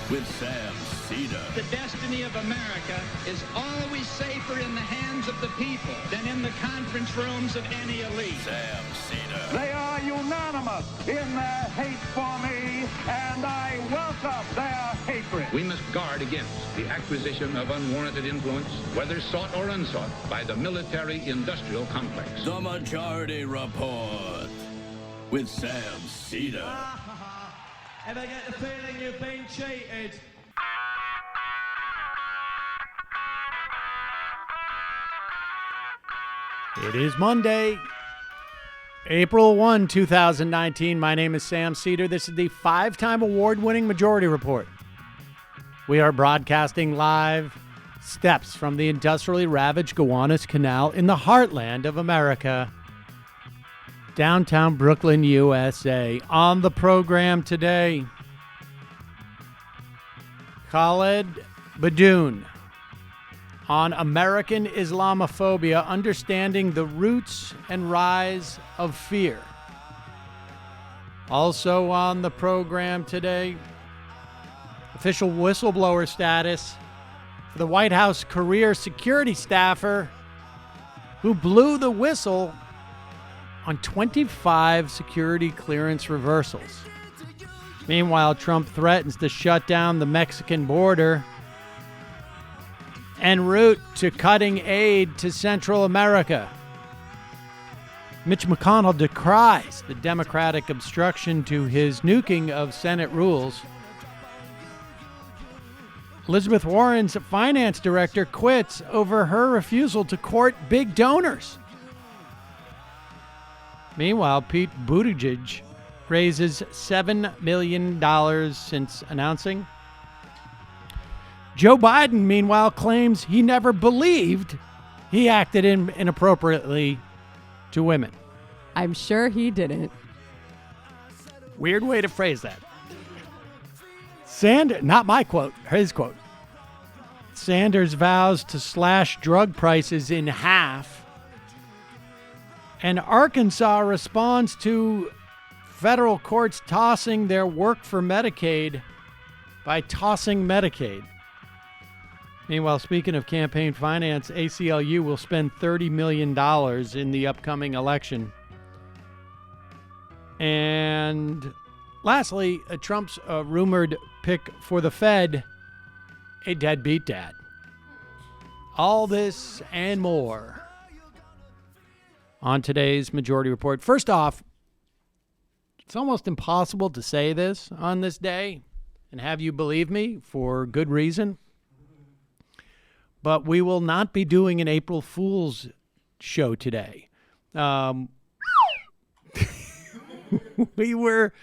with Sam Seder. The destiny of America is always safer in the hands of the people than in the conference rooms of any elite. Sam Seder. They are unanimous in their hate for me, and I welcome their hatred. We must guard against the acquisition of unwarranted influence, whether sought or unsought, by the military-industrial complex. The Majority Report with Sam Seder. Ever get the feeling you've been cheated? It is Monday, April 1, 2019. My name is Sam Seder. This is the 5-time award-winning Majority Report. We are broadcasting live steps from the industrially ravaged Gowanus Canal in the heartland of America, downtown Brooklyn, USA. On the program today, Khaled Beydoun on American Islamophobia, understanding the roots and rise of fear. Also on the program today, official whistleblower status for the White House career security staffer who blew the whistle on 25 security clearance reversals. Meanwhile, Trump threatens to shut down the Mexican border en route to cutting aid to Central America. Mitch McConnell decries the Democratic obstruction to his nuking of Senate rules. Elizabeth Warren's finance director quits over her refusal to court big donors. Meanwhile, Pete Buttigieg raises $7 million since announcing. Joe Biden, meanwhile, claims he never believed he acted inappropriately to women. I'm sure he didn't. Weird way to phrase that. Not my quote, his quote. Sanders vows to slash drug prices in half. And Arkansas responds to federal courts tossing their work for Medicaid by tossing Medicaid. Meanwhile, speaking of campaign finance, ACLU will spend $30 million in the upcoming election. And lastly, Trump's rumored pick for the Fed, a deadbeat dad. All this and more on today's Majority Report. First off, it's almost impossible to say this on this day and have you believe me for good reason. But we will not be doing an April Fool's show today. We were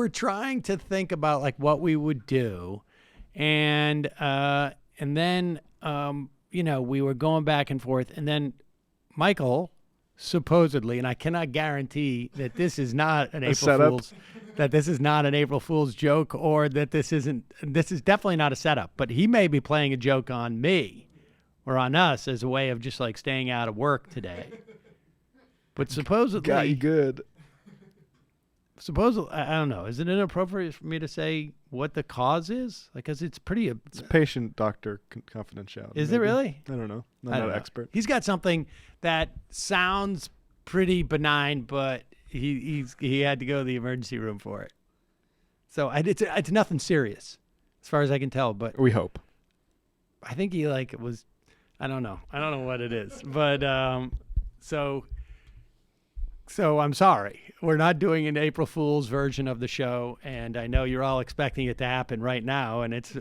trying to think about like what we would do, and then we were going back and forth, and then Michael supposedly, and I cannot guarantee that this is not an April Fool's joke, or that this is definitely not a setup, but he may be playing a joke on me or on us as a way of just like staying out of work today. But supposedly got you good. Supposedly, I don't know. Is it inappropriate for me to say what the cause is? Like, cause it's pretty. It's patient-doctor confidentiality. Is it really? I don't know. I'm not an expert. He's got something that sounds pretty benign, but he had to go to the emergency room for it. So it's nothing serious, as far as I can tell. But we hope. I think he was. I don't know. I don't know what it is, but so I'm sorry. We're not doing an April Fool's version of the show, and I know you're all expecting it to happen right now, and it's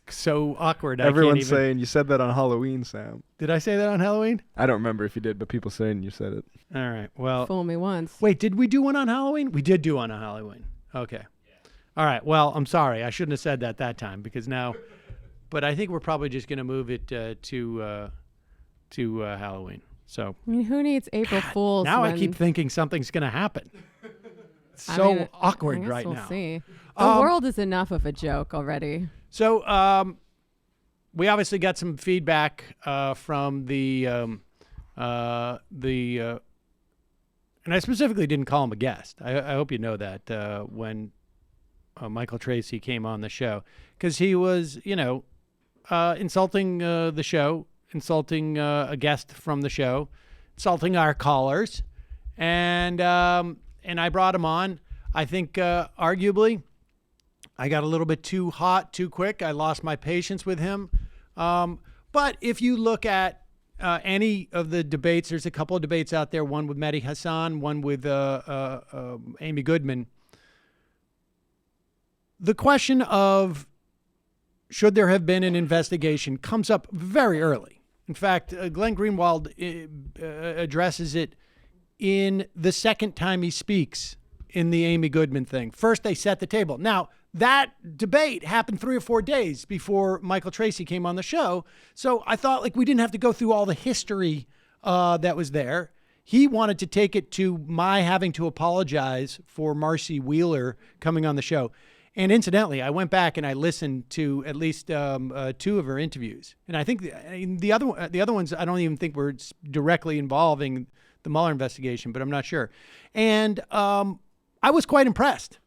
so awkward. Everyone's saying you said that on Halloween, Sam. Did I say that on Halloween? I don't remember if you did, but people saying you said it. All right. Well, fool me once. Wait, did we do one on Halloween? We did do one on Halloween. Okay. Yeah. All right. Well, I'm sorry. I shouldn't have said that time because now, but I think we're probably just going to move it to Halloween. So I mean, who needs April Fools? Now I keep thinking something's going to happen. It's so awkward right we'll now. See. The world is enough of a joke already. So we obviously got some feedback from the and I specifically didn't call him a guest. I hope you know that when Michael Tracey came on the show, because he was, insulting the show, insulting a guest from the show, insulting our callers, and I brought him on. I think arguably I got a little bit too hot too quick. I lost my patience with him. But if you look at any of the debates, there's a couple of debates out there, one with Mehdi Hassan, one with Amy Goodman. The question of should there have been an investigation comes up very early. In fact, Glenn Greenwald addresses it in the second time he speaks in the Amy Goodman thing. First, they set the table. Now, that debate happened 3 or 4 days before Michael Tracey came on the show. So I thought we didn't have to go through all the history that was there. He wanted to take it to my having to apologize for Marcy Wheeler coming on the show. And incidentally, I went back and I listened to at least 2 of her interviews. And I think the other ones, I don't even think were directly involving the Mueller investigation, but I'm not sure. And I was quite impressed.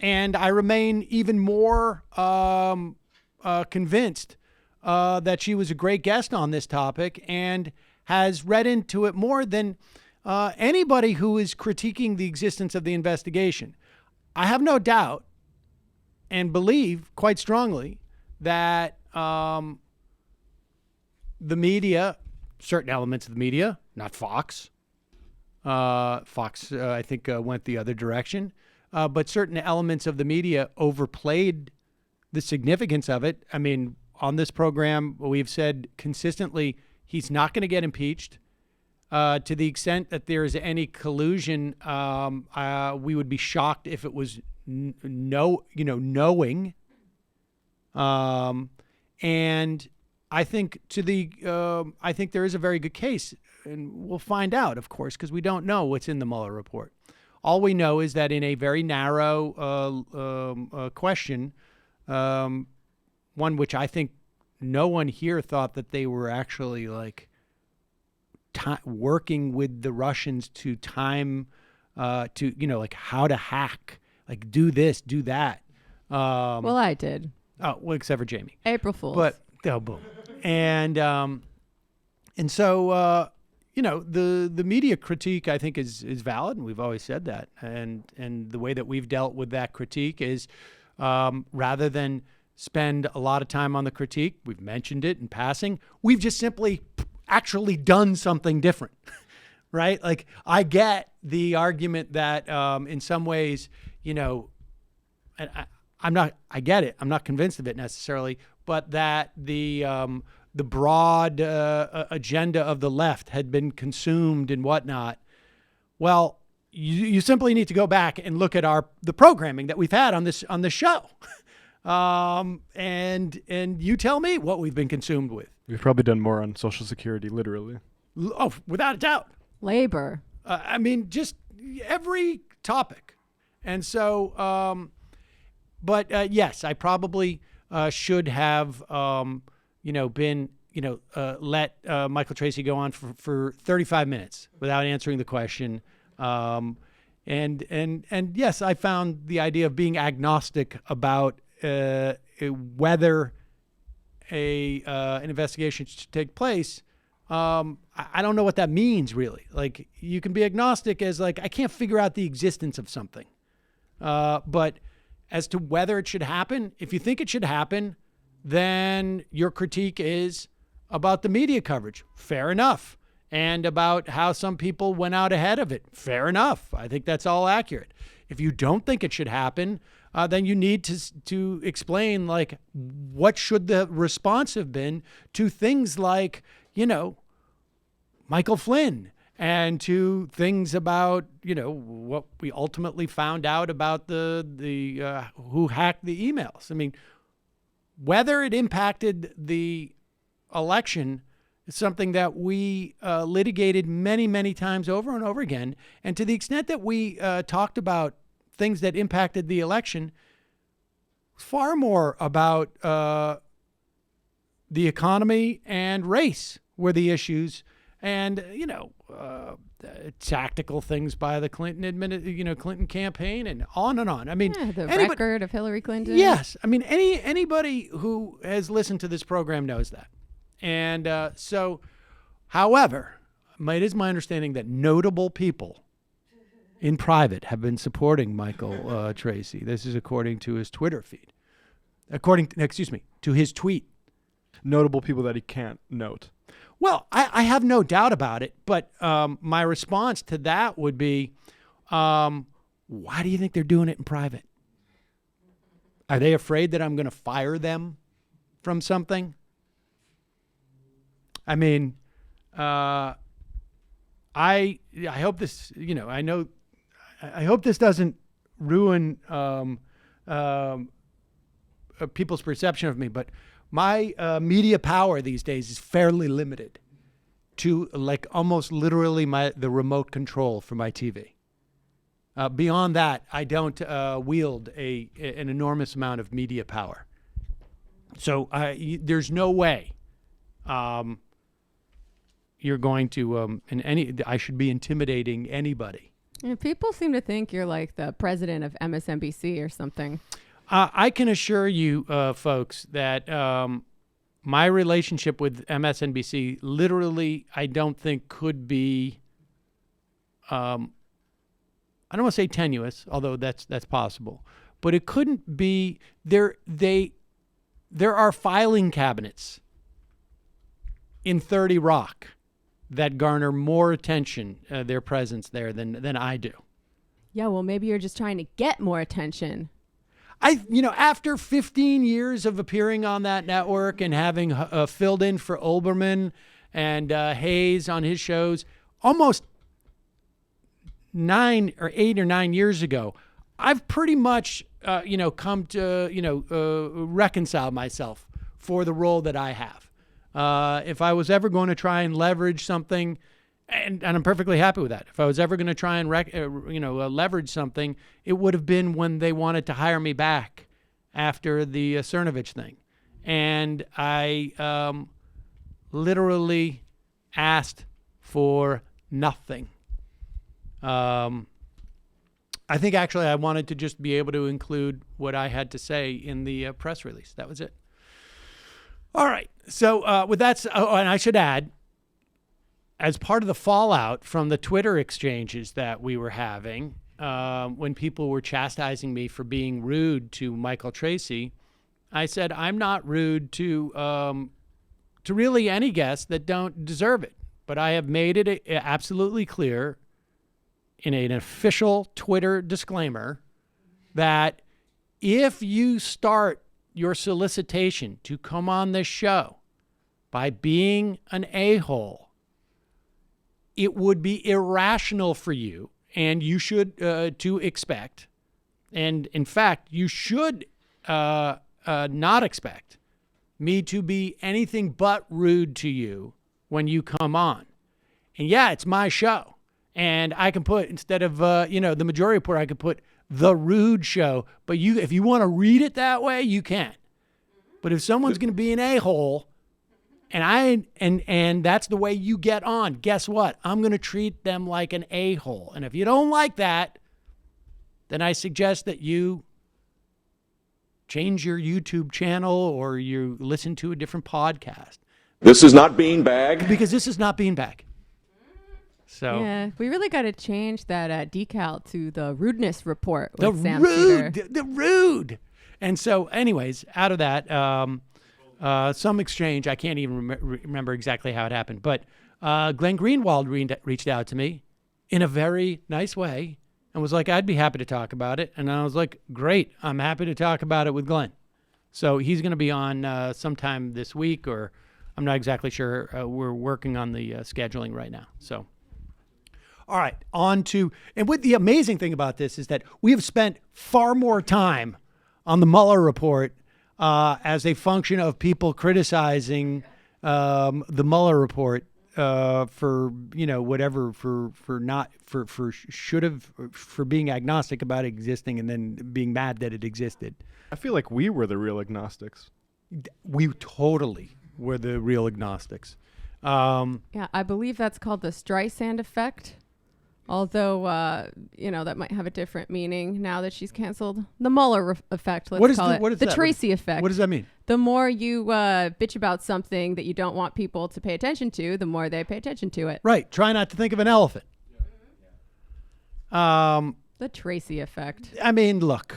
And I remain even more convinced that she was a great guest on this topic and has read into it more than anybody who is critiquing the existence of the investigation. I have no doubt and believe quite strongly that the media, certain elements of the media, not Fox, I think went the other direction, but certain elements of the media overplayed the significance of it. I mean, on this program, we've said consistently he's not going to get impeached. To the extent that there is any collusion, we would be shocked if it was knowing. And I think I think there is a very good case, and we'll find out, of course, because we don't know what's in the Mueller report. All we know is that in a very narrow question, one which I think no one here thought that they were actually working with the Russians to time, to how to hack, do this, do that. Well, I did. Oh, well, except for Jamie. April Fools. But boom, and so the media critique I think is valid, and we've always said that, and the way that we've dealt with that critique is rather than spend a lot of time on the critique, we've mentioned it in passing, we've just simply actually done something different, right? I get the argument that in some ways, I get it. I'm not convinced of it necessarily, but that the broad agenda of the left had been consumed and whatnot. Well, you simply need to go back and look at the programming that we've had on the show, and you tell me what we've been consumed with. We've probably done more on Social Security, literally. Oh, without a doubt. Labor. I mean, just every topic. And so, but yes, I probably should have, been, let Michael Tracey go on for 35 minutes without answering the question. And yes, I found the idea of being agnostic about whether an investigation should take place. I don't know what that means, really. You can be agnostic as I can't figure out the existence of something. But as to whether it should happen, if you think it should happen, then your critique is about the media coverage. Fair enough. And about how some people went out ahead of it. Fair enough. I think that's all accurate. If you don't think it should happen, then you need to explain what should the response have been to things like, Michael Flynn, and to things about, what we ultimately found out about the who hacked the emails. I mean, whether it impacted the election is something that we litigated many, many times over and over again. And to the extent that we talked about things that impacted the election, far more about the economy and race were the issues. And, tactical things by the Clinton campaign, and on and on. I mean, the record of Hillary Clinton. Yes, I mean anybody who has listened to this program knows that. And so, however, it is my understanding that notable people in private have been supporting Michael Tracey. This is according to his Twitter feed. To his tweet. Notable people that he can't note. Well, I have no doubt about it, but my response to that would be, why do you think they're doing it in private? Are they afraid that I'm going to fire them from something? I mean, I hope this, I hope this doesn't ruin people's perception of me, but my media power these days is fairly limited to almost literally the remote control for my TV. Beyond that, I don't wield an enormous amount of media power. So there's no way you're going to I should be intimidating anybody. Yeah, people seem to think you're like the president of MSNBC or something. I can assure you, folks, that my relationship with MSNBC literally, I don't think could be, I don't want to say tenuous, although that's possible, but it couldn't be. There are filing cabinets in 30 Rock that garner more attention, their presence there, than I do. Yeah, well, maybe you're just trying to get more attention. After 15 years of appearing on that network and having filled in for Olbermann and Hayes on his shows, almost 8 or 9 years ago, I've pretty much, come to, reconcile myself for the role that I have. If I was ever going to try and leverage something, and I'm perfectly happy with that. If I was ever going to try and leverage something, it would have been when they wanted to hire me back after the Cernovich thing, and I literally asked for nothing. I think actually I wanted to just be able to include what I had to say in the press release. That was it. All right. So with that, and I should add, as part of the fallout from the Twitter exchanges that we were having, when people were chastising me for being rude to Michael Tracey, I said I'm not rude to really any guests that don't deserve it. But I have made it absolutely clear in an official Twitter disclaimer that if you start your solicitation to come on this show by being an a-hole, it would be irrational for you, and you should to expect, and in fact, you should not expect me to be anything but rude to you when you come on. And yeah, it's my show, and I can put, instead of the Majority Report, I could put The Rude Show, but if you want to read it that way, you can. But if someone's going to be an a-hole, and that's the way you get on, guess what? I'm going to treat them like an a-hole. And if you don't like that, then I suggest that you change your YouTube channel or you listen to a different podcast. This is not beanbag. Because this is not beanbag. So yeah, we really got to change that decal to the rudeness report. The with Sam rude, Seder. the rude. And so anyways, out of that, some exchange, I can't even remember exactly how it happened, but Glenn Greenwald reached out to me in a very nice way and was like, I'd be happy to talk about it. And I was like, great, I'm happy to talk about it with Glenn. So he's going to be on sometime this week, or I'm not exactly sure. We're working on the scheduling right now. So, all right, on to, and what the amazing thing about this is that we have spent far more time on the Mueller report as a function of people criticizing the Mueller report for whatever for being agnostic about it existing and then being mad that it existed. I feel like we were the real agnostics. We totally were the real agnostics. Yeah, I believe that's called the Streisand effect. Although, that might have a different meaning now that she's canceled. The Mueller effect, let's call it. What is the that? Tracey effect. What does that mean? The more you bitch about something that you don't want people to pay attention to, the more they pay attention to it. Right. Try not to think of an elephant. The Tracey effect. I mean, look,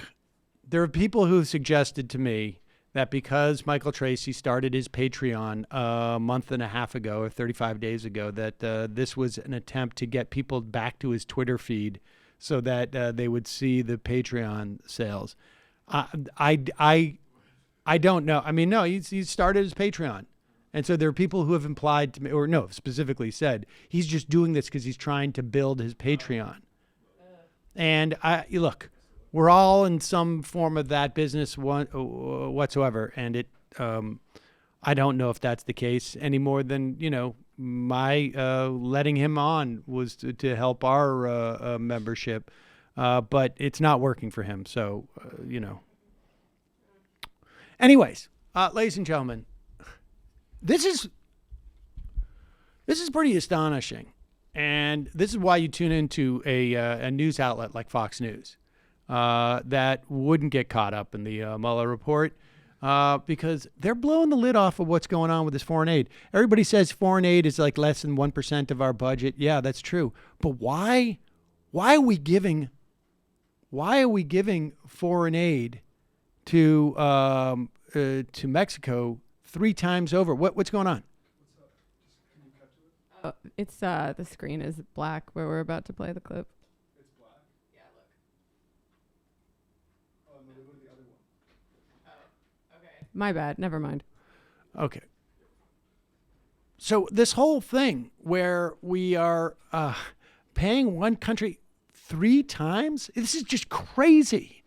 there are people who've suggested to me that because Michael Tracey started his Patreon a month and a half ago or 35 days ago, that this was an attempt to get people back to his Twitter feed so that they would see the Patreon sales. I don't know. I mean, no, he started his Patreon. And so there are people who have implied to me, or no, specifically said, he's just doing this because he's trying to build his Patreon. And look, we're all in some form of that business whatsoever. And I don't know if that's the case any more than, my letting him on was to help our membership. But it's not working for him. So, Anyways, ladies and gentlemen, this is pretty astonishing. And this is why you tune into a news outlet like Fox News. That wouldn't get caught up in the Mueller report because they're blowing the lid off of what's going on with this foreign aid. Everybody says foreign aid is like less than 1% of our budget. Yeah, that's true. But why are we giving foreign aid to Mexico 3 times over? What's going on? It's the screen is black where we're about to play the clip. My bad. Never mind. Okay. So this whole thing where we are paying one country 3 times, this is just crazy.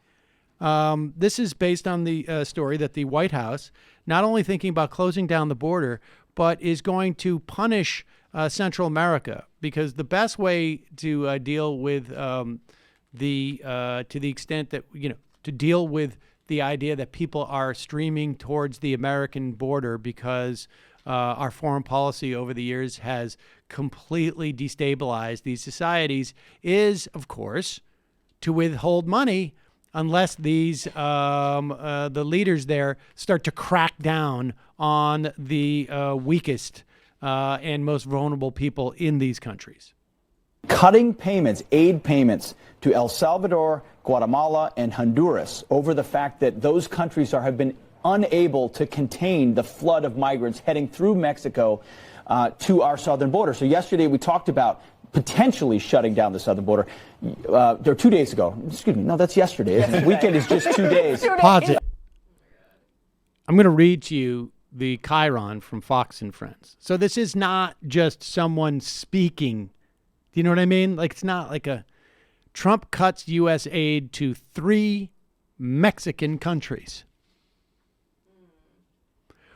This is based on the story that the White House, not only thinking about closing down the border, but is going to punish Central America, because the best way to deal with to the extent that, to deal with the idea that people are streaming towards the American border because our foreign policy over the years has completely destabilized these societies is, of course, to withhold money unless these the leaders there start to crack down on the weakest and most vulnerable people in these countries. Cutting payments, aid payments to El Salvador, Guatemala, and Honduras over the fact that those countries have been unable to contain the flood of migrants heading through Mexico to our southern border. So yesterday we talked about potentially shutting down the southern border. 2 days ago. Excuse me. No, that's yesterday. The weekend is just 2 days. Pause it. I'm going to read to you the chyron from Fox and Friends. So this is not just someone speaking. Do you know what I mean? Like, it's not like Trump cuts U.S. aid to 3 Mexican countries.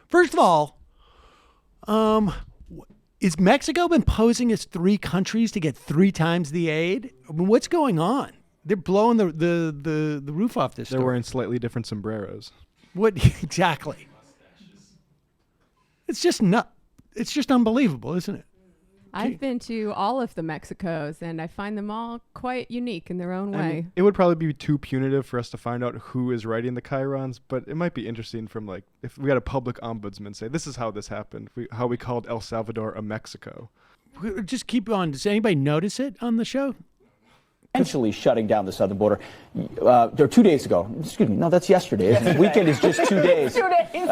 First of all, is Mexico been posing as 3 countries to get 3 times the aid? I mean, what's going on? They're blowing the roof off this They're story. wearing slightly different sombreros. What exactly? It's just It's just unbelievable, isn't it? I've been to all of the Mexicos, and I find them all quite unique in their own way. mean, it would probably be too punitive for us to find out who is writing the chyrons, but it might be interesting from, if we had a public ombudsman say, this is how this happened, how we called El Salvador a Mexico. Just keep on. Does anybody notice it on the show? Potentially shutting down the southern border. 2 days ago. Excuse me. No, that's yesterday. The weekend is just 2 days. 2 days.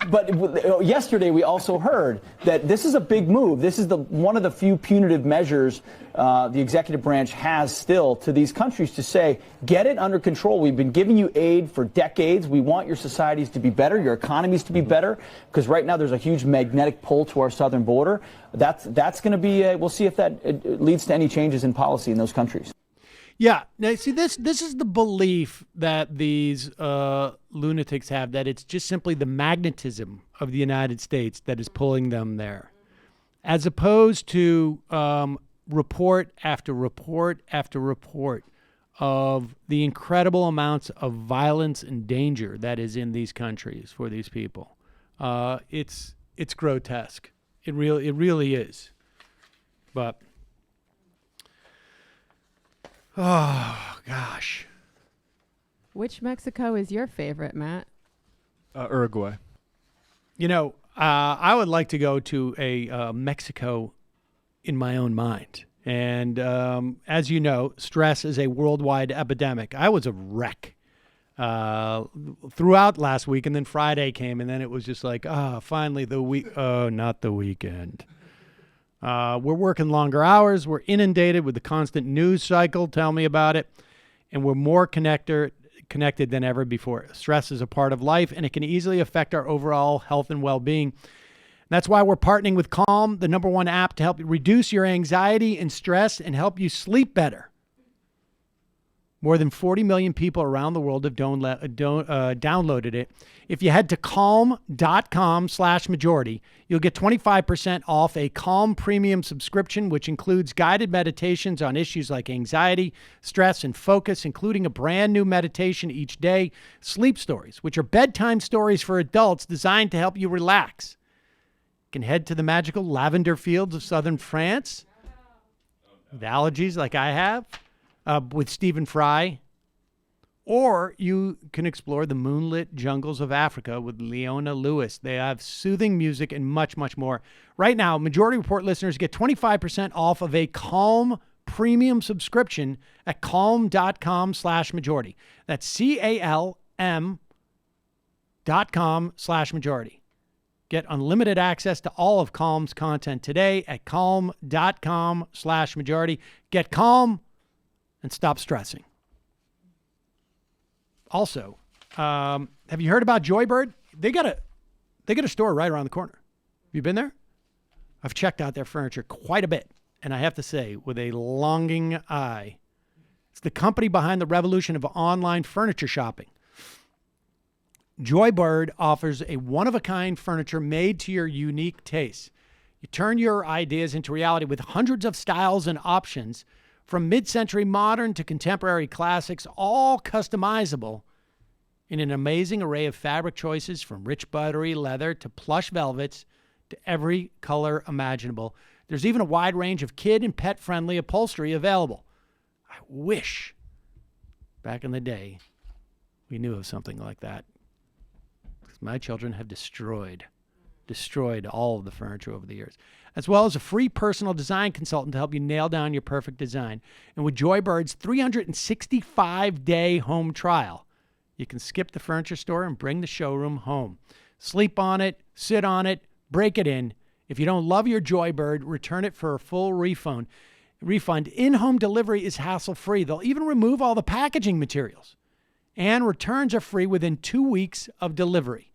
But yesterday we also heard that this is a big move. This is one of the few punitive measures the executive branch has still to these countries to say, get it under control. We've been giving you aid for decades. We want your societies to be better, your economies to be better, because right now there's a huge magnetic pull to our southern border. That's going to be, we'll see if that leads to any changes in policy in those countries. Yeah. Now, see, this is the belief that these lunatics have, that it's just simply the magnetism of the United States that is pulling them there, as opposed to report after report after report of the incredible amounts of violence and danger that is in these countries for these people. It's grotesque. It really is. But, oh, gosh. Which Mexico is your favorite, Matt? Uruguay. You know, I would like to go to a Mexico in my own mind. And as you know, stress is a worldwide epidemic. I was a wreck throughout last week, and then Friday came, and then it was just like, finally the week. Oh, not the weekend. We're working longer hours. We're inundated with the constant news cycle. Tell me about it. And we're more connected than ever before. Stress is a part of life, and it can easily affect our overall health and well-being. That's why we're partnering with Calm, the #1 app to help you reduce your anxiety and stress and help you sleep better. More than 40 million people around the world have downloaded it. If you head to calm.com/majority, you'll get 25% off a Calm premium subscription, which includes guided meditations on issues like anxiety, stress, and focus, including a brand new meditation each day, sleep stories, which are bedtime stories for adults designed to help you relax. You can head to the magical lavender fields of southern France with allergies like I have, with Stephen Fry. Or you can explore the moonlit jungles of Africa with Leona Lewis. They have soothing music and much, much more. Right now, Majority Report listeners get 25% off of a Calm premium subscription at calm.com/majority. That's CALM.com/majority. Get unlimited access to all of Calm's content today at calm.com/majority. Get calm and stop stressing. Also, have you heard about Joybird? They got a store right around the corner. Have you been there? I've checked out their furniture quite a bit, and I have to say, with a longing eye, it's the company behind the revolution of online furniture shopping. Joybird offers a one-of-a-kind furniture made to your unique tastes. You turn your ideas into reality with hundreds of styles and options, from mid-century modern to contemporary classics, all customizable in an amazing array of fabric choices, from rich buttery leather to plush velvets to every color imaginable. There's even a wide range of kid and pet-friendly upholstery available. I wish back in the day we knew of something like that. My children have destroyed all of the furniture over the years, as well as a free personal design consultant to help you nail down your perfect design. And with Joybird's 365-day home trial, you can skip the furniture store and bring the showroom home. Sleep on it, sit on it, break it in. If you don't love your Joybird, return it for a full refund. In-home delivery is hassle-free. They'll even remove all the packaging materials. And returns are free within 2 weeks of delivery.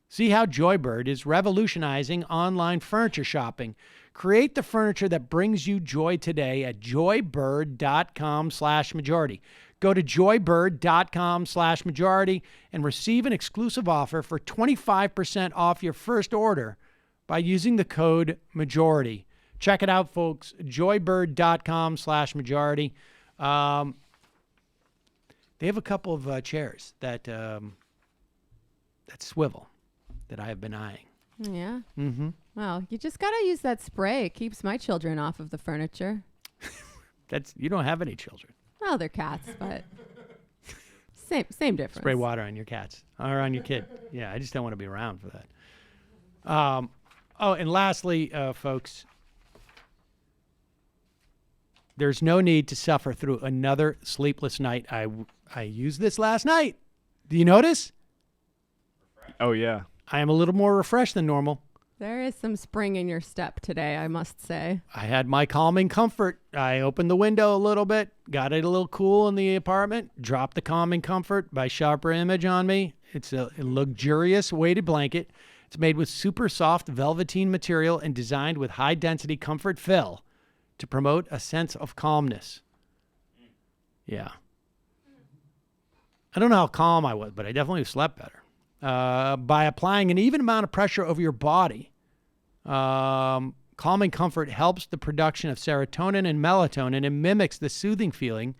See how Joybird is revolutionizing online furniture shopping. Create the furniture that brings you joy today at joybird.com/majority. Go to joybird.com/majority and receive an exclusive offer for 25% off your first order by using the code majority. Check it out, folks. joybird.com/majority. They have a couple of chairs that swivel that I have been eyeing. Yeah. Mm-hmm. Well, you just got to use that spray. It keeps my children off of the furniture. You don't have any children. Oh, they're cats, but same difference. Spray water on your cats or on your kid. Yeah, I just don't want to be around for that. And lastly, folks, there's no need to suffer through another sleepless night. I used this last night. Do you notice? Oh, yeah. I am a little more refreshed than normal. There is some spring in your step today, I must say. I had my calming comfort. I opened the window a little bit, got it a little cool in the apartment, dropped the calming comfort by Sharper Image on me. It's a luxurious weighted blanket. It's made with super soft velveteen material and designed with high-density comfort fill to promote a sense of calmness. Yeah. I don't know how calm I was, but I definitely slept better. By applying an even amount of pressure over your body, calming comfort helps the production of serotonin and melatonin and mimics the soothing feeling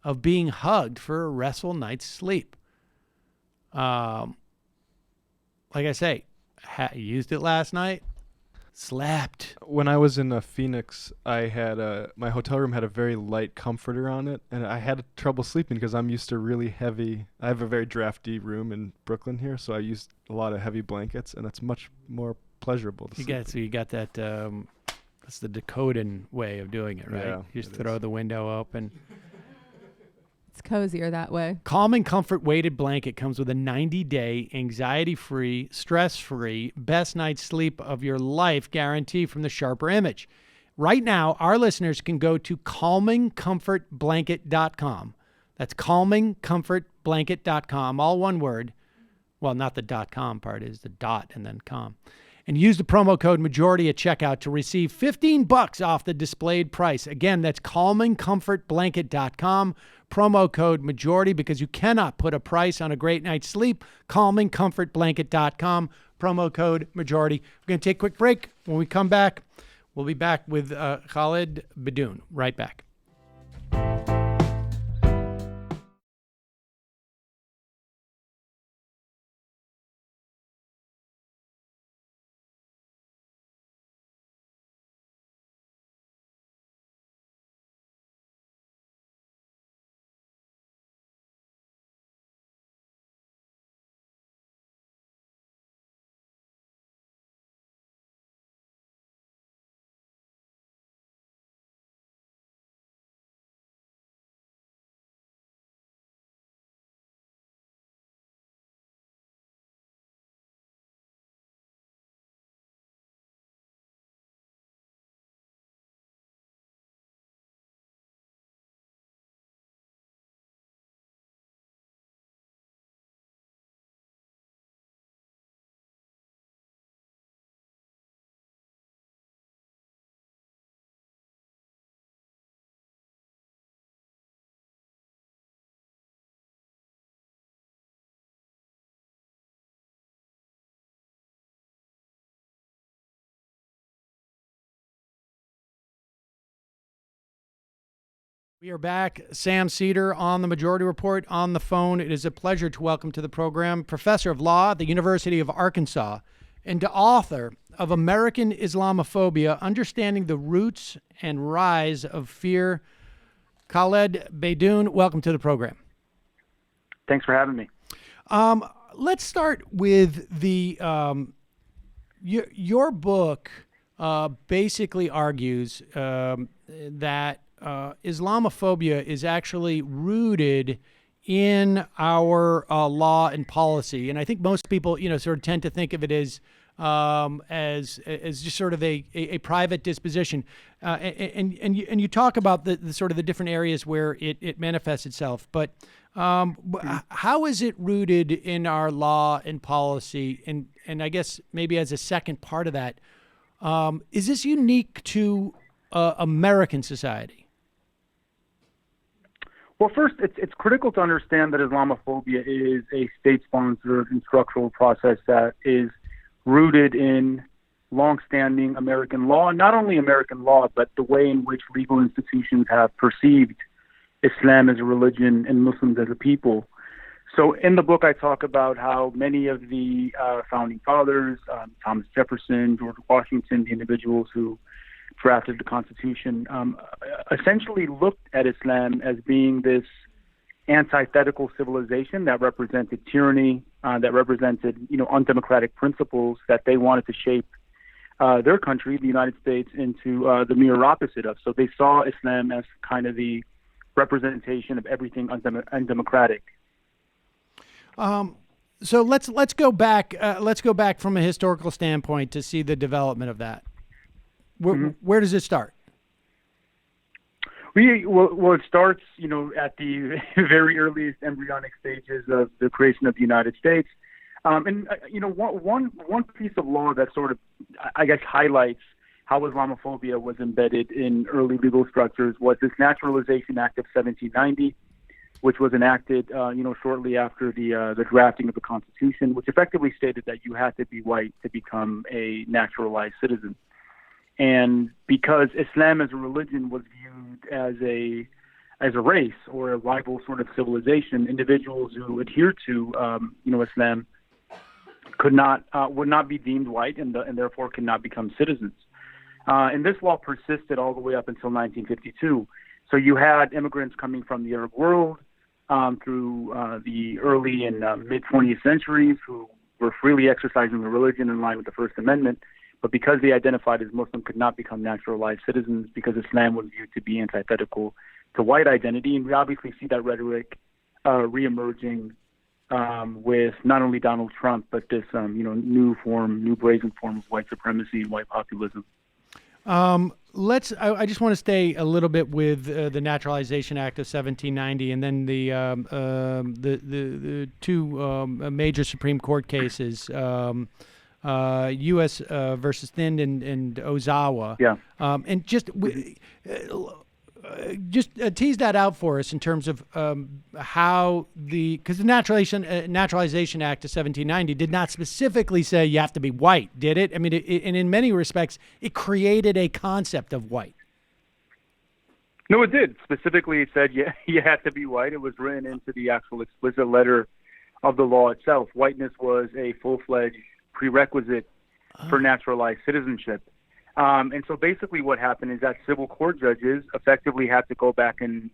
of being hugged for a restful night's sleep. Like I say, used it last night. Slept. When I was in Phoenix, I had my hotel room had a very light comforter on it, and I had trouble sleeping because I'm used to really heavy. I have a very drafty room in Brooklyn here, so I used a lot of heavy blankets, and it's much more pleasurable to sleep. So you got that. That's the Dakotan way of doing it, right? Yeah, You just throw the window open. It's cozier that way. Calming Comfort weighted blanket comes with a 90-day, anxiety-free, stress-free, best night's sleep of your life guarantee from the Sharper Image. Right now, our listeners can go to calmingcomfortblanket.com. That's calmingcomfortblanket.com, all one word. Well, not the .com part, is the dot and then com. And use the promo code MAJORITY at checkout to receive $15 off the displayed price. Again, that's calmingcomfortblanket.com. Promo code MAJORITY, because you cannot put a price on a great night's sleep. Calmingcomfortblanket.com. Promo code MAJORITY. We're going to take a quick break. When we come back, we'll be back with Khaled Beydoun. Right back. We are back. Sam Seder on the Majority Report on the phone. It is a pleasure to welcome to the program Professor of Law at the University of Arkansas and the author of American Islamophobia, Understanding the Roots and Rise of Fear. Khaled Beydoun, welcome to the program. Thanks for having me. Let's start with the your book basically argues that Islamophobia is actually rooted in our law and policy, and I think most people, sort of tend to think of it as just sort of a private disposition, and you talk about the sort of the different areas where it manifests itself. But how is it rooted in our law and policy? And I guess maybe as a second part of that, is this unique to American society? Well, first, it's critical to understand that Islamophobia is a state-sponsored and structural process that is rooted in longstanding American law, and not only American law, but the way in which legal institutions have perceived Islam as a religion and Muslims as a people. So in the book, I talk about how many of the founding fathers, Thomas Jefferson, George Washington, the individuals who drafted the Constitution, essentially looked at Islam as being this antithetical civilization that represented tyranny, that represented, undemocratic principles that they wanted to shape their country, the United States, into the mirror opposite of. So they saw Islam as kind of the representation of everything undemocratic. So let's go back. Let's go back from a historical standpoint to see the development of that. Where does it start? Well, it starts, at the very earliest embryonic stages of the creation of the United States. One piece of law that sort of, I guess, highlights how Islamophobia was embedded in early legal structures was this Naturalization Act of 1790, which was enacted, shortly after the drafting of the Constitution, which effectively stated that you had to be white to become a naturalized citizen. And because Islam as a religion was viewed as a race or a rival sort of civilization, individuals who adhered to Islam would not be deemed white and therefore could not become citizens. And this law persisted all the way up until 1952. So you had immigrants coming from the Arab world through the early and mid 20th centuries who were freely exercising their religion in line with the First Amendment, but because they identified as Muslim could not become naturalized citizens because Islam was viewed to be antithetical to white identity. And we obviously see that rhetoric reemerging with not only Donald Trump, but this new brazen form of white supremacy and white populism. I just want to stay a little bit with the Naturalization Act of 1790, and then the two major Supreme Court cases, U.S. versus Thind and Ozawa. Yeah. And just tease that out for us in terms of how because the Naturalization Act of 1790 did not specifically say you have to be white, did it? I mean, and in many respects, it created a concept of white. No, it did. Specifically, it said you had to be white. It was written into the actual explicit letter of the law itself. Whiteness was a full-fledged prerequisite for naturalized citizenship. And so basically what happened is that civil court judges effectively had to go back and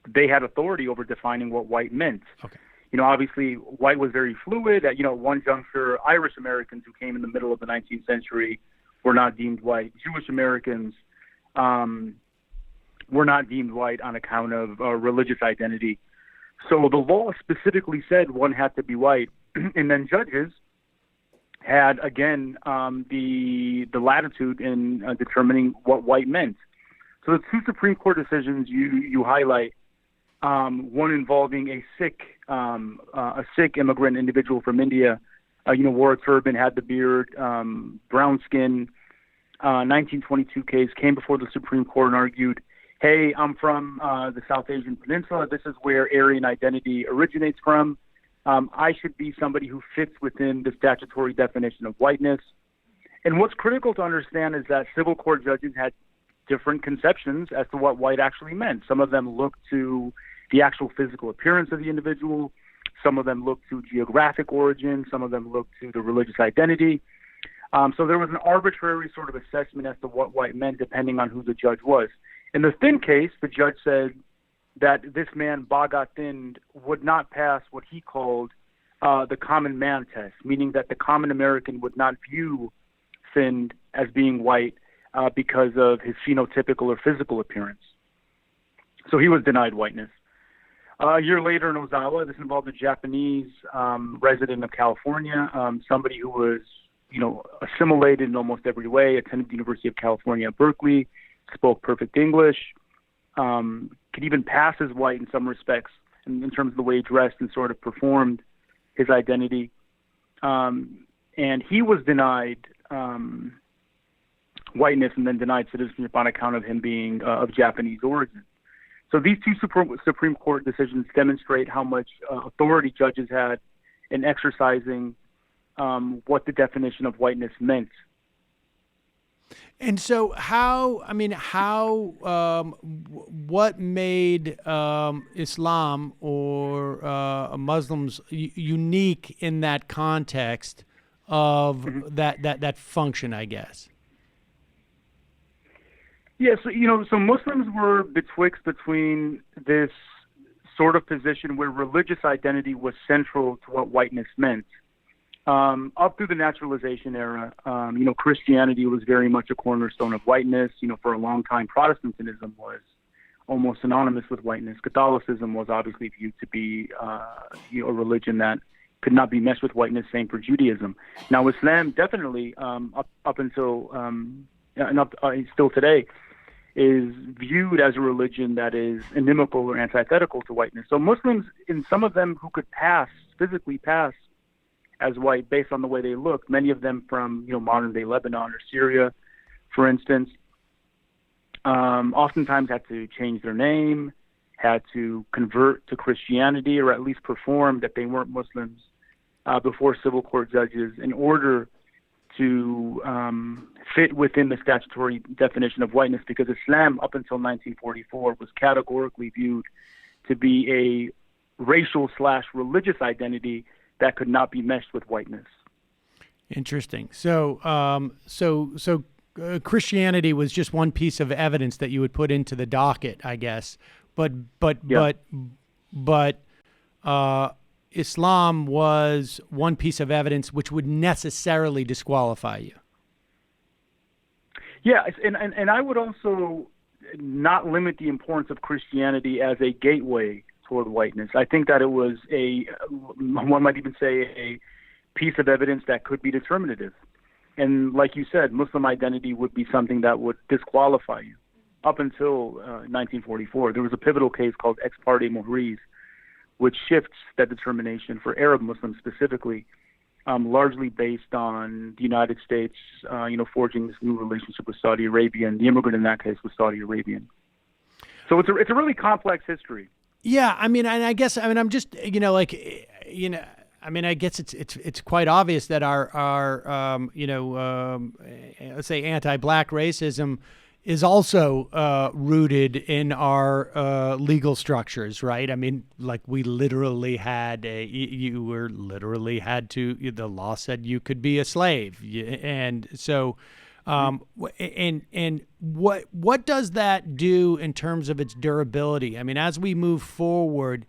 they had authority over defining what white meant. Okay. Obviously white was very fluid. At one juncture, Irish Americans who came in the middle of the 19th century were not deemed white. Jewish Americans were not deemed white on account of religious identity. So the law specifically said one had to be white. And then judges had, again, the latitude in determining what white meant. So the two Supreme Court decisions you highlight, one involving a Sikh immigrant individual from India, wore a turban, had the beard, brown skin, 1922 case, came before the Supreme Court and argued, hey, I'm from the South Asian Peninsula. This is where Aryan identity originates from. I should be somebody who fits within the statutory definition of whiteness. And what's critical to understand is that civil court judges had different conceptions as to what white actually meant. Some of them looked to the actual physical appearance of the individual. Some of them looked to geographic origin. Some of them looked to the religious identity. So there was an arbitrary sort of assessment as to what white meant depending on who the judge was. In the Thind case, the judge said that this man, Bhagat Thind, would not pass what he called the common man test, meaning that the common American would not view Thind as being white because of his phenotypical or physical appearance. So he was denied whiteness. A year later in Ozawa, this involved a Japanese resident of California, somebody who was, assimilated in almost every way, attended the University of California at Berkeley, spoke perfect English, could even pass as white in some respects in terms of the way he dressed and sort of performed his identity. And he was denied whiteness and then denied citizenship on account of him being of Japanese origin. So these two Supreme Court decisions demonstrate how much authority judges had in exercising what the definition of whiteness meant. And so what made Islam or Muslims unique in that context of that function, I guess? Yeah, so Muslims were between this sort of position where religious identity was central to what whiteness meant. Up through the naturalization era, Christianity was very much a cornerstone of whiteness. For a long time, Protestantism was almost synonymous with whiteness. Catholicism was obviously viewed to be a religion that could not be meshed with whiteness, same for Judaism. Now, Islam definitely, up until still today, is viewed as a religion that is inimical or antithetical to whiteness. So Muslims, in some of them who could physically pass as white based on the way they looked, many of them from modern-day Lebanon or Syria, for instance, oftentimes had to change their name, had to convert to Christianity, or at least perform that they weren't Muslims before civil court judges in order to fit within the statutory definition of whiteness, because Islam, up until 1944, was categorically viewed to be a racial/religious identity that could not be meshed with whiteness. Interesting. So, Christianity was just one piece of evidence that you would put into the docket, I guess. But Islam was one piece of evidence which would necessarily disqualify you. Yeah, and I would also not limit the importance of Christianity as a gateway toward whiteness. I think that it was one might even say a piece of evidence that could be determinative. And like you said, Muslim identity would be something that would disqualify you. Up until 1944, there was a pivotal case called Ex parte Muhriz, which shifts that determination for Arab Muslims specifically, largely based on the United States, forging this new relationship with Saudi Arabia, and the immigrant in that case was Saudi Arabian. So it's a really complex history. Yeah, I guess I'm just, I guess it's quite obvious that our let's say anti-black racism is also rooted in our legal structures, right? I mean, like we literally had the law said you could be a slave, and so. And what does that do in terms of its durability? I mean, as we move forward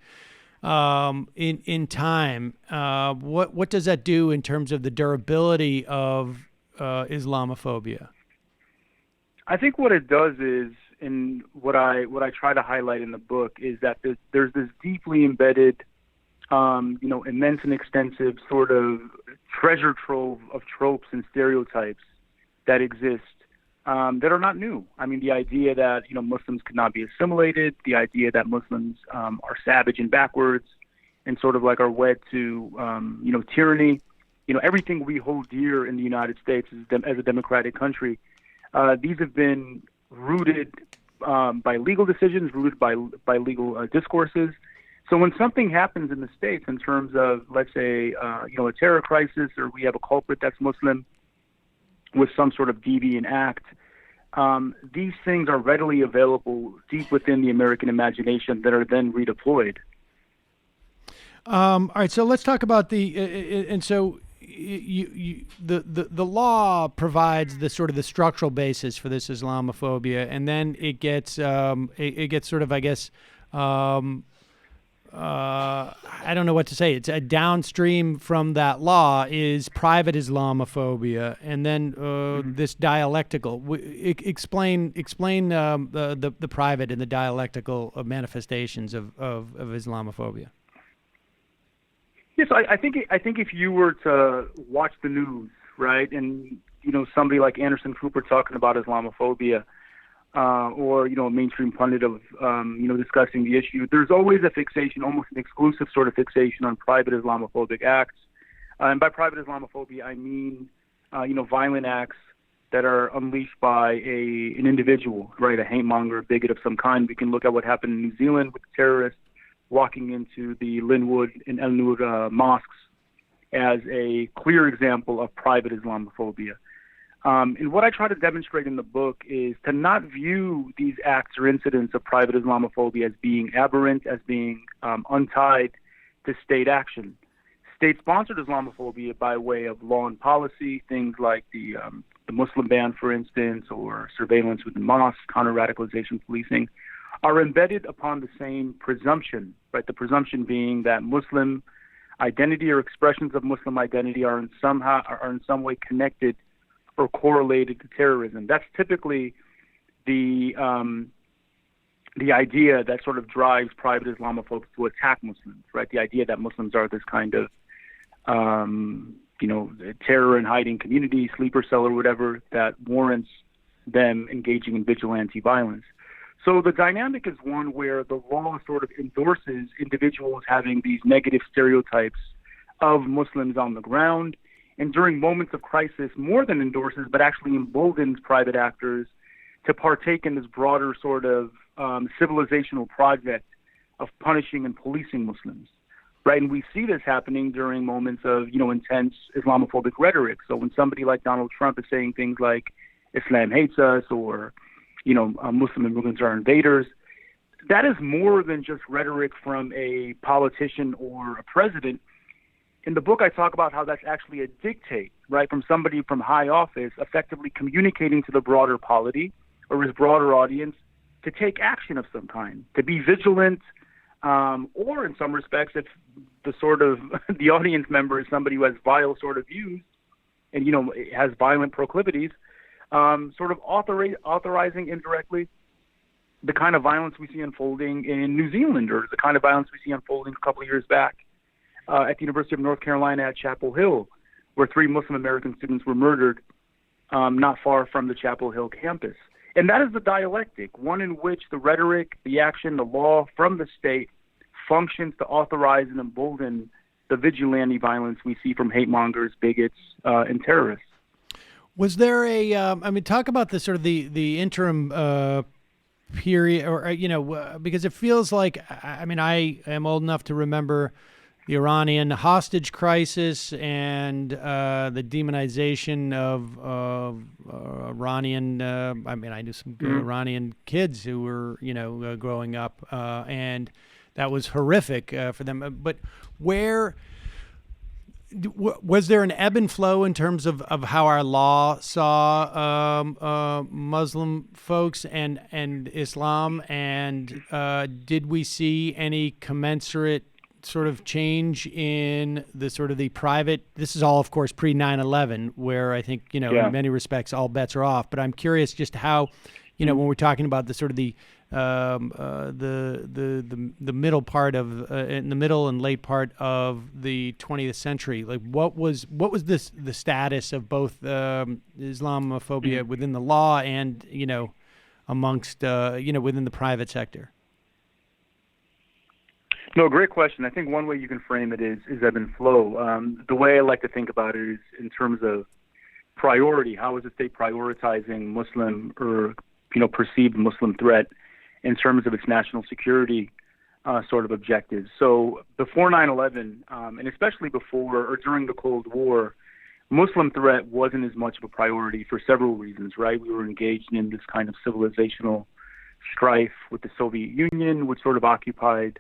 in time, what does that do in terms of the durability of Islamophobia? I think what it does is, and what I try to highlight in the book is that there's this deeply embedded, immense and extensive sort of treasure trove of tropes and stereotypes that exist that are not new. I mean, the idea that Muslims could not be assimilated, the idea that Muslims are savage and backwards, and sort of like are wed to tyranny. Everything we hold dear in the United States as a democratic country. These have been rooted by legal decisions, rooted by legal discourses. So when something happens in the States in terms of, let's say, a terror crisis, or we have a culprit that's Muslim with some sort of deviant act, these things are readily available deep within the American imagination that are then redeployed. All right, so let's talk about the law provides the sort of the structural basis for this Islamophobia, and then it gets sort of, I guess, I don't know what to say. It's a downstream from that law is private Islamophobia, and then this dialectical. Explain the private and the dialectical manifestations of Islamophobia. Yes, I think if you were to watch the news, right, and somebody like Anderson Cooper talking about Islamophobia, or a mainstream pundit of discussing the issue, there's always a fixation, almost an exclusive sort of fixation on private Islamophobic acts. And by private Islamophobia, I mean violent acts that are unleashed by an individual, right, a hate monger, a bigot of some kind. We can look at what happened in New Zealand with the terrorists walking into the Linwood and El Nur mosques as a clear example of private Islamophobia. And what I try to demonstrate in the book is to not view these acts or incidents of private Islamophobia as being aberrant, as being untied to state action. State-sponsored Islamophobia by way of law and policy, things like the Muslim ban, for instance, or surveillance within mosques, counter-radicalization policing, are embedded upon the same presumption, right? The presumption being that Muslim identity or expressions of Muslim identity are in some way connected or correlated to terrorism. That's typically the idea that sort of drives private Islamophobes to attack Muslims, right? The idea that Muslims are this kind of, terror and hiding community, sleeper cell or whatever, that warrants them engaging in vigilante violence. So the dynamic is one where the law sort of endorses individuals having these negative stereotypes of Muslims on the ground, and during moments of crisis, more than endorses, but actually emboldens private actors to partake in this broader sort of civilizational project of punishing and policing Muslims, right? And we see this happening during moments of, intense Islamophobic rhetoric. So when somebody like Donald Trump is saying things like Islam hates us, or, Muslim immigrants are invaders, that is more than just rhetoric from a politician or a president. In the book, I talk about how that's actually a dictate, right, from somebody from high office effectively communicating to the broader polity or his broader audience to take action of some kind, to be vigilant, or in some respects, if the sort of the audience member is somebody who has vile sort of views and, has violent proclivities, sort of authorizing indirectly the kind of violence we see unfolding in New Zealand, or the kind of violence we see unfolding a couple of years back at the University of North Carolina at Chapel Hill, where 3 Muslim American students were murdered not far from the Chapel Hill campus. And that is the dialectic, one in which the rhetoric, the action, the law from the state functions to authorize and embolden the vigilante violence we see from hate mongers, bigots, and terrorists. Was there talk about the sort of the interim period, or, because it feels like, I am old enough to remember the Iranian hostage crisis and the demonization of Iranian. I knew some Iranian kids who were, growing up, and that was horrific for them. But was there an ebb and flow in terms of how our law saw Muslim folks and Islam, and did we see any commensurate sort of change in the private? This is all, of course, pre 9/11, where I think in many respects all bets are off. But I'm curious just how, when we're talking about the sort of the middle part of in the middle and late part of the 20th century, like what was the status of both Islamophobia within the law and amongst within the private sector? No, great question. I think one way you can frame it is ebb and flow. The way I like to think about it is in terms of priority. How is the state prioritizing Muslim or perceived Muslim threat in terms of its national security sort of objectives? So before 9/11, and especially before or during the Cold War, Muslim threat wasn't as much of a priority for several reasons, right? We were engaged in this kind of civilizational strife with the Soviet Union, which sort of occupied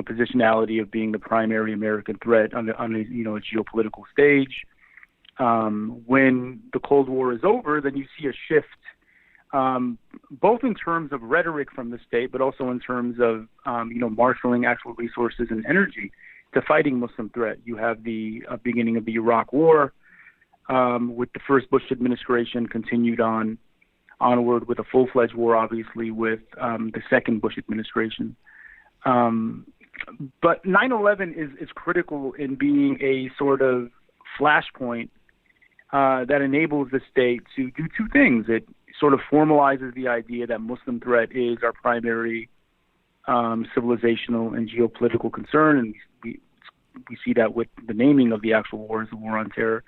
positionality of being the primary American threat on a geopolitical stage. When the Cold War is over, then you see a shift, both in terms of rhetoric from the state, but also in terms of marshaling actual resources and energy to fighting Muslim threat. You have the beginning of the Iraq War, with the first Bush administration, continued onward with a full-fledged war, obviously, with the second Bush administration. But 9/11 is critical in being a sort of flashpoint that enables the state to do two things. It sort of formalizes the idea that Muslim threat is our primary civilizational and geopolitical concern, and we see that with the naming of the actual war as the War on Terror.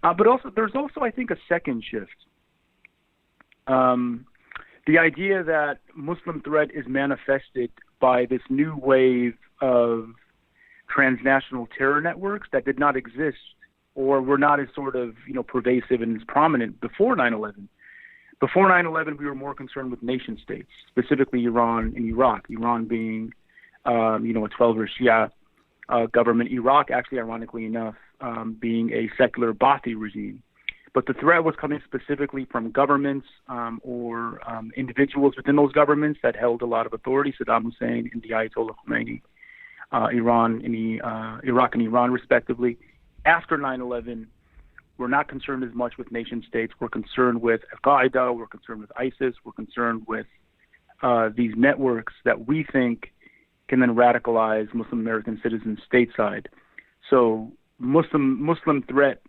But also, there's also, I think, a second shift. The idea that Muslim threat is manifested by this new wave of transnational terror networks that did not exist or were not as sort of, pervasive and as prominent before 9/11. Before 9/11, we were more concerned with nation states, specifically Iran and Iraq. Iran being, a 12-er Shia government. Iraq, actually, ironically enough, being a secular Ba'athi regime. But the threat was coming specifically from governments or individuals within those governments that held a lot of authority, Saddam Hussein and the Ayatollah Khomeini, Iraq and Iran, respectively. After 9/11, we're not concerned as much with nation states. We're concerned with Al-Qaeda. We're concerned with ISIS. We're concerned with these networks that we think can then radicalize Muslim American citizens stateside. So Muslim threat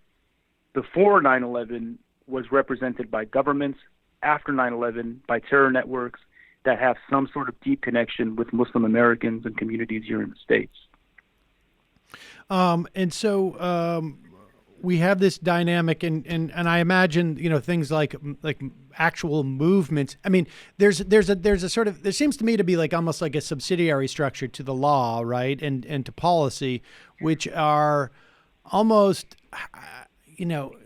before 9/11 was represented by governments, after 9/11 by terror networks that have some sort of deep connection with Muslim Americans and communities here in the States. And so we have this dynamic, and I imagine things like actual movements. I mean, there's a sort of, there seems to me to be like almost like a subsidiary structure to the law, right, and to policy, which are almost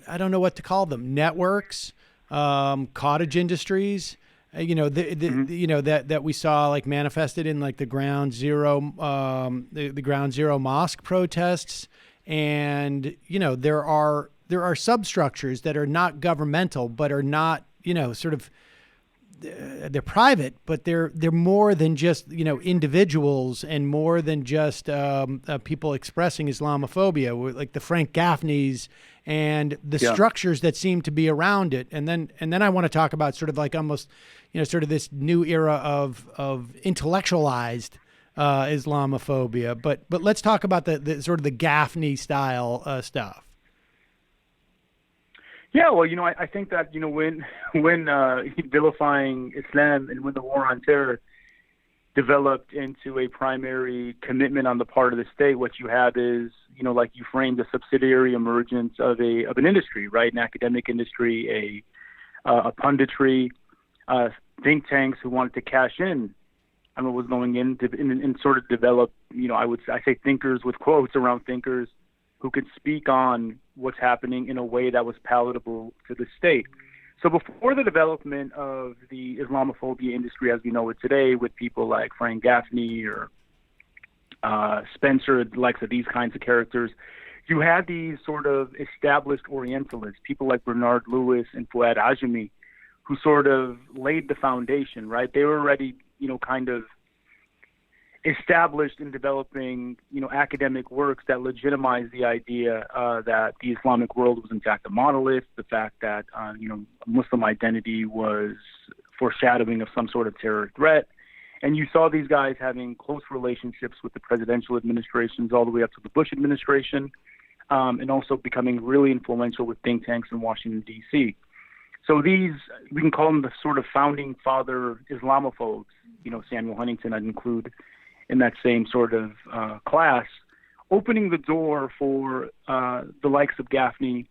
I don't know what to call them, networks, cottage industries, that we saw like manifested in like the Ground Zero, the Ground Zero mosque protests, and there are substructures that are not governmental, but are not sort of. They're private, but they're more than just individuals and more than just people expressing Islamophobia, like the Frank Gaffneys and the structures that seem to be around it. And then I want to talk about sort of like almost sort of this new era of intellectualized Islamophobia. But let's talk about the sort of the Gaffney style stuff. Yeah, well, I think that when vilifying Islam and when the war on terror developed into a primary commitment on the part of the state, what you have is like you framed a subsidiary emergence of an industry, right? An academic industry, a punditry, think tanks who wanted to cash in on what was going in and sort of develop, I say thinkers with quotes around thinkers who could speak on what's happening in a way that was palatable to the state. So before the development of the Islamophobia industry as we know it today, with people like Frank Gaffney or Spencer, the likes of these kinds of characters, you had these sort of established Orientalists, people like Bernard Lewis and Fuad Ajami, who sort of laid the foundation, right? They were already, kind of established in developing, academic works that legitimize the idea that the Islamic world was in fact a monolith, the fact that, Muslim identity was foreshadowing of some sort of terror threat. And you saw these guys having close relationships with the presidential administrations all the way up to the Bush administration, and also becoming really influential with think tanks in Washington, D.C. So these, we can call them the sort of founding father Islamophobes. Samuel Huntington I'd include in that same sort of class, opening the door for the likes of Gaffney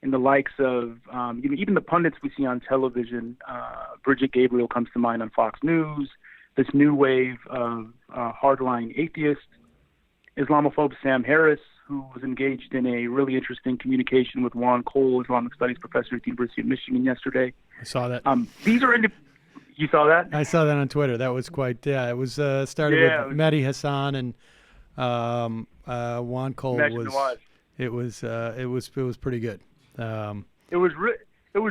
and the likes of even the pundits we see on television. Bridget Gabriel comes to mind on Fox News, this new wave of hardline atheist Islamophobe Sam Harris, who was engaged in a really interesting communication with Juan Cole, Islamic Studies professor at the University of Michigan yesterday. I saw that. These are You saw that? I saw that on Twitter. That was quite. Yeah, it was started with Mehdi Hassan and Juan Cole It was pretty good. It was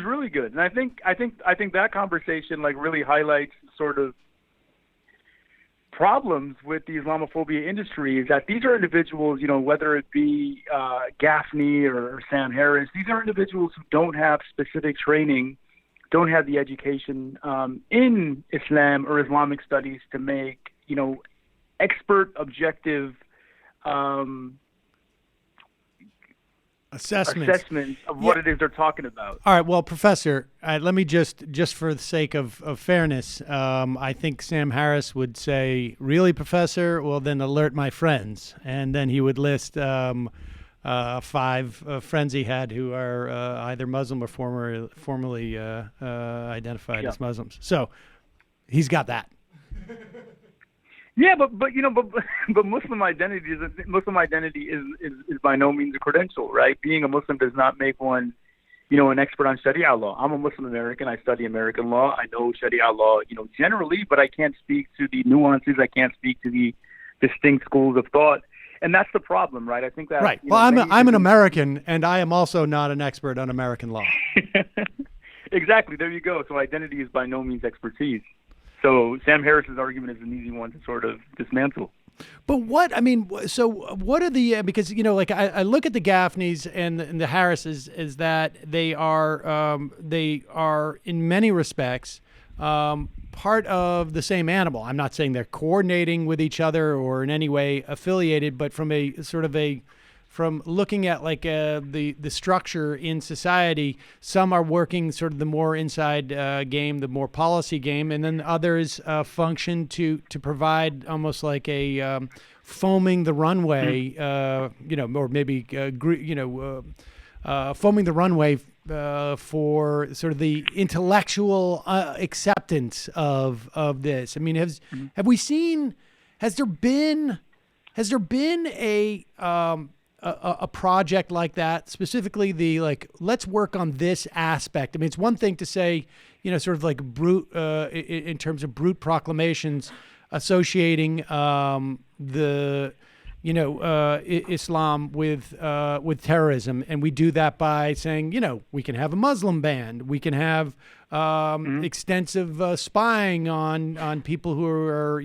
really good, and I think that conversation like really highlights sort of problems with the Islamophobia industry. Is that these are individuals, whether it be Gaffney or Sam Harris, these are individuals who don't have specific training, don't have the education in Islam or Islamic studies to make, expert, objective assessments of what it is they're talking about. All right, well, Professor, let me just for the sake of fairness, I think Sam Harris would say, really, Professor? Well, then alert my friends. And then he would list 5 friends he had who are either Muslim or formerly identified as Muslims. So he's got that. Yeah, but Muslim identity is by no means a credential, right? Being a Muslim does not make one, an expert on Sharia law. I'm a Muslim American. I study American law. I know Sharia law, generally, but I can't speak to the nuances. I can't speak to the distinct schools of thought. And that's the problem, right? I think that right. Well, I'm an American, and I am also not an expert on American law. Exactly. There you go. So identity is by no means expertise. So Sam Harris's argument is an easy one to sort of dismantle. But what are the because I look at the Gaffneys and the Harrises is that they are in many respects part of the same animal. I'm not saying they're coordinating with each other or in any way affiliated, but from looking at the structure in society, some are working sort of the more inside game, the more policy game, and then others function to provide almost like a foaming the runway, or maybe foaming the runway for sort of the intellectual acceptance of this. I mean, have we seen? Has there been a a project like that, specifically let's work on this aspect. I mean, it's one thing to say, sort of like brute in terms of brute proclamations associating Islam with terrorism, and we do that by saying, we can have a Muslim ban, we can have extensive spying on people who are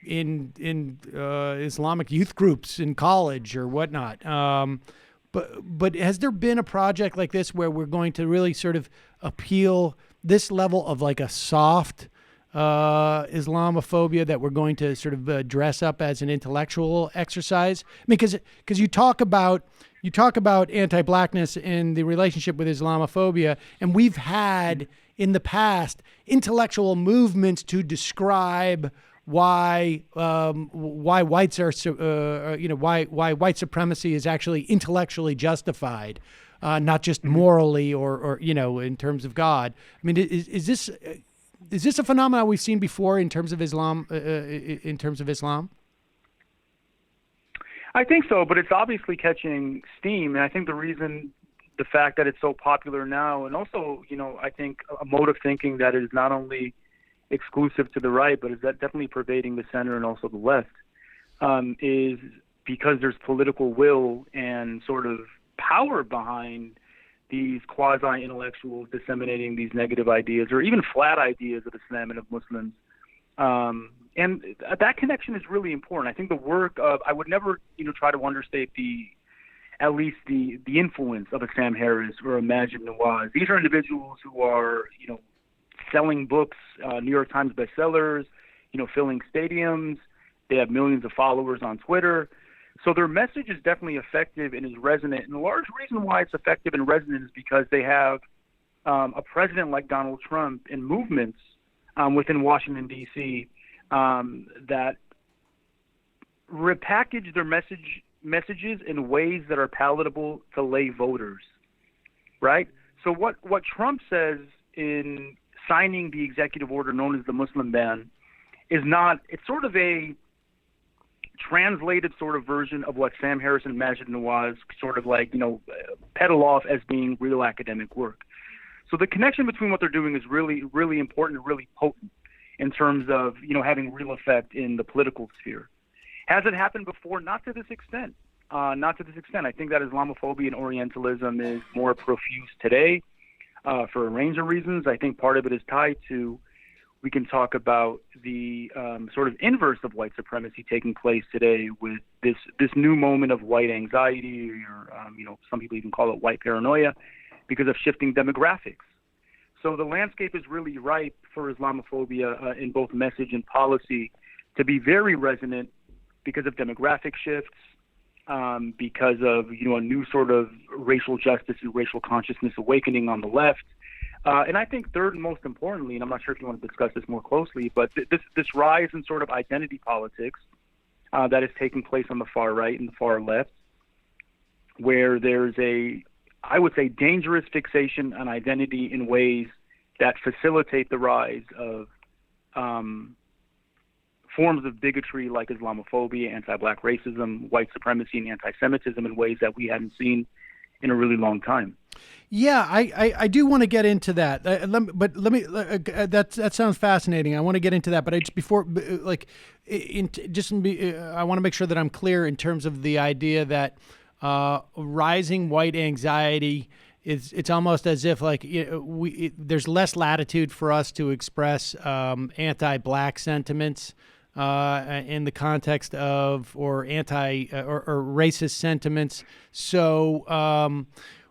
in Islamic youth groups in college or whatnot. But has there been a project like this where we're going to really sort of appeal this level of like a soft Islamophobia that we're going to sort of dress up as an intellectual exercise? I mean, because you talk about anti-blackness in the relationship with Islamophobia, and we've had in the past intellectual movements to describe why whites are why white supremacy is actually intellectually justified, not just morally or in terms of God. I mean, is this a phenomenon we've seen before in terms of Islam? I think so, but it's obviously catching steam, and I think the fact that it's so popular now, and also I think a mode of thinking that is not only exclusive to the right, but is that definitely pervading the center and also the left, is because there's political will and sort of power behind these quasi-intellectuals disseminating these negative ideas or even flat ideas of Islam and of Muslims. And that connection is really important. I think the work of, I would never, try to understate at least the influence of a Sam Harris or a Maajid Nawaz. These are individuals who are, selling books, New York Times bestsellers, filling stadiums. They have millions of followers on Twitter. So their message is definitely effective and is resonant. And the large reason why it's effective and resonant is because they have a president like Donald Trump and movements within Washington, D.C. That repackage their messages in ways that are palatable to lay voters, right? So what Trump says in signing the executive order known as the Muslim ban is not, it's sort of a translated sort of version of what Sam Harris and Maajid Nawaz sort of peddle off as being real academic work. So the connection between what they're doing is really, really important and really potent in terms of, having real effect in the political sphere. Has it happened before? Not to this extent. Not to this extent. I think that Islamophobia and Orientalism is more profuse today for a range of reasons. I think part of it is tied to, we can talk about the sort of inverse of white supremacy taking place today with this new moment of white anxiety, or some people even call it white paranoia, because of shifting demographics. So the landscape is really ripe for Islamophobia in both message and policy to be very resonant because of demographic shifts, because of a new sort of racial justice and racial consciousness awakening on the left. And I think third and most importantly, and I'm not sure if you want to discuss this more closely, but this rise in sort of identity politics that is taking place on the far right and the far left, where there's I would say, dangerous fixation on identity in ways that facilitate the rise of forms of bigotry like Islamophobia, anti-black racism, white supremacy, and anti-Semitism in ways that we hadn't seen in a really long time. Yeah, I do want to get into that. That sounds fascinating. I want to get into that, but I want to make sure that I'm clear in terms of the idea that rising white anxiety it's almost as if there's less latitude for us to express anti-black sentiments in the context of or racist sentiments. So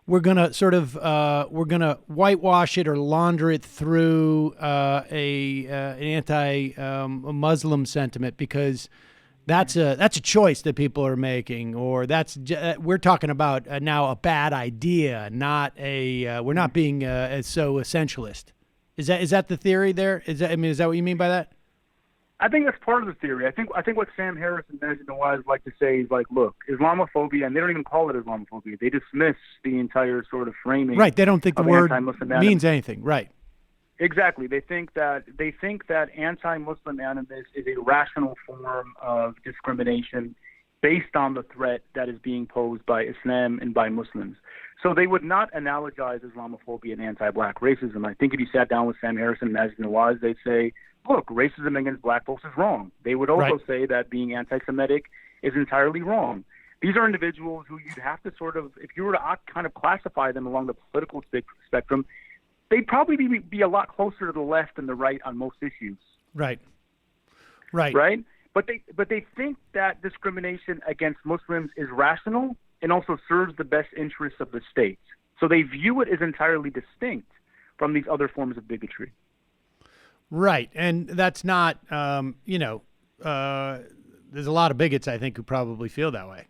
we're gonna sort of whitewash it or launder it through an anti-Muslim sentiment, because that's a choice that people are making, or we're talking about now a bad idea, not we're not being so essentialist. Is that the theory there? Is that what you mean by that? I think that's part of the theory. I think what Sam Harris and Maajid Nawaz like to say is look, Islamophobia, and they don't even call it Islamophobia. They dismiss the entire sort of framing. Right. They don't think the word means anything. Right. Exactly. They think that anti-Muslim animus is a rational form of discrimination based on the threat that is being posed by Islam and by Muslims. So they would not analogize Islamophobia and anti-black racism. I think if you sat down with Sam Harrison and Majid Nawaz, they'd say, look, racism against black folks is wrong. They would also say that being anti-Semitic is entirely wrong. These are individuals who you'd have to sort of, if you were to kind of classify them along the political spectrum, they'd probably be a lot closer to the left than the right on most issues. Right. But they think that discrimination against Muslims is rational and also serves the best interests of the state. So they view it as entirely distinct from these other forms of bigotry. Right, and that's not, there's a lot of bigots, I think, who probably feel that way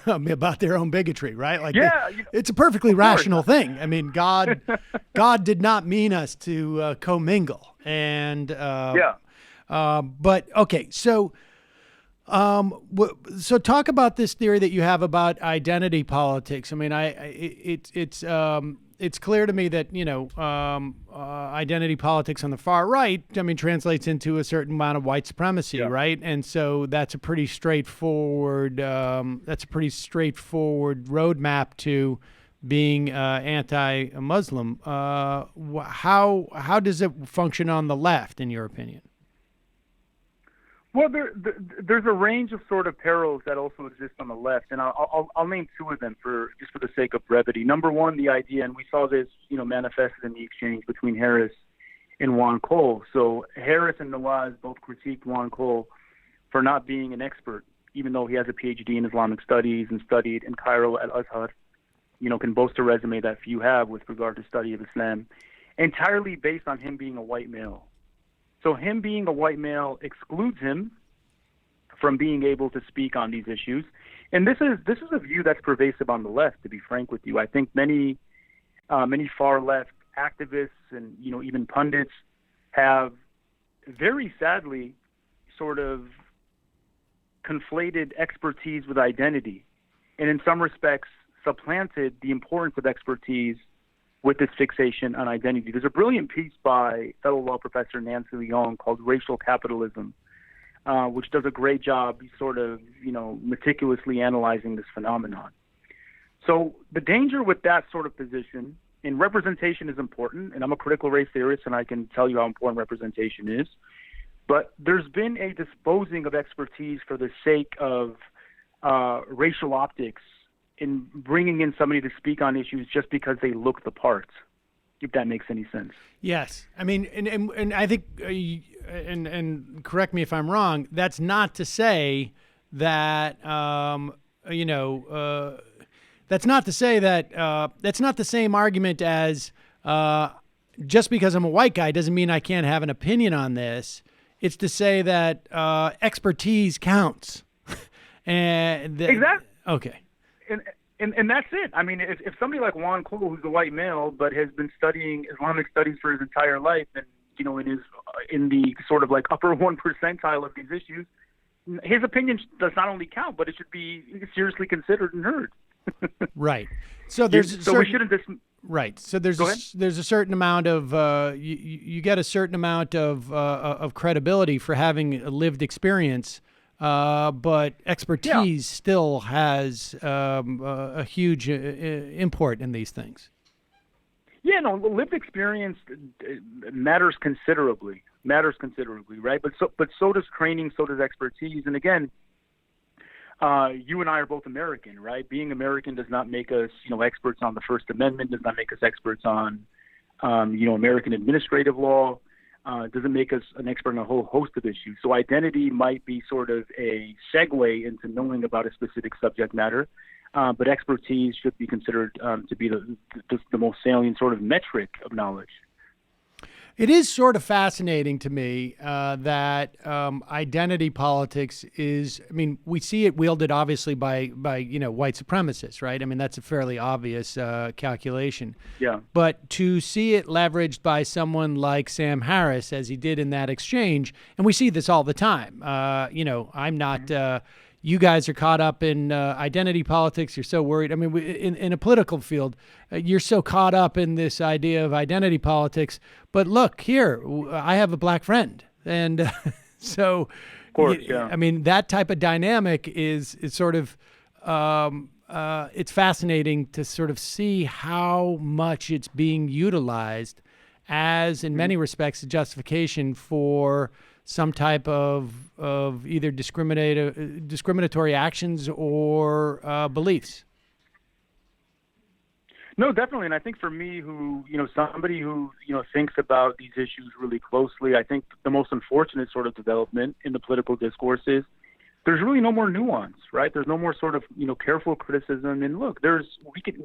about their own bigotry, right? Like, it's a perfectly rational thing. I mean, God did not mean us to commingle, and but okay, so talk about this theory that you have about identity politics. I mean, it's clear to me that, identity politics on the far right, I mean, translates into a certain amount of white supremacy, right? And so that's a pretty straightforward roadmap to being anti-Muslim. How does it function on the left, in your opinion? Well, there's a range of sort of perils that also exist on the left, and I'll name two of them for the sake of brevity. Number one, the idea, and we saw this, manifested in the exchange between Harris and Juan Cole. So Harris and Nawaz both critiqued Juan Cole for not being an expert, even though he has a PhD in Islamic studies and studied in Cairo at Azhar. Can boast a resume that few have with regard to study of Islam, entirely based on him being a white male. So him being a white male excludes him from being able to speak on these issues. And this is a view that's pervasive on the left, to be frank with you. I think many far left activists and, even pundits have very sadly sort of conflated expertise with identity, and in some respects supplanted the importance of expertise with this fixation on identity. There's a brilliant piece by fellow law professor Nancy Leong called Racial Capitalism, which does a great job sort of, meticulously analyzing this phenomenon. So the danger with that sort of position, and representation is important, and I'm a critical race theorist, and I can tell you how important representation is, but there's been a disposing of expertise for the sake of racial optics in bringing in somebody to speak on issues just because they look the part, if that makes any sense. Yes. I mean, and I think, and correct me if I'm wrong, that's not to say that, that's not to say that, that's not the same argument as just because I'm a white guy doesn't mean I can't have an opinion on this. It's to say that expertise counts. Exactly. Okay. And that's it. I mean, if somebody like Juan Cole, who's a white male but has been studying Islamic studies for his entire life, and in the sort of like upper 1 percentile of these issues, his opinion does not only count, but it should be seriously considered and heard. Right. So there's we shouldn't right. So there's a certain amount of you get a certain amount of credibility for having a lived experience. But expertise still has a huge import in these things. Yeah, no, lived experience matters considerably, right? But so does training, so does expertise. And again, you and I are both American, right? Being American does not make us, experts on the First Amendment, does not make us experts on, American administrative law. Doesn't make us an expert on a whole host of issues. So identity might be sort of a segue into knowing about a specific subject matter, but expertise should be considered to be the most salient sort of metric of knowledge. It is sort of fascinating to me that identity politics is, I mean, we see it wielded obviously by white supremacists, right? I mean, that's a fairly obvious calculation. Yeah. But to see it leveraged by someone like Sam Harris, as he did in that exchange, and we see this all the time. I'm not... you guys are caught up in identity politics. You're so worried. I mean, in a political field, you're so caught up in this idea of identity politics. But look here, I have a black friend. And So, of course, yeah. I mean, that type of dynamic is sort of, it's fascinating to sort of see how much it's being utilized as, in many respects, a justification for some type of either discriminatory actions or beliefs. No, definitely. And I think for me, somebody who, thinks about these issues really closely, I think the most unfortunate sort of development in the political discourse is there's really no more nuance, right? There's no more sort of, careful criticism. And look,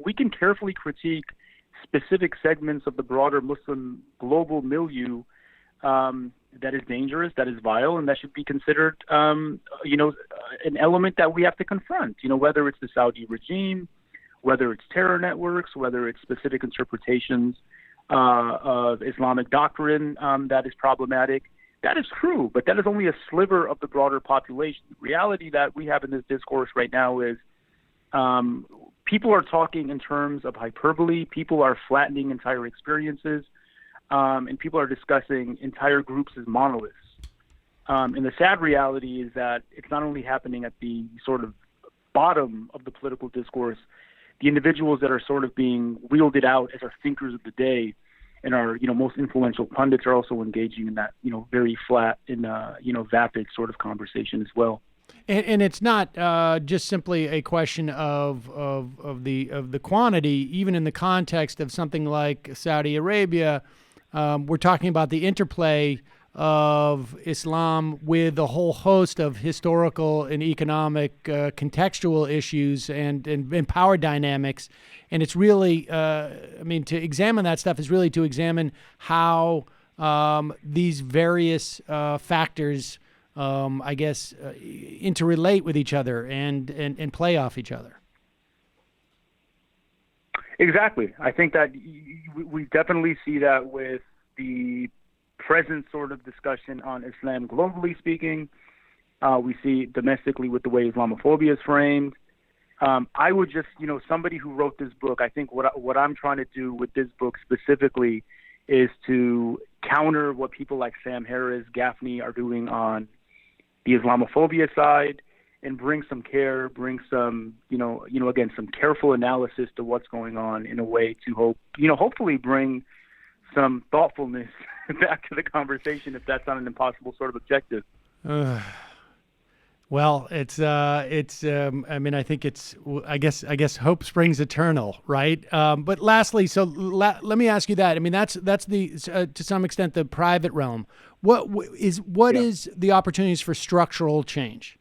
we can carefully critique specific segments of the broader Muslim global milieu that is dangerous, that is vile, and that should be considered, an element that we have to confront, whether it's the Saudi regime, whether it's terror networks, whether it's specific interpretations of Islamic doctrine that is problematic. That is true, but that is only a sliver of the broader population. The reality that we have in this discourse right now is people are talking in terms of hyperbole, people are flattening entire experiences, and people are discussing entire groups as monoliths. And the sad reality is that it's not only happening at the sort of bottom of the political discourse, the individuals that are sort of being wielded out as our thinkers of the day and our, most influential pundits are also engaging in that, very flat and, vapid sort of conversation as well. And it's not just simply a question of the quantity, even in the context of something like Saudi Arabia. We're talking about the interplay of Islam with a whole host of historical and economic contextual issues and power dynamics. And it's really, to examine that stuff is really to examine how these various factors, interrelate with each other and play off each other. Exactly. I think that we definitely see that with the present sort of discussion on Islam globally speaking. We see domestically with the way Islamophobia is framed. I would just, somebody who wrote this book, I think what I'm trying to do with this book specifically is to counter what people like Sam Harris, Gaffney are doing on the Islamophobia side and bring some care, bring some, again, some careful analysis to what's going on in a way to hopefully bring some thoughtfulness back to the conversation, if that's not an impossible sort of objective. Well, I think I guess hope springs eternal, right? But lastly, let me ask you that. I mean, that's the to some extent the private realm. What is the opportunities for structural change?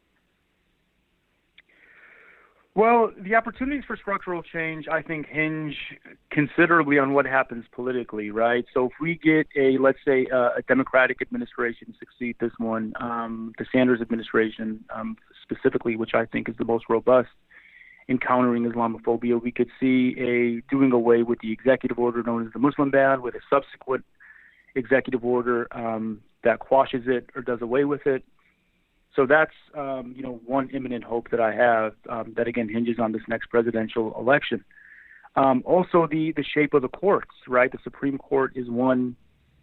Well, the opportunities for structural change, I think, hinge considerably on what happens politically, right? So if we get let's say, a Democratic administration succeed this one, the Sanders administration specifically, which I think is the most robust in countering Islamophobia, we could see doing away with the executive order known as the Muslim ban, with a subsequent executive order that quashes it or does away with it. So that's, one imminent hope that I have that, again, hinges on this next presidential election. Also, the shape of the courts, right? The Supreme Court is one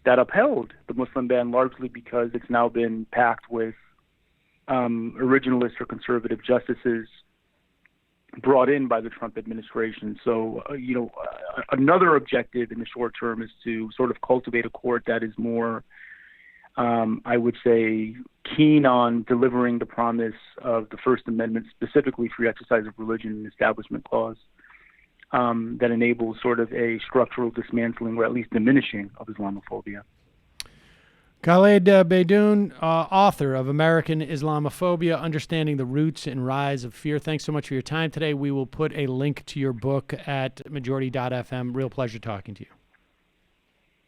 that upheld the Muslim ban largely because it's now been packed with originalist or conservative justices brought in by the Trump administration. So, another objective in the short term is to sort of cultivate a court that is more, I would say, keen on delivering the promise of the First Amendment, specifically free exercise of religion and Establishment Clause, that enables sort of a structural dismantling or at least diminishing of Islamophobia. Khaled Beydoun, author of American Islamophobia, Understanding the Roots and Rise of Fear. Thanks so much for your time today. We will put a link to your book at majority.fm. Real pleasure talking to you.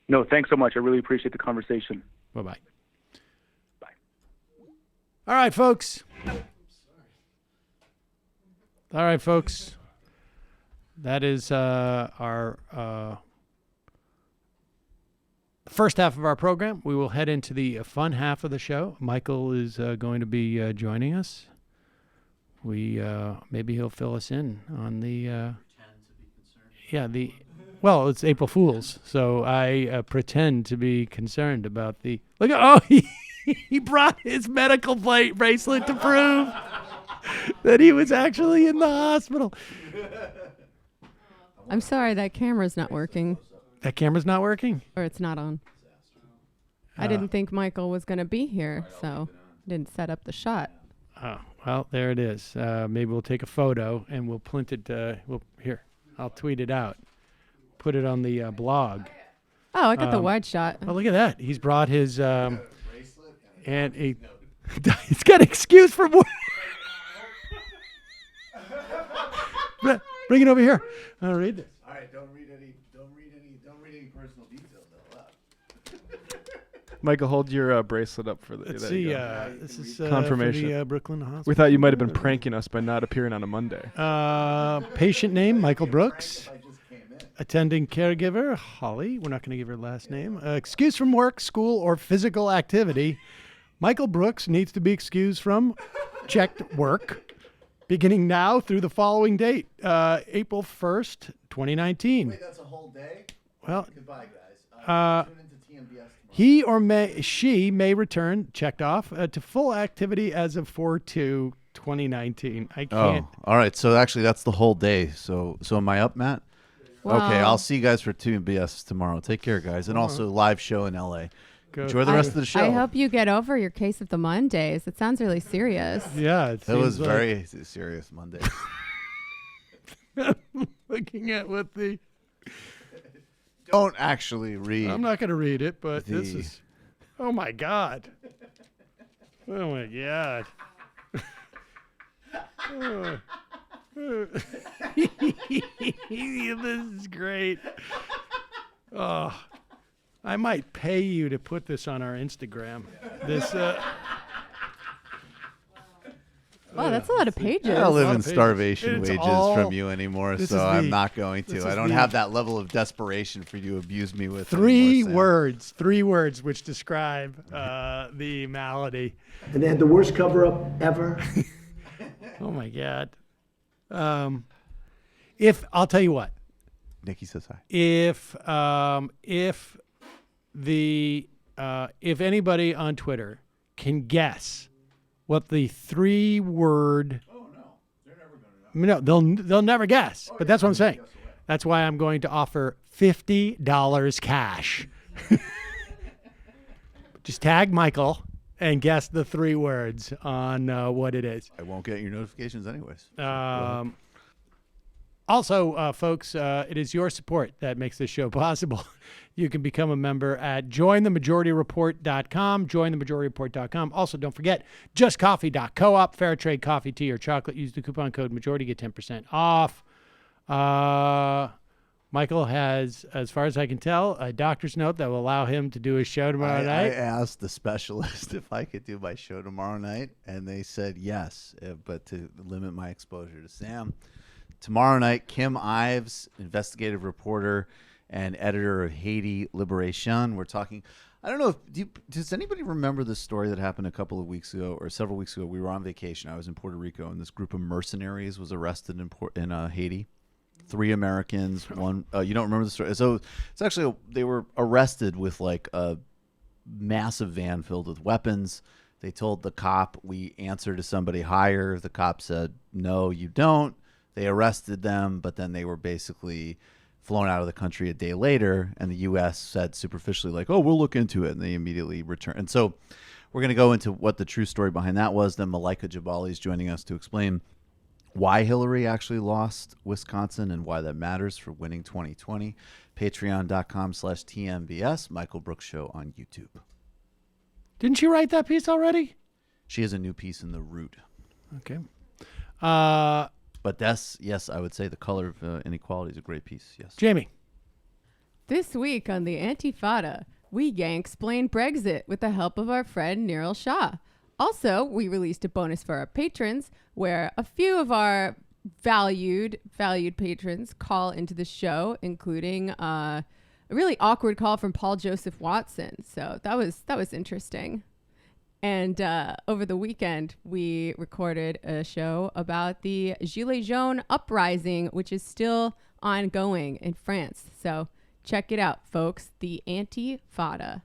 No, thanks so much. I really appreciate the conversation. Bye-bye. Bye. All right, folks. That is our first half of our program. We will head into the fun half of the show. Michael is going to be joining us. Maybe he'll fill us in on the well, it's April Fool's, so I pretend to be concerned about the look. He brought his medical bracelet to prove that he was actually in the hospital. I'm sorry, that camera's not working. That camera's not working? Or it's not on. I didn't think Michael was going to be here, so didn't set up the shot. Oh, well, there it is. Maybe we'll take a photo and we'll print it. Here, I'll tweet it out. Put it on the blog. Oh, I got the wide shot. Oh, look at that. He's brought his and he's got an excuse for more. Bring it over here. I'll read this. All right, don't read any personal details out loud. Michael, hold your bracelet up for the. Let's see. This is confirmation. For the Brooklyn Hospital. We thought you might have been pranking us by not appearing on a Monday. Patient name, Michael Brooks. Attending caregiver, Holly. We're not going to give her last name. Excuse from work, school, or physical activity. Michael Brooks needs to be excused from checked work beginning now through the following date, April 1st, 2019. Wait, that's a whole day? Well, goodbye, guys. Tune into TMBS tomorrow. he or she may return, checked off, to full activity as of 4/2/2019. I can't. Oh, all right. So actually, that's the whole day. So am I up, Matt? Well, okay, I'll see you guys for TMBS tomorrow. Take care, guys. And also live show in LA. Enjoy the rest of the show. I hope you get over your case of the Mondays. It sounds really serious. Yeah, it was very serious Monday. Looking at what the... Don't actually read. I'm not going to read it, but this is... Oh, my God. Oh, my God. This is great. Oh, I might pay you to put this on our Instagram. This. Wow, that's a lot of pages. I don't live in starvation wages from you anymore, so I'm not going to. I don't have that level of desperation for you to abuse me with. Three words which describe the malady. And they had the worst cover-up ever. Oh, my God. If I'll tell you what, Nikki says hi. If anybody on Twitter can guess what the 3-word, They're never gonna no, know. they'll never guess. But that's what I'm saying. That's why I'm going to offer $50 cash. Just tag Michael and guess the 3 words on what it is. I won't get your notifications anyways. Also, folks, it is your support that makes this show possible. You can become a member at jointhemajorityreport.com, jointhemajorityreport.com. Also, don't forget, justcoffee.coop, fair trade coffee, tea, or chocolate. Use the coupon code majority, get 10% off. Michael has, as far as I can tell, a doctor's note that will allow him to do his show tomorrow night. I asked the specialist if I could do my show tomorrow night, and they said yes, but to limit my exposure to Sam. Tomorrow night, Kim Ives, investigative reporter and editor of Haiti Liberation. We're talking, I don't know, does anybody remember the story that happened a couple of weeks ago or several weeks ago? We were on vacation. I was in Puerto Rico, and this group of mercenaries was arrested in Haiti. 3 Americans, one. You don't remember the story? So it's actually, they were arrested with like a massive van filled with weapons. They told the cop, we answer to somebody higher. The cop said, no, you don't. They arrested them, but then they were basically flown out of the country a day later, and the U.S. said superficially, like, oh, we'll look into it, and they immediately returned. And so we're going to go into what the true story behind that was. Then Malaika Jabali is joining us to explain why Hillary actually lost Wisconsin and why that matters for winning 2020. Patreon.com/TMBS, Michael Brooks Show on YouTube. Didn't you write that piece already? She has a new piece in The Root. Okay. But that's, yes, I would say The Color of Inequality is a great piece, yes. Jamie. This week on the Antifada, we gang-explain Brexit with the help of our friend Niril Shah. Also, we released a bonus for our patrons where a few of our valued patrons call into the show, including a really awkward call from Paul Joseph Watson. So that was interesting. And over the weekend, we recorded a show about the Gilets jaunes uprising, which is still ongoing in France. So check it out, folks. The Antifada.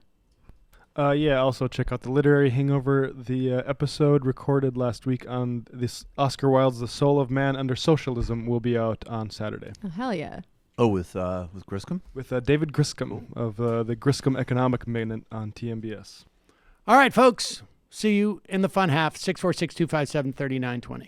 Yeah, also check out the Literary Hangover. The episode recorded last week on this Oscar Wilde's The Soul of Man Under Socialism will be out on Saturday. Oh, hell yeah. Oh, with Griscom? With David Griscom of the Griscom Economic Minute on TMBS. All right, folks. See you in the fun half, 646-257-3920.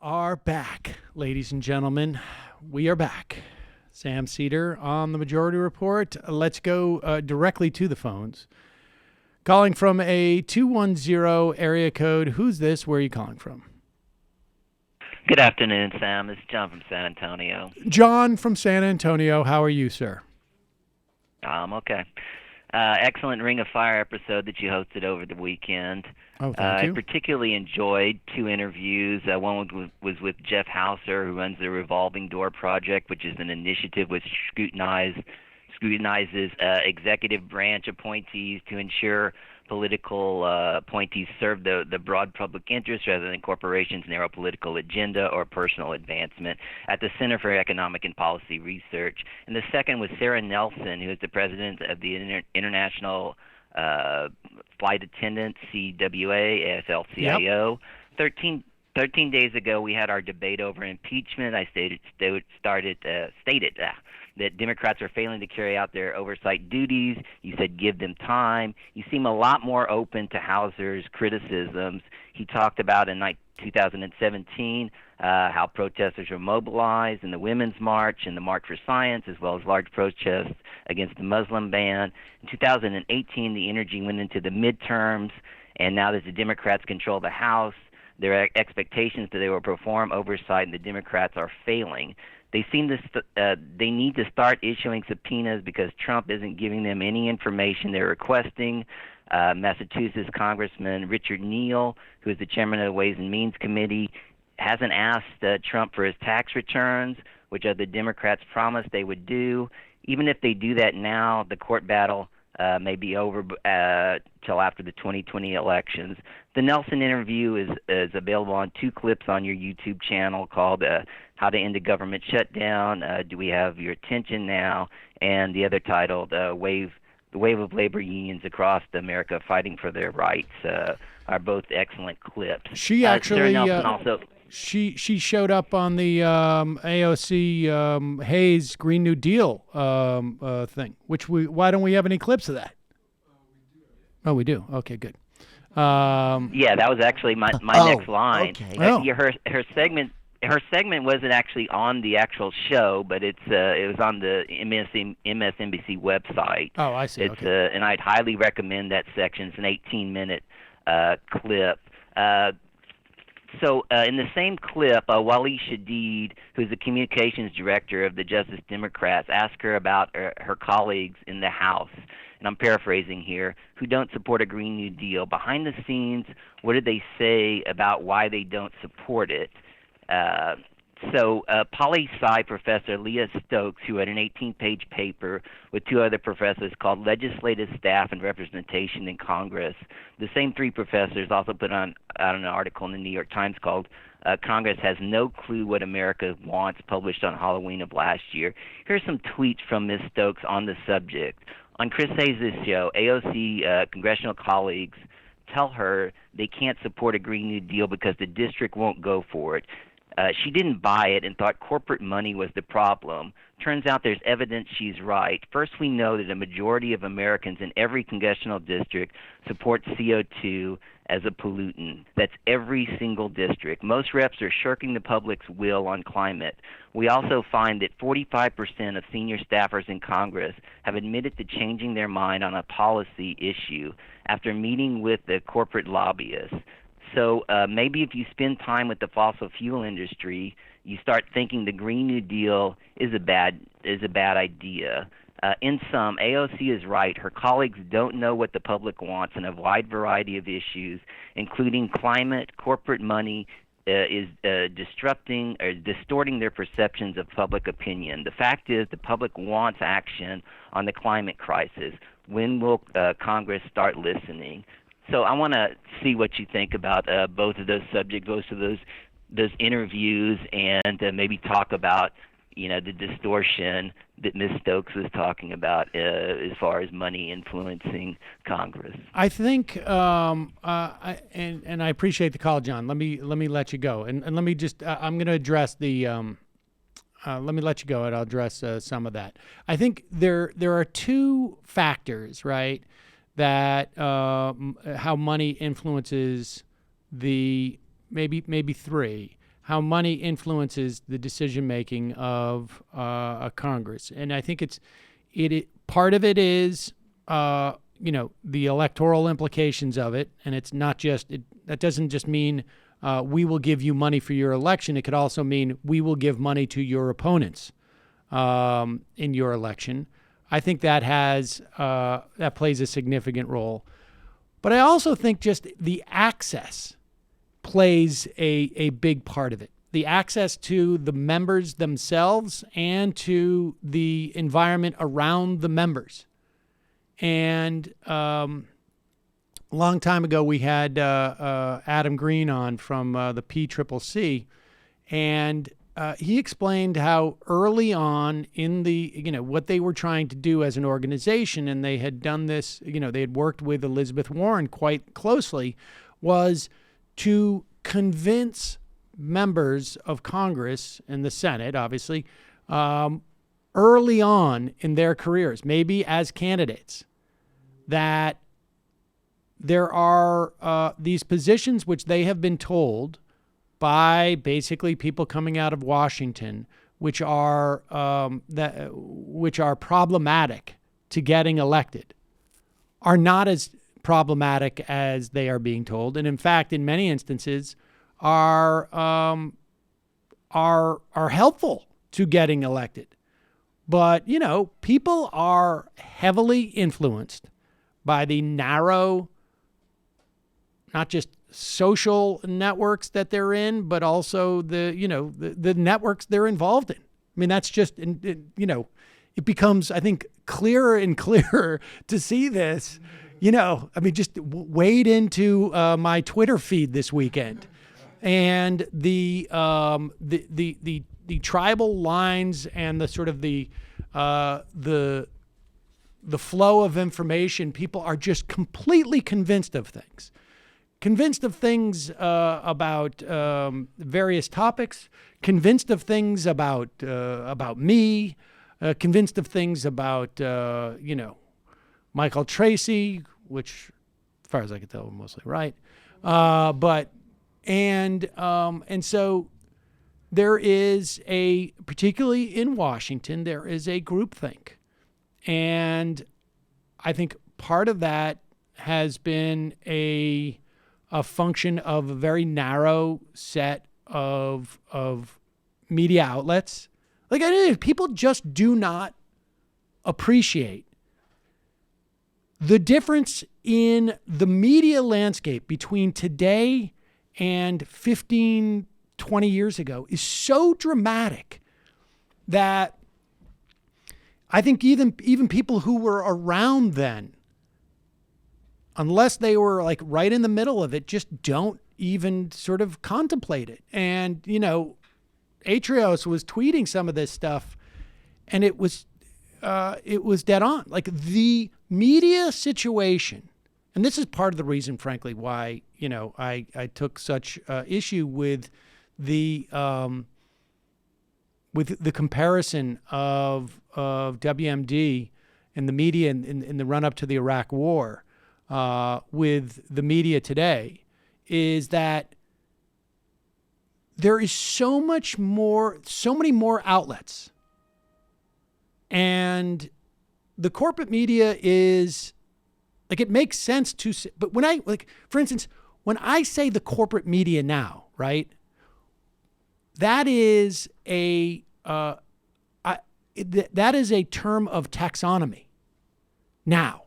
Are back, ladies and gentlemen. We are back. Sam Seder on the Majority Report. Let's go directly to the phones. Calling from a 210 area code. Who's this? Where are you calling from? Good afternoon, Sam. This is John from San Antonio. John from San Antonio. How are you, sir? I'm okay. Excellent Ring of Fire episode that you hosted over the weekend. Oh, thank you. I particularly enjoyed two interviews. One was with Jeff Hauser, who runs the Revolving Door Project, which is an initiative which scrutinizes executive branch appointees to ensure political appointees serve the broad public interest rather than corporations' narrow political agenda or personal advancement at the Center for Economic and Policy Research. And the second was Sarah Nelson, who is the president of the International Flight Attendants, CWA, AFL-CIO. Yep. 13 days ago, we had our debate over impeachment. I stated that Democrats are failing to carry out their oversight duties. You said give them time. You seem a lot more open to Hauser's criticisms. He talked about in 2017 how protesters were mobilized in the Women's March and the March for Science, as well as large protests against the Muslim ban. In 2018, the energy went into the midterms, and now that the Democrats control the House, there are expectations that they will perform oversight, and the Democrats are failing. They need to start issuing subpoenas because Trump isn't giving them any information they're requesting. Massachusetts Congressman Richard Neal, who is the chairman of the Ways and Means Committee, hasn't asked Trump for his tax returns, which the Democrats promised they would do. Even if they do that now, the court battle may be over till after the 2020 elections. The Nelson interview is available on 2 clips on your YouTube channel called How to End a Government Shutdown, Do We Have Your Attention Now? And the other titled The Wave of Labor Unions Across America Fighting for Their Rights are both excellent clips. She actually Sarah Nelson also. She showed up on the AOC Hayes Green New Deal thing. Why don't we have any clips of that? Oh, we do. Okay, good. Yeah, that was actually my next line. Okay. Oh. Her segment wasn't actually on the actual show, but it was on the MSNBC website. Oh, I see. It's okay. And I'd highly recommend that section. It's an 18-minute clip. So in the same clip, Wali Shadid, who's the communications director of the Justice Democrats, asked her about her colleagues in the House, and I'm paraphrasing here, who don't support a Green New Deal. Behind the scenes, what did they say about why they don't support it? So poli-sci professor Leah Stokes, who had an 18-page paper with 2 other professors called Legislative Staff and Representation in Congress. The same 3 professors also put out an article in the New York Times called Congress Has No Clue What America Wants, published on Halloween of last year. Here's some tweets from Ms. Stokes on the subject. On Chris Hayes' show, AOC congressional colleagues tell her they can't support a Green New Deal because the district won't go for it. She didn't buy it and thought corporate money was the problem. Turns out there's evidence she's right. First, we know that a majority of Americans in every congressional district support CO2 as a pollutant. That's every single district. Most reps are shirking the public's will on climate. We also find that 45% of senior staffers in Congress have admitted to changing their mind on a policy issue after meeting with the corporate lobbyists. So maybe if you spend time with the fossil fuel industry, you start thinking the Green New Deal is a bad idea. In sum, AOC is right. Her colleagues don't know what the public wants in a wide variety of issues, including climate. Corporate money is distorting their perceptions of public opinion. The fact is the public wants action on the climate crisis. When will Congress start listening? So I want to see what you think about both of those subjects, both of those interviews, and maybe talk about the distortion that Ms. Stokes was talking about as far as money influencing Congress. I think, and I appreciate the call, John. Let me let you go, and let me just I'm going to address the. Let me let you go, and I'll address some of that. I think there are 2 factors, right? That how money influences maybe 3, how money influences the decision making of a Congress, and I think part of it is the electoral implications of it, and it's not just that doesn't just mean we will give you money for your election. It could also mean we will give money to your opponents in your election. I think that plays a significant role. But I also think just the access plays a big part of it. The access to the members themselves and to the environment around the members. And a long time ago, we had Adam Green on from the PCCC, and he explained how early on in what they were trying to do as an organization, and they had done this, they had worked with Elizabeth Warren quite closely, was to convince members of Congress and the Senate, obviously, early on in their careers, maybe as candidates, that there are these positions which they have been told by basically people coming out of Washington, which are problematic to getting elected, are not as problematic as they are being told, and in fact, in many instances, are helpful to getting elected. But, you know, people are heavily influenced by the narrow, not just social networks that they're in, but also the networks they're involved in. I mean, that's just, it becomes, I think, clearer and clearer to see this. I mean, just wade into my Twitter feed this weekend, and the tribal lines and the sort of the flow of information. People are just completely convinced of things about various topics, convinced of things about me, convinced of things about Michael Tracey, which, as far as I can tell, mostly right. And so there is particularly in Washington, there is a groupthink. And I think part of that has been a function of a very narrow set of media outlets. Like, people just do not appreciate the difference in the media landscape between today and 15, 20 years ago is so dramatic that I think even people who were around then, unless they were like right in the middle of it, just don't even sort of contemplate it. And, Atrios was tweeting some of this stuff, and it was dead on. Like, the media situation, and this is part of the reason, frankly, why, I took such issue with the comparison of WMD and the media in the run-up to the Iraq War with the media today, is that there is so many more outlets. And the corporate media is, like, it makes sense to say, but for instance, when I say the corporate media now, right, that is a term of taxonomy. Now,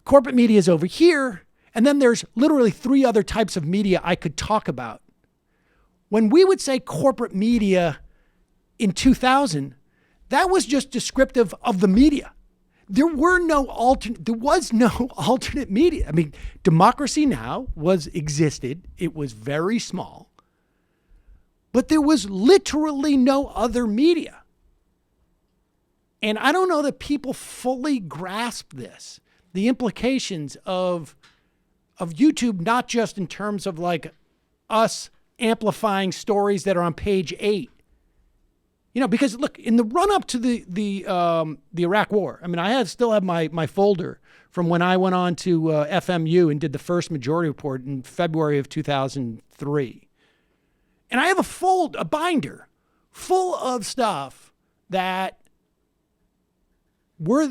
corporate media is over here, and then there's literally 3 other types of media I could talk about. When we would say corporate media in 2000, that was just descriptive of the media. There was no alternate media. I mean, Democracy Now! Existed. It was very small. But there was literally no other media. And I don't know that people fully grasp this, the implications of YouTube, not just in terms of like us amplifying stories that are on page 8. Because look, in the run-up to the Iraq War, I mean, I still have my folder from when I went on to FMU and did the first Majority Report in February of 2003. And I have a binder full of stuff that were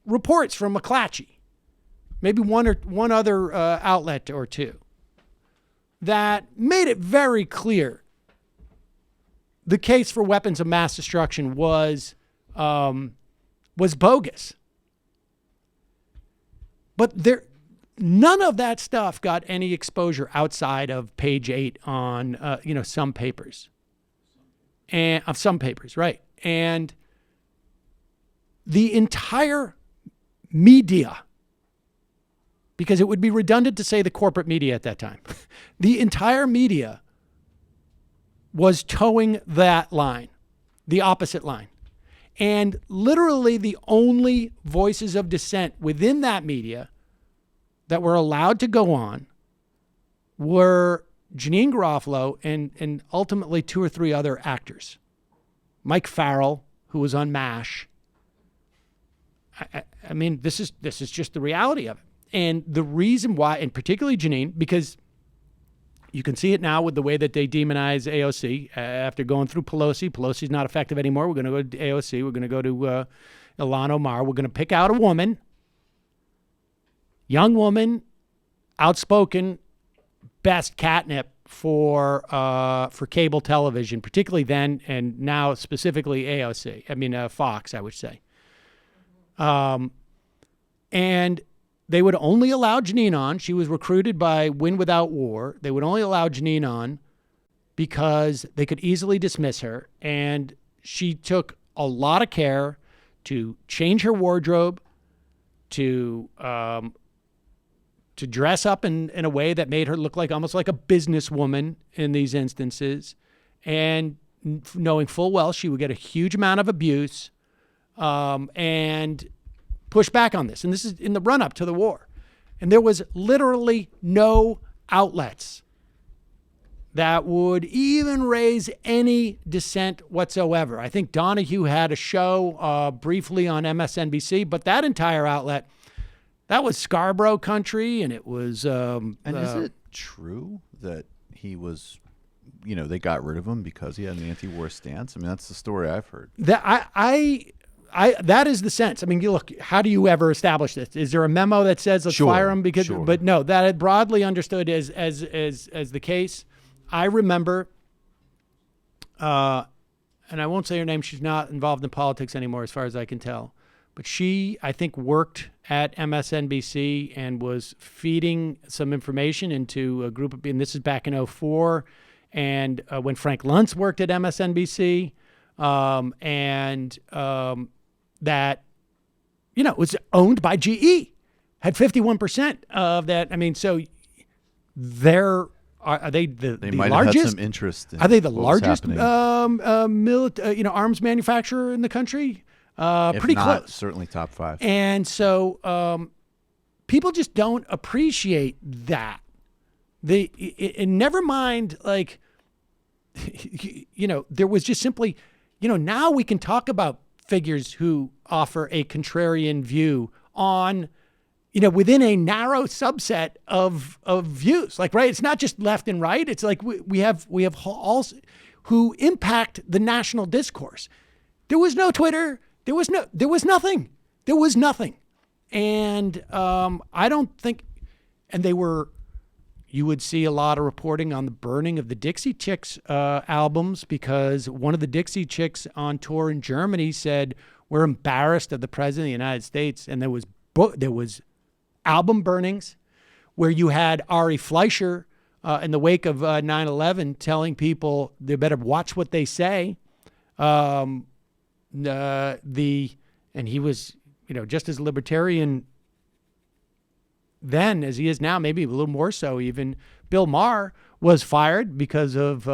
reports from McClatchy, maybe one other outlet or two, that made it very clear the case for weapons of mass destruction was bogus. But none of that stuff got any exposure outside of page 8 on some papers, right? And the entire media, because it would be redundant to say the corporate media at that time, the entire media was towing that line, the opposite line. And literally the only voices of dissent within that media that were allowed to go on were Janine Garofalo and ultimately 2 or 3 other actors. Mike Farrell, who was on MASH. I mean, this is just the reality of it. And the reason why, and particularly Janine, because you can see it now with the way that they demonize AOC after going through Pelosi. Pelosi's not effective anymore. We're going to go to AOC. We're going to go to Ilhan Omar. We're going to pick out a woman, young woman, outspoken, best catnip for cable television, particularly then and now specifically Fox, I would say. And they would only allow Janine on. She was recruited by Win Without War. They would only allow Janine on because they could easily dismiss her. And she took a lot of care to change her wardrobe, to dress up in a way that made her look like almost like a businesswoman in these instances, and knowing full well she would get a huge amount of abuse, and push back on this. And this is in the run-up to the war. And there was literally no outlets that would even raise any dissent whatsoever. I think Donahue had a show briefly on MSNBC, but that entire outlet, that was Scarborough country, and it was... and is it true that he was, they got rid of him because he had an anti-war stance? I mean, that's the story I've heard. That that is the sense. I mean, look, how do you ever establish this? Is there a memo that says let's fire him? But no, that is broadly understood as the case. I remember, and I won't say her name. She's not involved in politics anymore, as far as I can tell. But she, I think, worked at MSNBC and was feeding some information into a group of, and this is back in 2004, and when Frank Luntz worked at MSNBC, that, it was owned by GE, had 51% of that. I mean, so are they the might largest? Have had some interest in are they the what was largest happening. arms manufacturer in the country? If pretty not, close. certainly top 5. And so people just don't appreciate that. And never mind, like, there was just simply, now we can talk about figures who offer a contrarian view on, within a narrow subset of views. Like, right, it's not just left and right. It's like we have all who impact the national discourse. There was no Twitter. There was nothing. And I don't think, and you would see a lot of reporting on the burning of the Dixie Chicks albums, because one of the Dixie Chicks on tour in Germany said, we're embarrassed of the president of the United States. And there was album burnings where you had Ari Fleischer in the wake of 9/11 telling people they better watch what they say. And he was, just as libertarian then as he is now, maybe a little more so even. Bill Maher was fired because of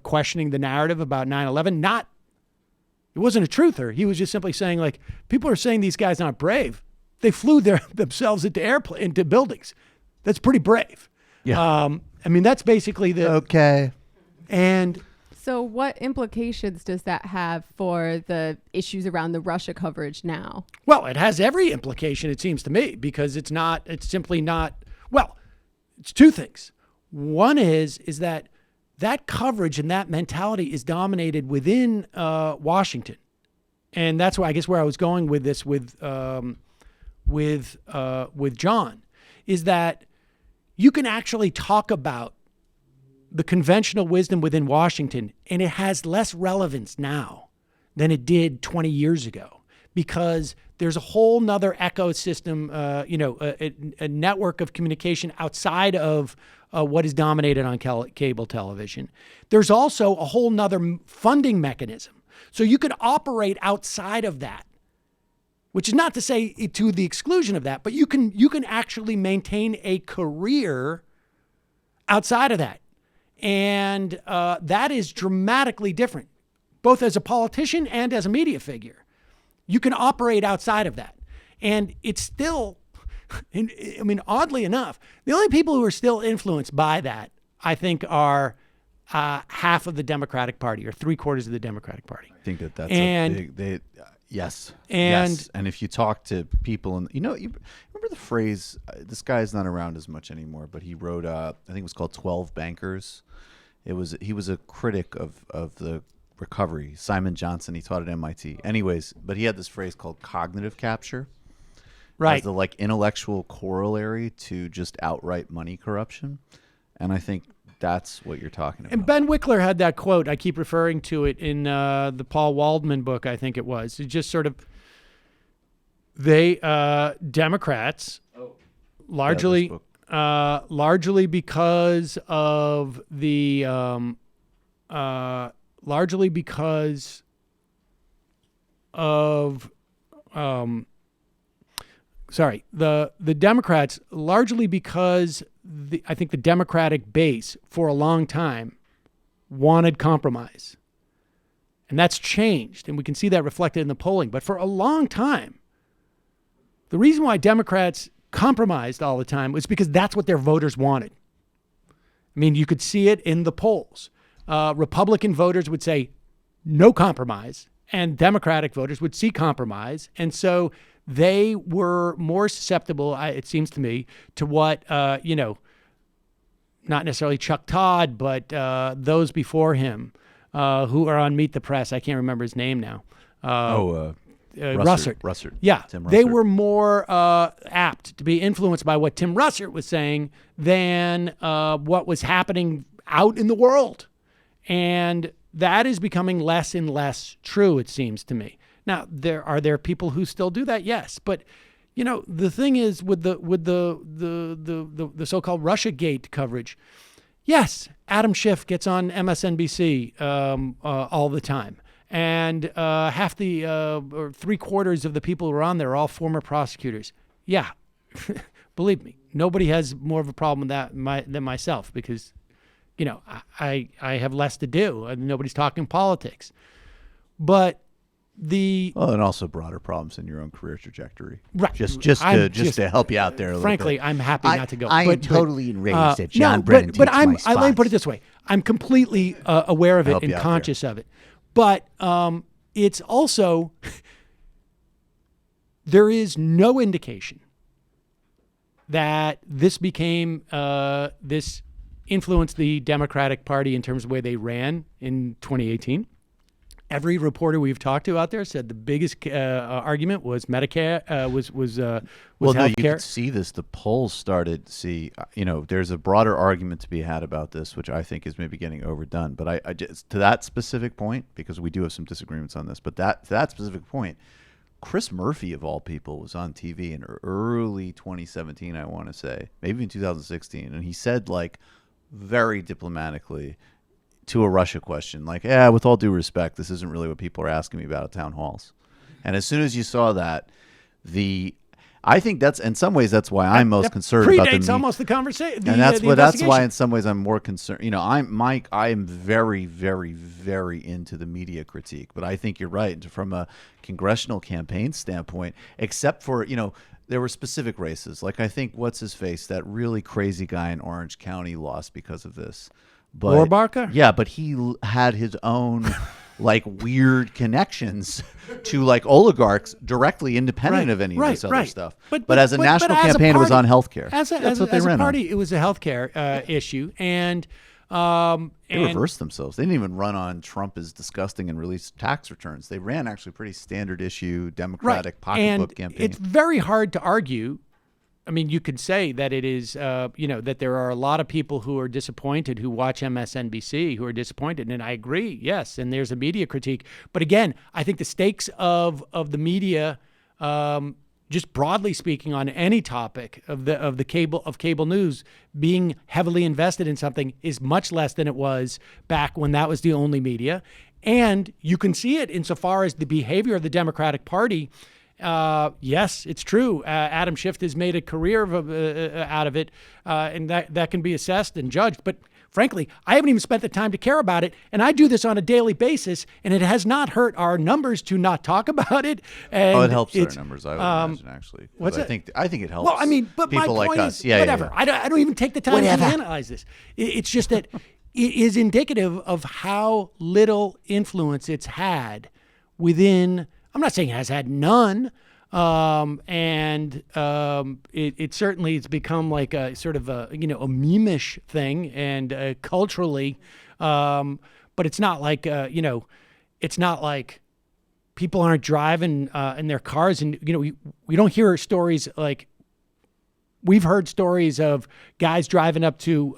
questioning the narrative about 9/11. It wasn't a truther. He was just simply saying, like, people are saying these guys aren't brave. They flew themselves into buildings. That's pretty brave. Yeah. I mean, that's basically the... Okay. And... So what implications does that have for the issues around the Russia coverage now? Well, it has every implication, it seems to me, because it's simply not, well, it's two things. One is that coverage and that mentality is dominated within Washington. And that's why I guess where I was going with this with John is that you can actually talk about the conventional wisdom within Washington, and it has less relevance now than it did 20 years ago, because there's a whole nother ecosystem, a network of communication outside of what is dominated on cable television. There's also a whole nother funding mechanism. So you can operate outside of that, which is not to say to the exclusion of that, but you can actually maintain a career outside of that. And that is dramatically different, both as a politician and as a media figure. You can operate outside of that. And it's still, I mean, oddly enough, the only people who are still influenced by that, I think, are half of the Democratic Party or 3/4 of the Democratic Party. I think that's a big, yes. And if you talk to people, and you remember the phrase, this guy's not around as much anymore, but he wrote, I think it was called 12 Bankers. He was a critic of the recovery. Simon Johnson, he taught at MIT. Anyways, but he had this phrase called cognitive capture. Right. As the intellectual corollary to just outright money corruption. And I think that's what you're talking about. And Ben Wickler had that quote. I keep referring to it in the Paul Waldman book, I think it was. It just sort of, Democrats, largely because of the, the Democrats, largely because I think the Democratic base for a long time wanted compromise. And that's changed, and we can see that reflected in the polling. But for a long time, the reason why Democrats compromised all the time was because that's what their voters wanted. I mean, you could see it in the polls. Republican voters would say no compromise, and Democratic voters would see compromise. And so they were more susceptible, it seems to me, to what, not necessarily Chuck Todd, but those before him who are on Meet the Press. I can't remember his name now. Russert. Yeah, Tim Russert. They were more apt to be influenced by what Tim Russert was saying than what was happening out in the world. And that is becoming less and less true, it seems to me. Now, are there people who still do that? Yes, but the thing is with the so-called Russiagate coverage. Yes, Adam Schiff gets on MSNBC all the time, and half the or 3/4 of the people who are on there are all former prosecutors. Yeah, believe me, nobody has more of a problem with that than myself because, I have less to do and nobody's talking politics, but. And also broader problems in your own career trajectory. Right. Just to help you out there a little frankly, bit. I'm happy not to go. I am totally enraged that John Brennan takes my spots. Let me put it this way. I'm completely aware of it and conscious of it. But it's also, there is no indication that this this influenced the Democratic Party in terms of the way they ran in 2018. Every reporter we've talked to out there said the biggest argument was Medicare, was healthcare. You could see this. The polls started to see, there's a broader argument to be had about this, which I think is maybe getting overdone. But I just, to that specific point, because we do have some disagreements on this, but to that specific point, Chris Murphy, of all people, was on TV in early 2017, I want to say, maybe in 2016. And he said, very diplomatically, to a Russia question, with all due respect, this isn't really what people are asking me about at town halls. And as soon as you saw that, I think that's, in some ways, that's why I'm most concerned about predates almost the conversation. And that's why, in some ways, I'm more concerned. I am very, very, very into the media critique, but I think you're right from a congressional campaign standpoint. Except for there were specific races, I think what's his face, that really crazy guy in Orange County lost because of this. But, Rohrabacher? Yeah, but he had his own weird connections to oligarchs directly independent of any of this other stuff. But as a national campaign, it was on healthcare. As a party, it was a healthcare issue, and they reversed themselves. They didn't even run on Trump is disgusting and released tax returns. They ran actually pretty standard issue Democratic pocketbook campaign. It's very hard to argue. I mean, you could say that it is, that there are a lot of people who are disappointed who watch MSNBC who are disappointed. And I agree, yes, and there's a media critique. But again, I think the stakes of the media, just broadly speaking on any topic of cable news being heavily invested in something is much less than it was back when that was the only media. And you can see it insofar as the behavior of the Democratic Party. Yes, it's true. Adam Schiff has made a career out of it, and that can be assessed and judged. But frankly, I haven't even spent the time to care about it, and I do this on a daily basis, and it has not hurt our numbers to not talk about it. And it helps our numbers, I would imagine, actually. What's it? I think it helps. Well, I mean, but people my point like us. is, Yeah, whatever. Yeah. I don't even take the time to analyze this. It's just that it is indicative of how little influence it's had within. I'm not saying it has had none, it certainly it's become like a sort of a meme-ish thing and culturally, but it's not like it's not like people aren't driving in their cars and we don't hear stories like we've heard stories of guys driving up to,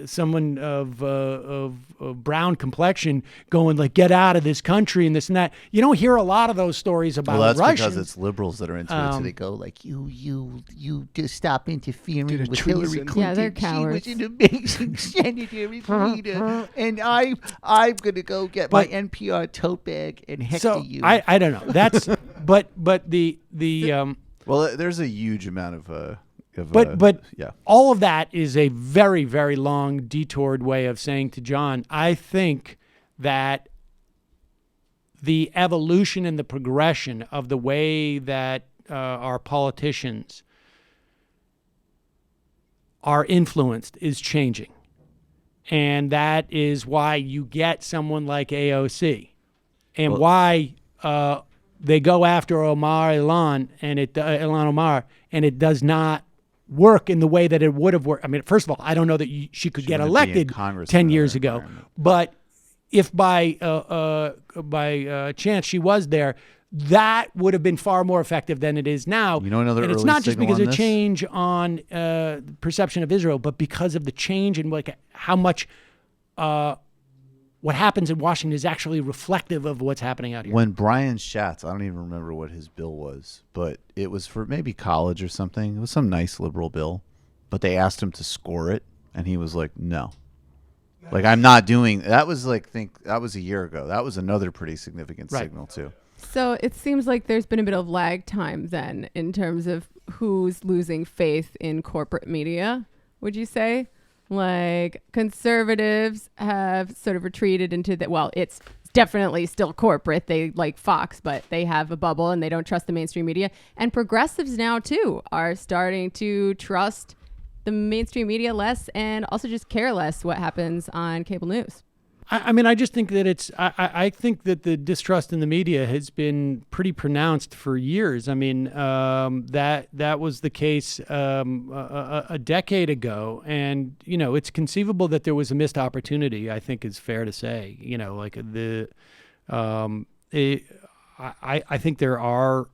someone of brown complexion going like, get out of this country and this and that. You don't hear a lot of those stories about Well, that's Russians. because it's liberals that are into it. So they go like, you just stop interfering with treason. Hillary Clinton. Yeah, they're cowards. She was an amazing senator and leader. And I'm going to go get my NPR tote bag and hector you. I don't know. That's, but the well, there's a huge amount of all of that is a very, very long detoured way of saying to John, I think that the evolution and the progression of the way that our politicians are influenced is changing. And that is why you get someone like AOC and why they go after Ilhan Omar, and it does not work in the way that it would have worked. I mean, first of all, I don't know that she could get elected 10 years ago, but if by chance she was there, that would have been far more effective than it is now. You know, another and it's early not just signal because on of this? change on perception of Israel, but because of the change in like how much what happens in Washington is actually reflective of what's happening out here. When Brian Schatz, I don't even remember what his bill was, but it was for maybe college or something. It was some nice liberal bill, but they asked him to score it, and he was like, no. Like, I'm not doing that. Was like, that was a year ago. That was another pretty significant signal too. So it seems like there's been a bit of lag time then in terms of who's losing faith in corporate media, would you say? Like conservatives have sort of retreated into that. Well, it's definitely still corporate. They like Fox, but they have a bubble and they don't trust the mainstream media. And progressives now too are starting to trust the mainstream media less and also just care less what happens on cable news. I mean, I just think that I think that the distrust in the media has been pretty pronounced for years. I mean, that was the case a decade ago. And, you know, it's conceivable that there was a missed opportunity, I think is fair to say. You know, like I think there are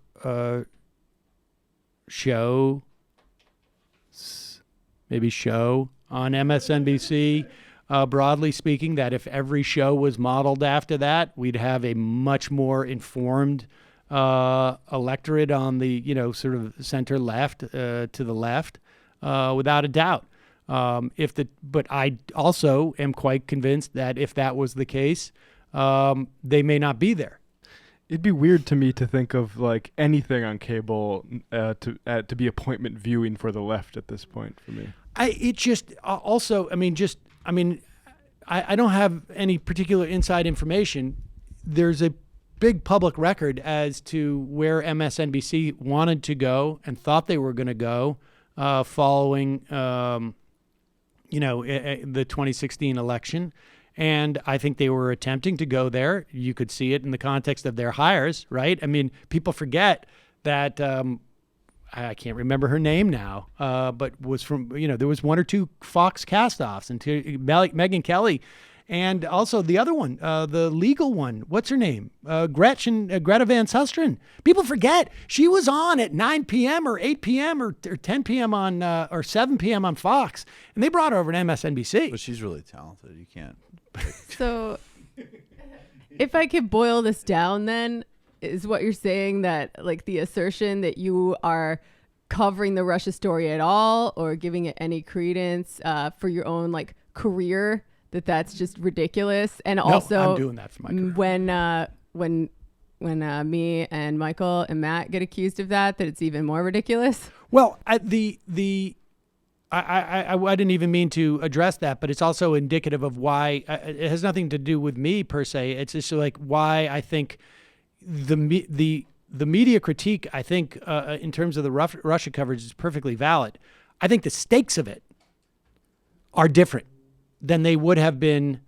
show on MSNBC, broadly speaking, that if every show was modeled after that, we'd have a much more informed electorate on the, you know, sort of center left to the left, without a doubt. But I also am quite convinced that if that was the case, they may not be there. It'd be weird to me to think of like anything on cable to be appointment viewing for the left at this point for me. I don't have any particular inside information. There's a big public record as to where MSNBC wanted to go and thought they were going to go following, the 2016 election. And I think they were attempting to go there. You could see it in the context of their hires, right? I mean, people forget that I can't remember her name now, but was from, there was one or two Fox cast-offs, and Megyn Kelly, and also the other one, the legal one. What's her name? Greta Van Susteren. People forget she was on at 9 p.m. or 8 p.m. or 10 p.m. on or 7 p.m. on Fox, and they brought her over to MSNBC. But she's really talented. You can't. So, if I could boil this down, then is what you're saying that like the assertion that you are covering the Russia story at all or giving it any credence for your own like career, that's just ridiculous. And also, I'm doing that for my career. When me and Michael and Matt get accused of that it's even more ridiculous. Well, I didn't even mean to address that, but it's also indicative of why it has nothing to do with me per se. It's just like why I think the media critique, I think, in terms of the Russia coverage is perfectly valid. I think the stakes of it are different than they would have been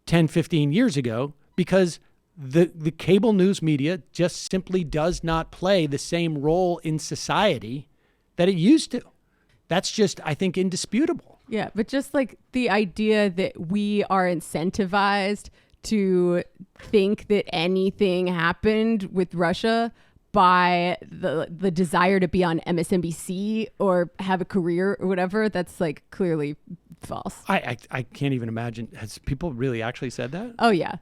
10, 15 years ago because the cable news media just simply does not play the same role in society that it used to. That's just, I think, indisputable. Yeah, but just like the idea that we are incentivized to think that anything happened with Russia by the desire to be on MSNBC or have a career or whatever. That's like clearly false. I can't even imagine. Has people really actually said that? Oh yeah.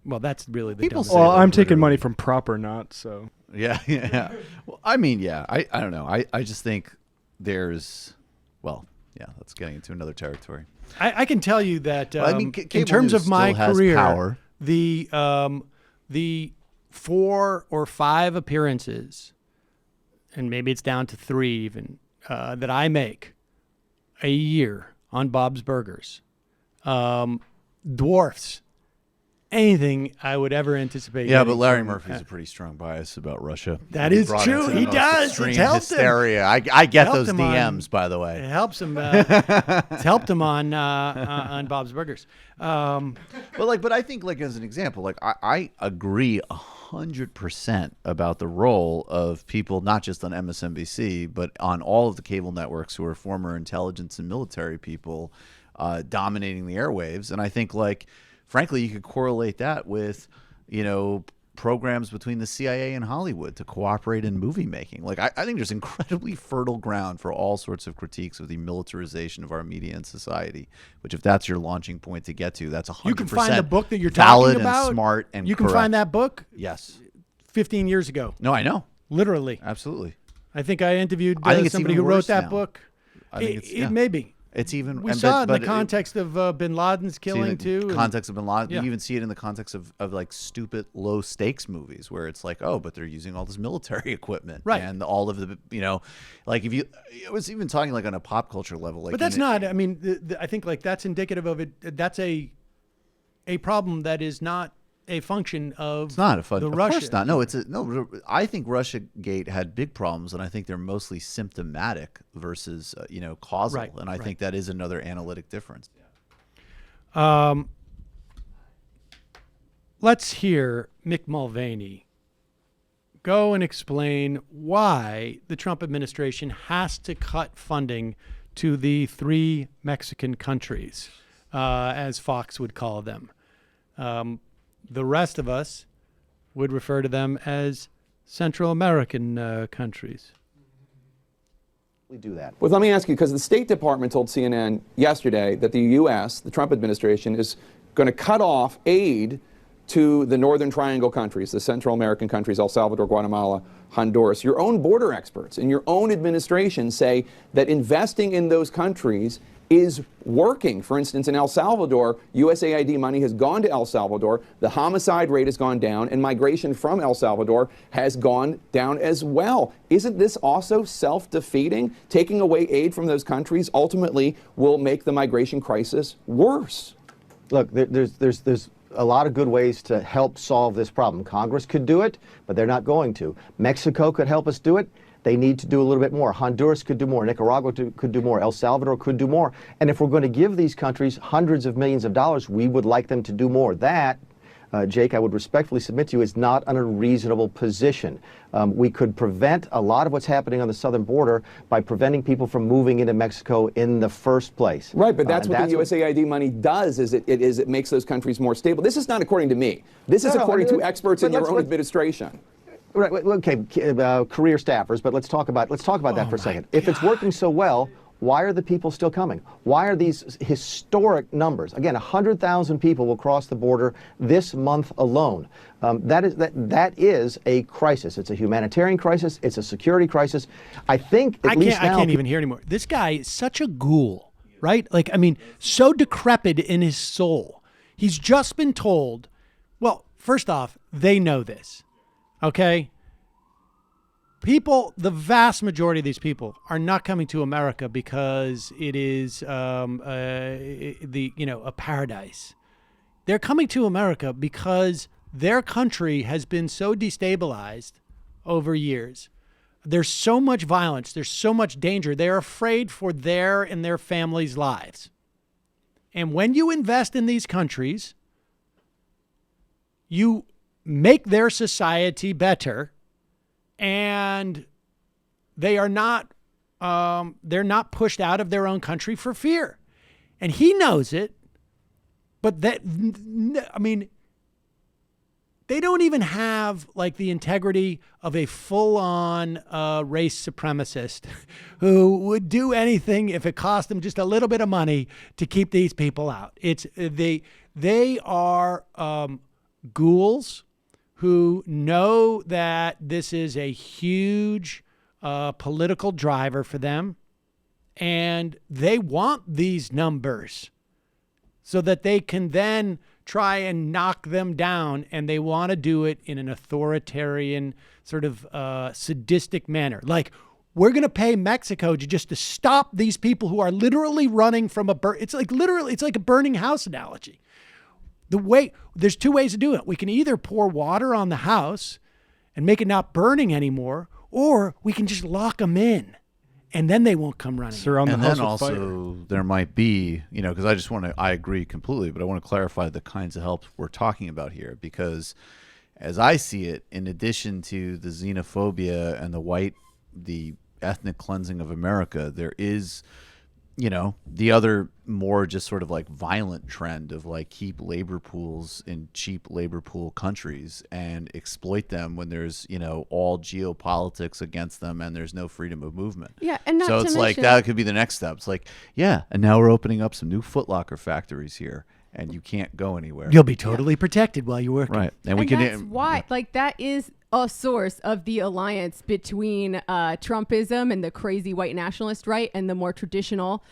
Well, that's really the People dumbest say thing. well, I'm taking money from Prop or Not, so. Yeah. Well, I mean, yeah. I don't know. I just think there's, well, yeah, that's getting into another territory. I can tell you that Well, I mean, in terms of my still has career, power. the 4 or 5 appearances, and maybe it's down to 3 even, that I make a year on Bob's Burgers dwarfs anything I would ever anticipate. Yeah, but Larry Murphy has a pretty strong bias about Russia. That is true. He does. Extreme It's helped hysteria. him. I get Helped those him DMs, by the way. It helps him. It's helped him on Bob's Burgers. But I think, like, as an example, like I agree 100% about the role of people not just on MSNBC but on all of the cable networks who are former intelligence and military people dominating the airwaves. And I think, like, frankly, you could correlate that with, programs between the CIA and Hollywood to cooperate in movie making. Like, I think there's incredibly fertile ground for all sorts of critiques of the militarization of our media and society, which, if that's your launching point to get to, that's 100% You can find the book that you're valid talking about. and smart and you can correct. find that book. Yes. 15 years ago. No, I know. Literally. Absolutely. I think I interviewed I think it's somebody even who wrote worse that now. book. I think It may be. It's even We and saw it but in the context of Bin Laden's killing too. In the context of Bin Laden, yeah. you even see it in the context of like stupid low stakes movies where it's like, oh, but they're using all this military equipment, Right. And all of the, like, if you, it was even talking like on a pop culture level, like, But that's not. I mean, I think like that's indicative of it. That's a problem that is not a function of. It's not a function. The Of Russia. course not. No, no. I think RussiaGate had big problems, and I think they're mostly symptomatic versus causal, Right, and I think that is another analytic difference. Let's hear Mick Mulvaney go and explain why the Trump administration has to cut funding to the 3 Mexican countries, as Fox would call them. The rest of us would refer to them as Central American countries. We do that. Well, let me ask you, because the State Department told CNN yesterday that the U.S., the Trump administration, is going to cut off aid to the Northern Triangle countries, the Central American countries, El Salvador, Guatemala, Honduras. Your own border experts in your own administration say that investing in those countries is working. For instance, in El Salvador, USAID money has gone to El Salvador, the homicide rate has gone down, and migration from El Salvador has gone down as well. Isn't this also self-defeating? Taking away aid from those countries ultimately will make the migration crisis worse. Look, there's a lot of good ways to help solve this problem. Congress could do it, but they're not going to. Mexico could help us do it. They need to do a little bit more. Honduras could do more. Nicaragua could do more. El Salvador could do more. And if we're going to give these countries hundreds of millions of dollars, we would like them to do more. That, Jake, I would respectfully submit to you, is not an unreasonable position. We could prevent a lot of what's happening on the southern border by preventing people from moving into Mexico in the first place. Right, but that's what the USAID money does, is it makes those countries more stable. This is not according to me. This is according to experts in your own administration. Right. Okay. Career staffers, but let's talk about that for a second. If it's working so well, why are the people still coming? Why are these historic numbers? Again, 100,000 people will cross the border this month alone. That is a crisis. It's a humanitarian crisis. It's a security crisis. I think I can't even hear anymore. This guy is such a ghoul, right? Like, I mean, so decrepit in his soul. He's just been told. Well, first off, they know this. Okay. People, the vast majority of these people are not coming to America because it is a paradise. They're coming to America because their country has been so destabilized over years. There's so much violence. There's so much danger. They're afraid for their and their families' lives. And when you invest in these countries, you make their society better, and they are not they're not pushed out of their own country for fear. And he knows it, but they don't even have like the integrity of a full-on race supremacist who would do anything if it cost them just a little bit of money to keep these people out. They are ghouls who know that this is a huge political driver for them, and they want these numbers so that they can then try and knock them down, and they want to do it in an authoritarian sort of sadistic manner. Like, we're going to pay Mexico to stop these people who are literally running from it's like a burning house analogy. There's two ways to do it. We can either pour water on the house and make it not burning anymore, or we can just lock them in, and then they won't come running. Surround the and house then with also fire. there might be, because I agree completely, but I want to clarify the kinds of help we're talking about here, because as I see it, in addition to the xenophobia and the ethnic cleansing of America, there is, the other more just sort of like violent trend of like keep labor pools in cheap labor pool countries and exploit them when there's, all geopolitics against them and there's no freedom of movement. Yeah, and not so to it's mention, like that could be the next step. It's like, yeah, and now we're opening up some new Foot Locker factories here, and you can't go anywhere. You'll be totally protected while you're working. Right, and that's why, like, that is a source of the alliance between Trumpism and the crazy white nationalist right and the more traditional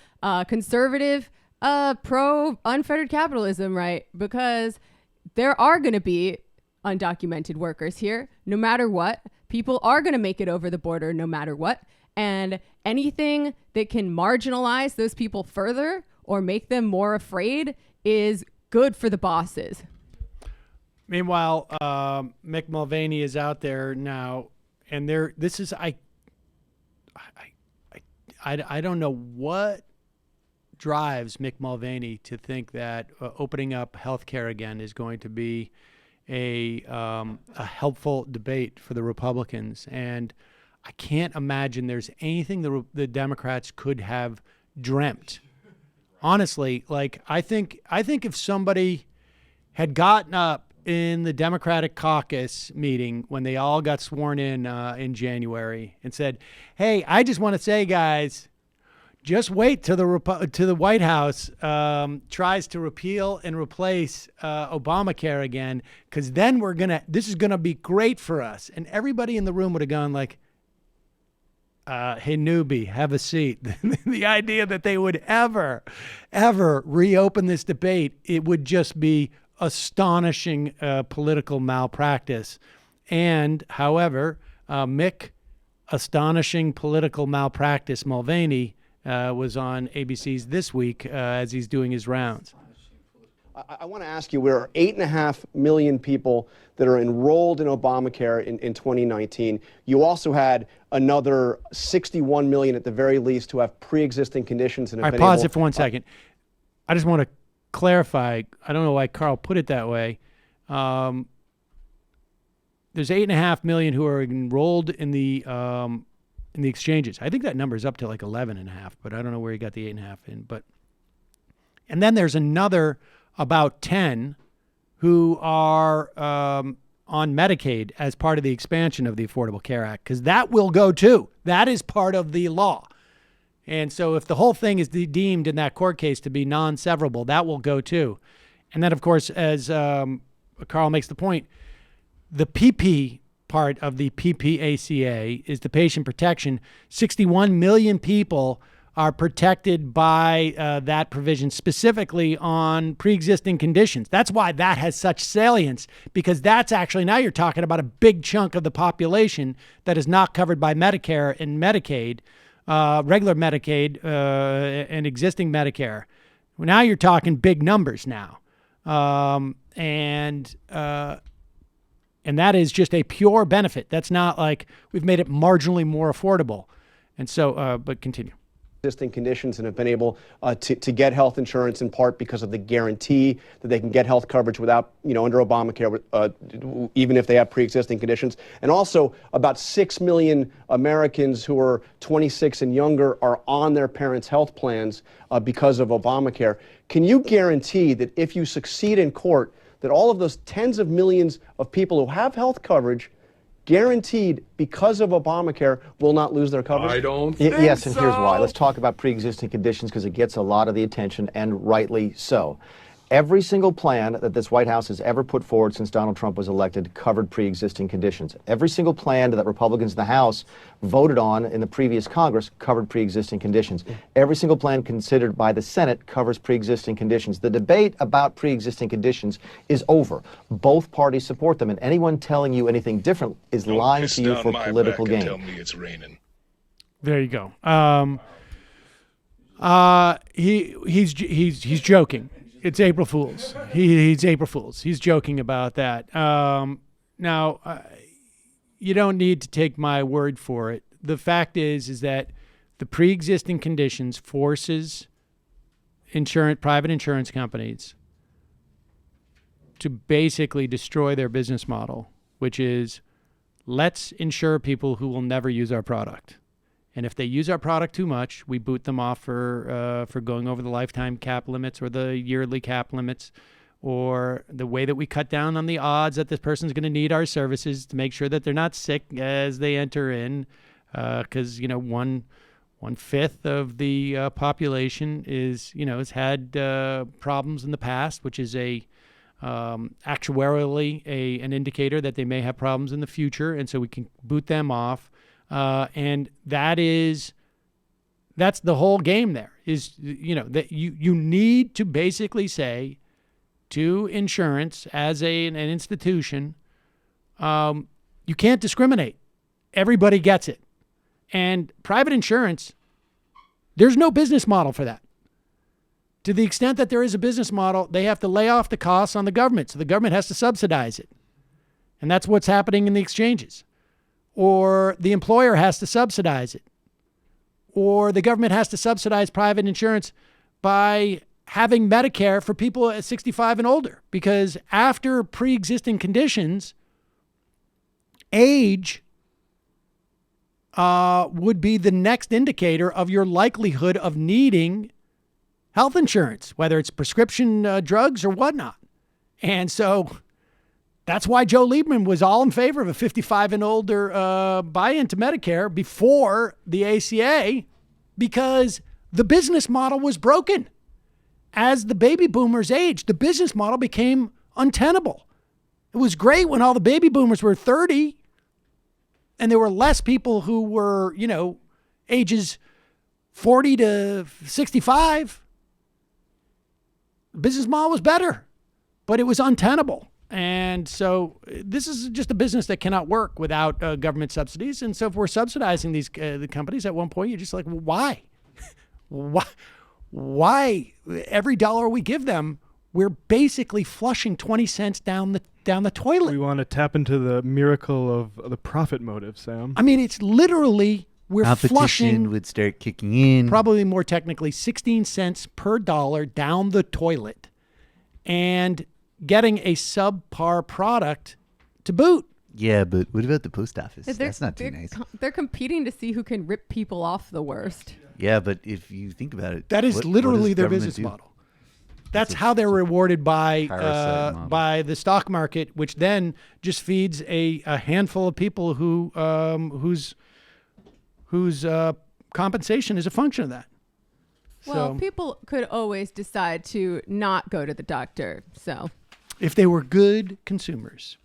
conservative pro-unfettered capitalism right, because there are going to be undocumented workers here no matter what. People are going to make it over the border no matter what, and anything that can marginalize those people further or make them more afraid is good for the bosses. Meanwhile, Mick Mulvaney is out there now, and I don't know what drives Mick Mulvaney to think that opening up healthcare again is going to be a helpful debate for the Republicans, and I can't imagine there's anything the Democrats could have dreamt. Honestly, like I think if somebody had gotten up in the Democratic caucus meeting when they all got sworn in January and said, "Hey, I just want to say, guys, just wait till the White House tries to repeal and replace Obamacare again, because then this is gonna be great for us." And everybody in the room would have gone like, "Hey, newbie, have a seat." The idea that they would ever reopen this debate, it would just be astonishing political malpractice. And however, Mick, astonishing political malpractice Mulvaney, was on ABC's This Week as he's doing his rounds. I want to ask you, there are 8.5 million people that are enrolled in Obamacare in 2019. You also had another 61 million at the very least who have pre-existing conditions. And I pause it for 1 second. I just want to clarify. I don't know why Carl put it that way. There's 8.5 million who are enrolled in the exchanges. I think that number is up to like 11.5, but I don't know where he got the 8.5 in. And then there's another about 10 who are on Medicaid as part of the expansion of the Affordable Care Act, because that will go too. That is part of the law. And so if the whole thing is deemed in that court case to be non-severable, that will go too. And then, of course, as Carl makes the point, the PP part of the PPACA is the patient protection. 61 million people are protected by that provision, specifically on pre-existing conditions. That's why that has such salience, because that's actually, now you're talking about a big chunk of the population that is not covered by Medicare and Medicaid, regular Medicaid and existing Medicare. Well, now you're talking big numbers now. And that is just a pure benefit. That's not like we've made it marginally more affordable. And so, but continue. Existing conditions and have been able to get health insurance in part because of the guarantee that they can get health coverage without, under Obamacare, even if they have pre-existing conditions. And also about 6 million Americans who are 26 and younger are on their parents' health plans because of Obamacare. Can you guarantee that if you succeed in court, that all of those tens of millions of people who have health coverage guaranteed because of Obamacare will not lose their coverage? I don't Yes, and think here's so. why. Let's talk about pre-existing conditions because it gets a lot of the attention, and rightly so. Every single plan that this White House has ever put forward since Donald Trump was elected covered pre-existing conditions. Every single plan that Republicans in the House voted on in the previous Congress covered pre-existing conditions. Every single plan considered by the Senate covers pre-existing conditions. The debate about pre-existing conditions is over. Both parties support them, and anyone telling you anything different is lying to you for political gain. Tell me it's raining. There you go. He's joking. It's April Fool's. He's April Fool's. He's joking about that. Now, you don't need to take my word for it. The fact is that the pre-existing conditions forces private insurance companies to basically destroy their business model, which is let's insure people who will never use our product. And if they use our product too much, we boot them off for going over the lifetime cap limits or the yearly cap limits, or the way that we cut down on the odds that this person's going to need our services to make sure that they're not sick as they enter in, because 1/5 of the population has had problems in the past, which is actuarially an indicator that they may have problems in the future, and so we can boot them off. And that's the whole game there is, that you need to basically say to insurance as an institution, you can't discriminate. Everybody gets it. And private insurance, there's no business model for that. To the extent that there is a business model, they have to lay off the costs on the government. So the government has to subsidize it. And that's what's happening in the exchanges. Or the employer has to subsidize it. Or the government has to subsidize private insurance by having Medicare for people at 65 and older. Because after pre-existing conditions, age would be the next indicator of your likelihood of needing health insurance, whether it's prescription drugs or whatnot. And so that's why Joe Lieberman was all in favor of a 55 and older buy-in to Medicare before the ACA, because the business model was broken. As the baby boomers aged, the business model became untenable. It was great when all the baby boomers were 30 and there were less people who were, ages 40 to 65. The business model was better, but it was untenable. And so this is just a business that cannot work without government subsidies. And so if we're subsidizing these the companies, at one point you're just like, well, why? Why? Every dollar we give them, we're basically flushing 20 cents down the toilet. We want to tap into the miracle of the profit motive, Sam. I mean, it's literally we're Competition flushing, would start kicking in. probably more technically, 16 cents per dollar down the toilet, and getting a subpar product to boot. Yeah, but what about the post office? They're- That's not too they're nice. They're competing to see who can rip people off the worst. Yeah, but if you think about it, That is what literally does their government business do? model. That's how they're rewarded by parasite model. by the stock market, which then just feeds a handful of people whose compensation is a function of that. Well, people could always decide to not go to the doctor. So If they were good consumers.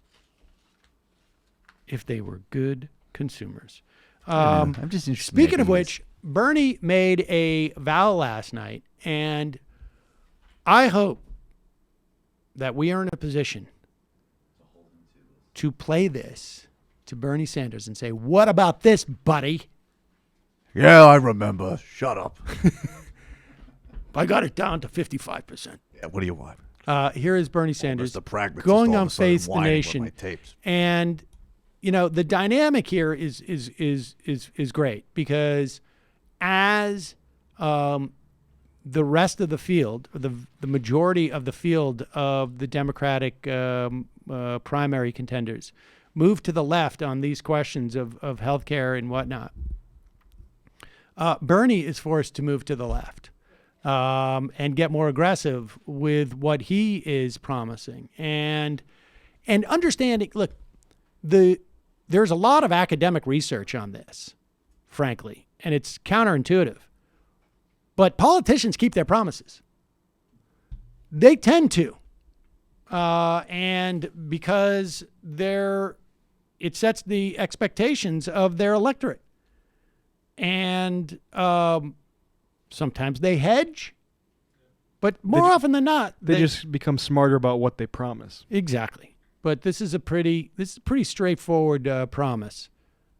If they were good consumers. I'm just interested in Speaking of ideas. which, Bernie made a vow last night, and I hope that we are in a position to play this to Bernie Sanders and say, what about this, buddy? Yeah, I remember. Shut up. I got it down to 55%. Yeah, what do you want? Here is Bernie Sanders the pragmatist going all of on a sudden Face the whining with Nation, my tapes. and the dynamic here is great, because as the rest of the field, or the majority of the field of the Democratic primary contenders, move to the left on these questions of healthcare and whatnot, Bernie is forced to move to the left. and get more aggressive with what he is promising. And understanding, look, there's a lot of academic research on this, frankly, and it's counterintuitive. But politicians keep their promises. They tend to. And because it sets the expectations of their electorate. And sometimes they hedge, but more often than not, they just become smarter about what they promise. Exactly. But this is a pretty straightforward promise.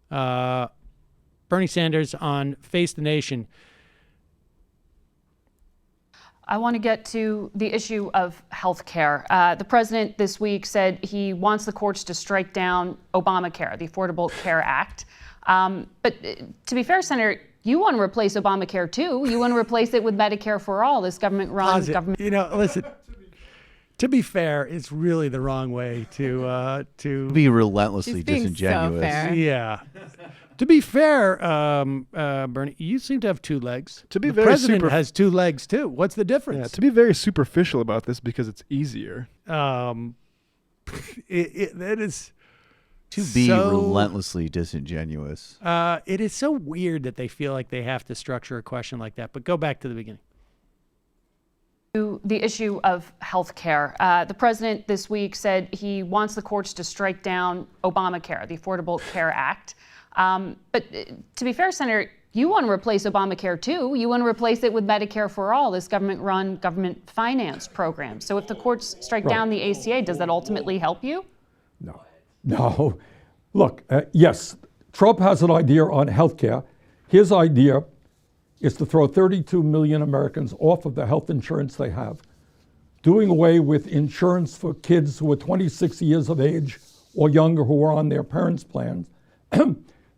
Bernie Sanders on Face the Nation. I want to get to the issue of health care. The president this week said he wants the courts to strike down Obamacare, the Affordable Care Act. But to be fair, Senator, you want to replace Obamacare too. You want to replace it with Medicare for all, this government-run government. You know, listen. To be fair, it's really the wrong way to be relentlessly disingenuous. So fair. Yeah. To be fair, Bernie, you seem to have two legs. The very president has two legs too. What's the difference? Yeah, to be very superficial about this because it's easier. That is to be relentlessly disingenuous. It is so weird that they feel like they have to structure a question like that. But go back to the beginning. The issue of health care. The president this week said he wants the courts to strike down Obamacare, the Affordable Care Act. But to be fair, Senator, you want to replace Obamacare too. You want to replace it with Medicare for all, this government-run, government-financed program. So if the courts strike down the ACA, does that ultimately help you? No. Look, yes, Trump has an idea on health care. His idea is to throw 32 million Americans off of the health insurance they have, doing away with insurance for kids who are 26 years of age or younger who are on their parents' plans,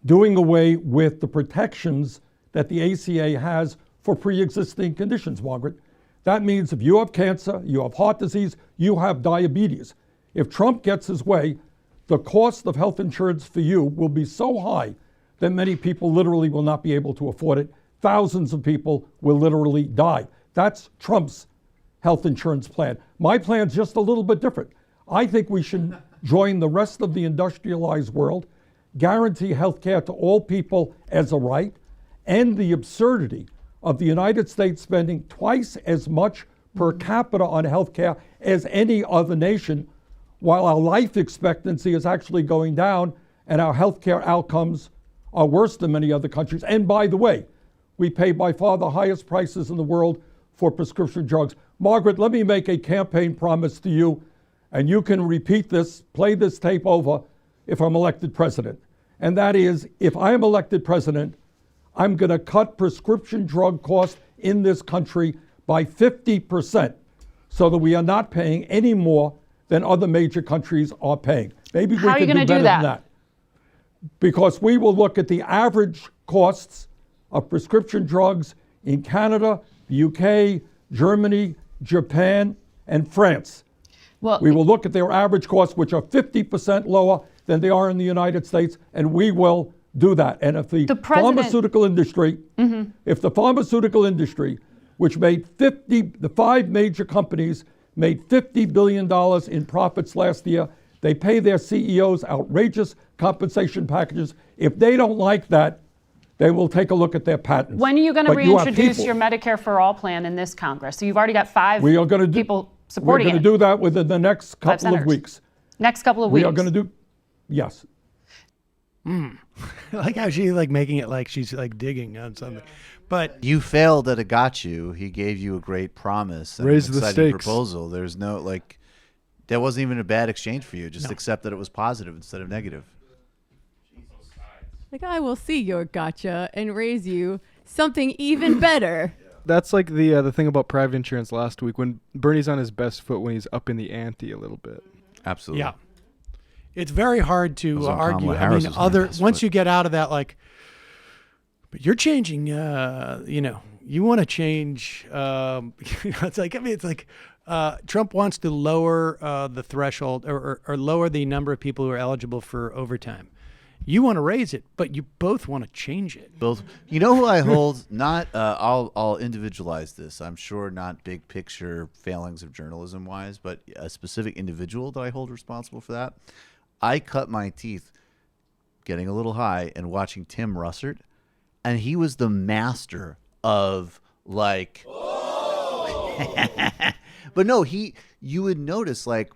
doing away with the protections that the ACA has for pre-existing conditions, Margaret. That means if you have cancer, you have heart disease, you have diabetes. If Trump gets his way, the cost of health insurance for you will be so high that many people literally will not be able to afford it. Thousands of people will literally die. That's Trump's health insurance plan. My plan's just a little bit different. I think we should join the rest of the industrialized world, guarantee health care to all people as a right, end the absurdity of the United States spending twice as much per capita on health care as any other nation, while our life expectancy is actually going down and our health care outcomes are worse than many other countries. And by the way, we pay by far the highest prices in the world for prescription drugs. Margaret, let me make a campaign promise to you, and you can repeat this, play this tape over if I'm elected president. And that is, if I am elected president, I'm going to cut prescription drug costs in this country by 50% so that we are not paying any more than other major countries are paying. Maybe we can do better than that. Because we will look at the average costs of prescription drugs in Canada, the UK, Germany, Japan, and France. Well, we will look at their average costs, which are 50% lower than they are in the United States, and we will do that. And if the pharmaceutical industry, which made the five major companies made $50 billion in profits last year, they pay their CEOs outrageous compensation packages. If they don't like that, they will take a look at their patents. When are you going to reintroduce your Medicare for All plan in this Congress? So you've already got people supporting it. We're going to do that within the next couple of weeks. Next couple of weeks. We are going to do, yes. I like how she's making it like she's digging on something. But you failed at a got you. He gave you a great promise. And raise an the exciting stakes. Proposal. There's no that wasn't even a bad exchange for you. Just accept that it was positive instead of negative. I will see your gotcha and raise you something even better. That's like the thing about private insurance last week, when Bernie's on his best foot when he's up in the ante a little bit. Absolutely. Yeah. It's very hard to argue. I mean, once you get out of that, but you're changing, you want to change, it's like Trump wants to lower the threshold or lower the number of people who are eligible for overtime. You want to raise it, but you both want to change it. Both. You know who I hold? Not. I'll individualize this. I'm sure not big picture failings of journalism wise, but a specific individual that I hold responsible for that. I cut my teeth getting a little high and watching Tim Russert, and he was the master of like. But no, you would notice like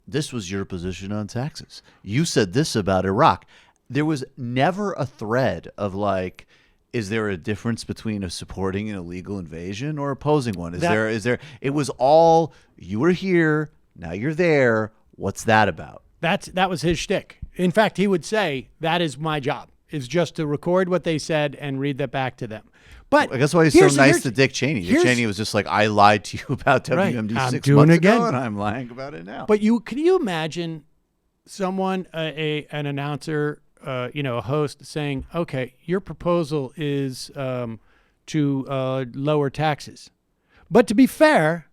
this was your position on taxes. You said this about Iraq. There was never a thread of like, is there a difference between supporting an illegal invasion or opposing one? Is there? It was all, you were here, now you're there. What's that about? That was his shtick. In fact, he would say, that is my job, is just to record what they said and read that back to them. But I guess why he's so nice to Dick Cheney. Dick Cheney was just like, I lied to you about WMD right. 6 months ago, and I'm lying about it now. But can you imagine someone, an announcer, a host saying, okay, your proposal is to lower taxes. But to be fair,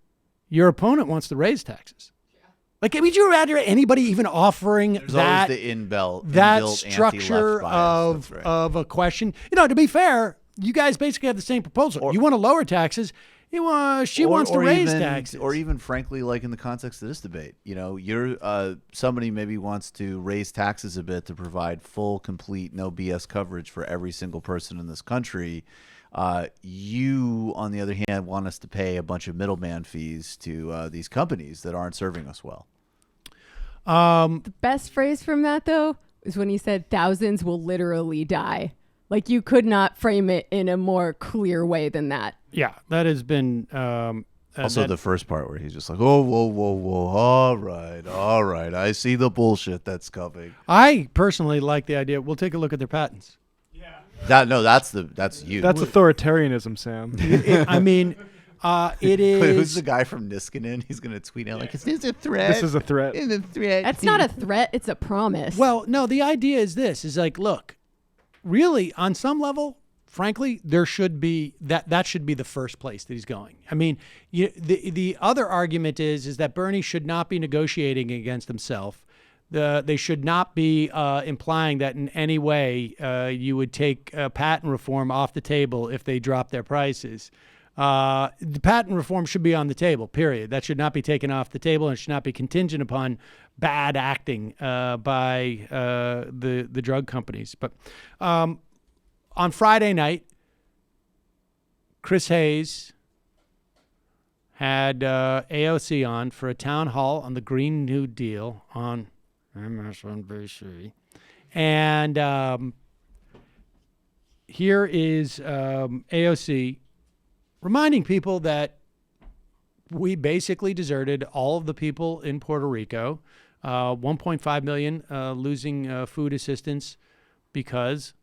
your opponent wants to raise taxes. Like, would you rather anybody even offering There's that always the that inbuilt structure anti-left bias. of a question? To be fair, you guys basically have the same proposal. You want to lower taxes. She wants to raise taxes. Or even, frankly, like in the context of this debate, you're somebody maybe wants to raise taxes a bit to provide full, complete, no BS coverage for every single person in this country. You, on the other hand, want us to pay a bunch of middleman fees to these companies that aren't serving us well. The best phrase from that, though, is when he said thousands will literally die. Like, you could not frame it in a more clear way than that. Yeah, that has been... also, the first part where he's just like, whoa, all right, I see the bullshit that's coming. I personally like the idea. We'll take a look at their patents. That's you. That's authoritarianism, Sam. It is... Who's the guy from Niskanen? He's going to tweet out like, is this a threat? This is a threat. It's a threat. That's not a threat. It's a promise. Well, no, the idea is this, is like, look, really, on some level, frankly, there should be that should be the first place that he's going. I mean, the other argument is that Bernie should not be negotiating against himself. They should not be implying that in any way you would take patent reform off the table if they drop their prices. The patent reform should be on the table, period. That should not be taken off the table, and it should not be contingent upon bad acting by the drug companies. But on Friday night, Chris Hayes had AOC on for a town hall on the Green New Deal on MSNBC. And here is AOC reminding people that we basically deserted all of the people in Puerto Rico, 1.5 million losing food assistance because,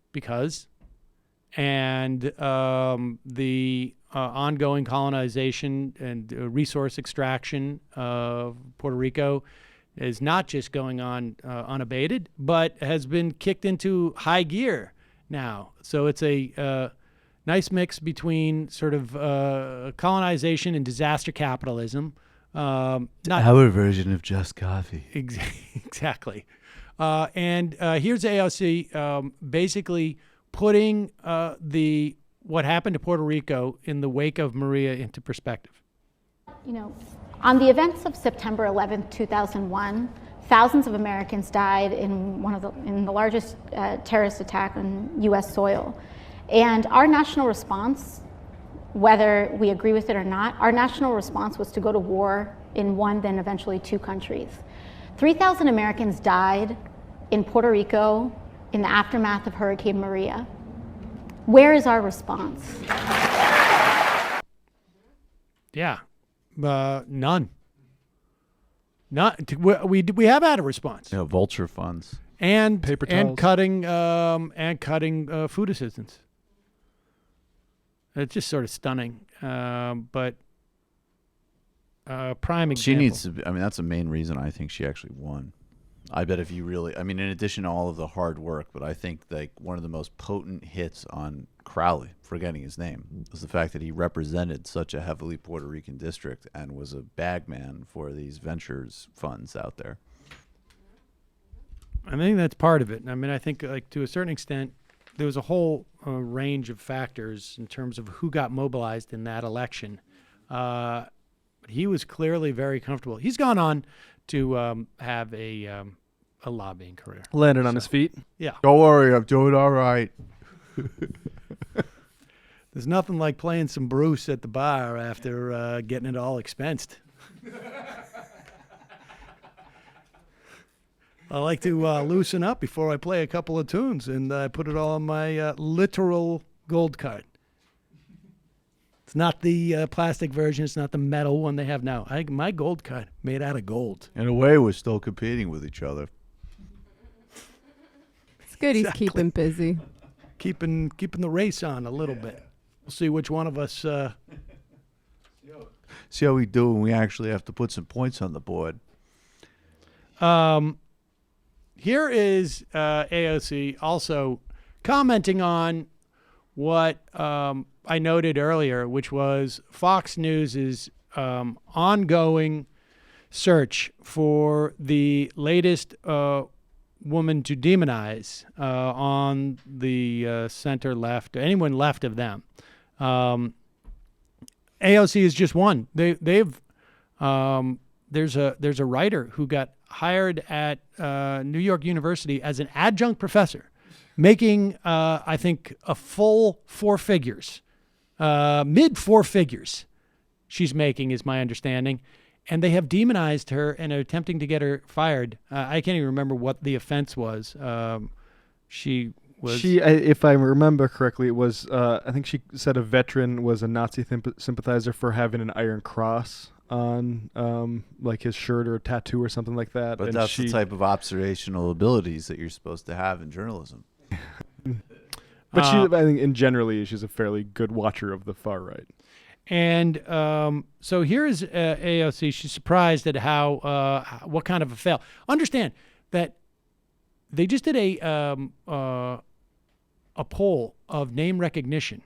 and the ongoing colonization and resource extraction of Puerto Rico is not just going on unabated, but has been kicked into high gear now. So it's a nice mix between sort of colonization and disaster capitalism. Not our version of just coffee. Exactly. And here's AOC basically putting what happened to Puerto Rico in the wake of Maria into perspective. On the events of September 11th, 2001, thousands of Americans died in the largest terrorist attack on U.S. soil. And our national response, whether we agree with it or not, our national response was to go to war in one, then eventually two countries. 3,000 Americans died in Puerto Rico in the aftermath of Hurricane Maria. Where is our response? Yeah, none. We have had a response. Vulture funds and paper and towels. cutting food assistance. It's just sort of stunning, but prime example. She needs to. That's the main reason I think she actually won. I bet if you really, in addition to all of the hard work, but I think like one of the most potent hits on Crowley, forgetting his name, was the fact that he represented such a heavily Puerto Rican district and was a bagman for these ventures funds out there. I think that's part of it. I mean, I think like to a certain extent, there was a whole range of factors in terms of who got mobilized in that election. But he was clearly very comfortable. He's gone on to have a lobbying career. Landed on his feet. Yeah. Don't worry, I'm doing all right. There's nothing like playing some Bruce at the bar after getting it all expensed. I like to loosen up before I play a couple of tunes, and I put it all on my literal gold card. It's not the plastic version. It's not the metal one they have now. My gold card made out of gold. In a way, we're still competing with each other. It's good he's keeping busy. Keeping the race on a little bit. We'll see which one of us... See how we do when we actually have to put some points on the board. Here is AOC also commenting on what I noted earlier, which was Fox News' ongoing search for the latest woman to demonize on the center left, anyone left of them. AOC is just one. There's a writer who got hired at New York University as an adjunct professor, making I think a full four figures, mid four figures. She's making, is my understanding, and they have demonized her and are attempting to get her fired. I can't even remember what the offense was. She, if I remember correctly, it was, I think she said a veteran was a Nazi sympathizer for having an Iron Cross on like his shirt or a tattoo or something like that. But and that's the type of observational abilities that you're supposed to have in journalism. But I think generally she's a fairly good watcher of the far right. And so here is AOC. She's surprised at how what kind of a fail. Understand that they just did a poll of name recognition.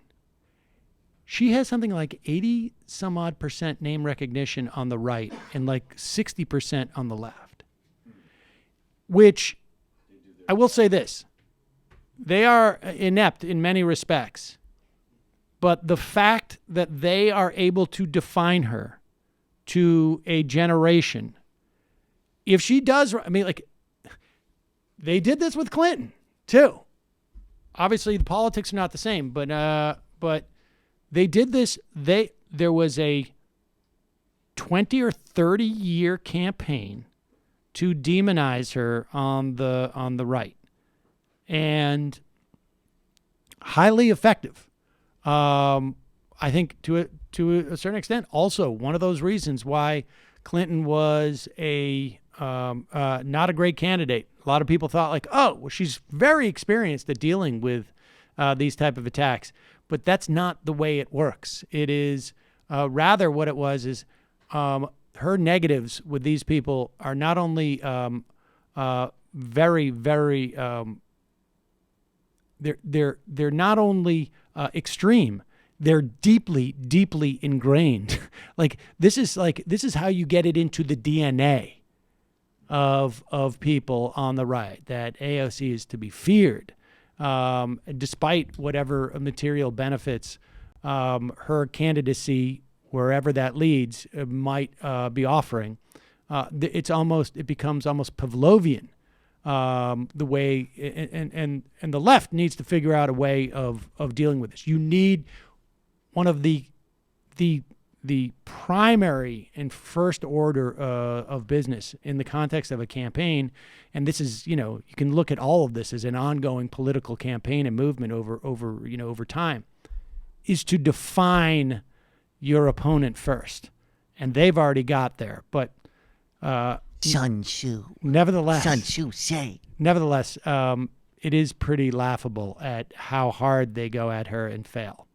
She has something like 80 some odd % name recognition on the right and like 60% on the left. Which I will say this, they are inept in many respects. But the fact that they are able to define her to a generation, if she does, I mean, like, they did this with Clinton too. Obviously, the politics are not the same, but they did this. There was a 20 or 30 year campaign to demonize her on the right, and highly effective. I think to a certain extent, also one of those reasons why Clinton was not a great candidate. A lot of people thought like, oh, well, she's very experienced at dealing with these type of attacks, but that's not the way it works. It is rather what it was is her negatives with these people are not only very, very they're not only extreme, they're deeply, deeply ingrained. This is how you get it into the DNA of people on the right, that AOC is to be feared, despite whatever material benefits her candidacy, wherever that leads, might be offering. It becomes almost Pavlovian. The way and the left needs to figure out a way of dealing with this. You need one of the primary and first order of business in the context of a campaign, and this is, you can look at all of this as an ongoing political campaign and movement over time, is to define your opponent first, and they've already got there, but. Sun Tzu. Nevertheless, Sun Tzu say. Nevertheless, it is pretty laughable at how hard they go at her and fail.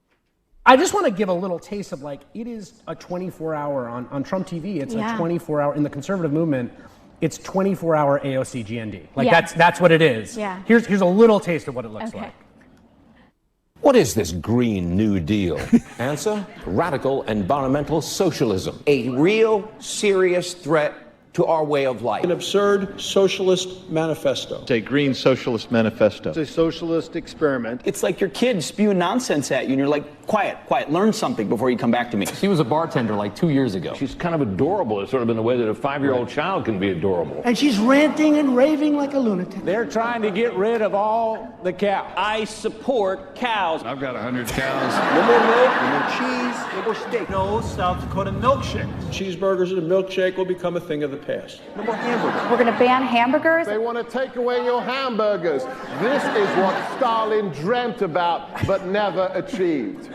I just want to give a little taste of it is a 24-hour on Trump TV. It's a 24-hour in the conservative movement. It's 24-hour AOC GND. That's what it is. Yeah. Here's a little taste of what it looks like. What is this Green New Deal? Answer: radical environmental socialism. A real serious threat to our way of life. An absurd socialist manifesto. It's a green socialist manifesto. It's a socialist experiment. It's like your kid spewing nonsense at you, and you're like, quiet, learn something before you come back to me. She was a bartender like 2 years ago. She's kind of adorable, sort of in the way that a 5-year-old child can be adorable. And she's ranting and raving like a lunatic. They're trying to get rid of all the cows. I support cows. I've got 100 cows. No more milk, no more cheese, no more steak. No South Dakota milkshake. Cheeseburgers and a milkshake will become a thing of the past. No more hamburgers. We're going to ban hamburgers. They want to take away your hamburgers. This is what Stalin dreamt about but never achieved.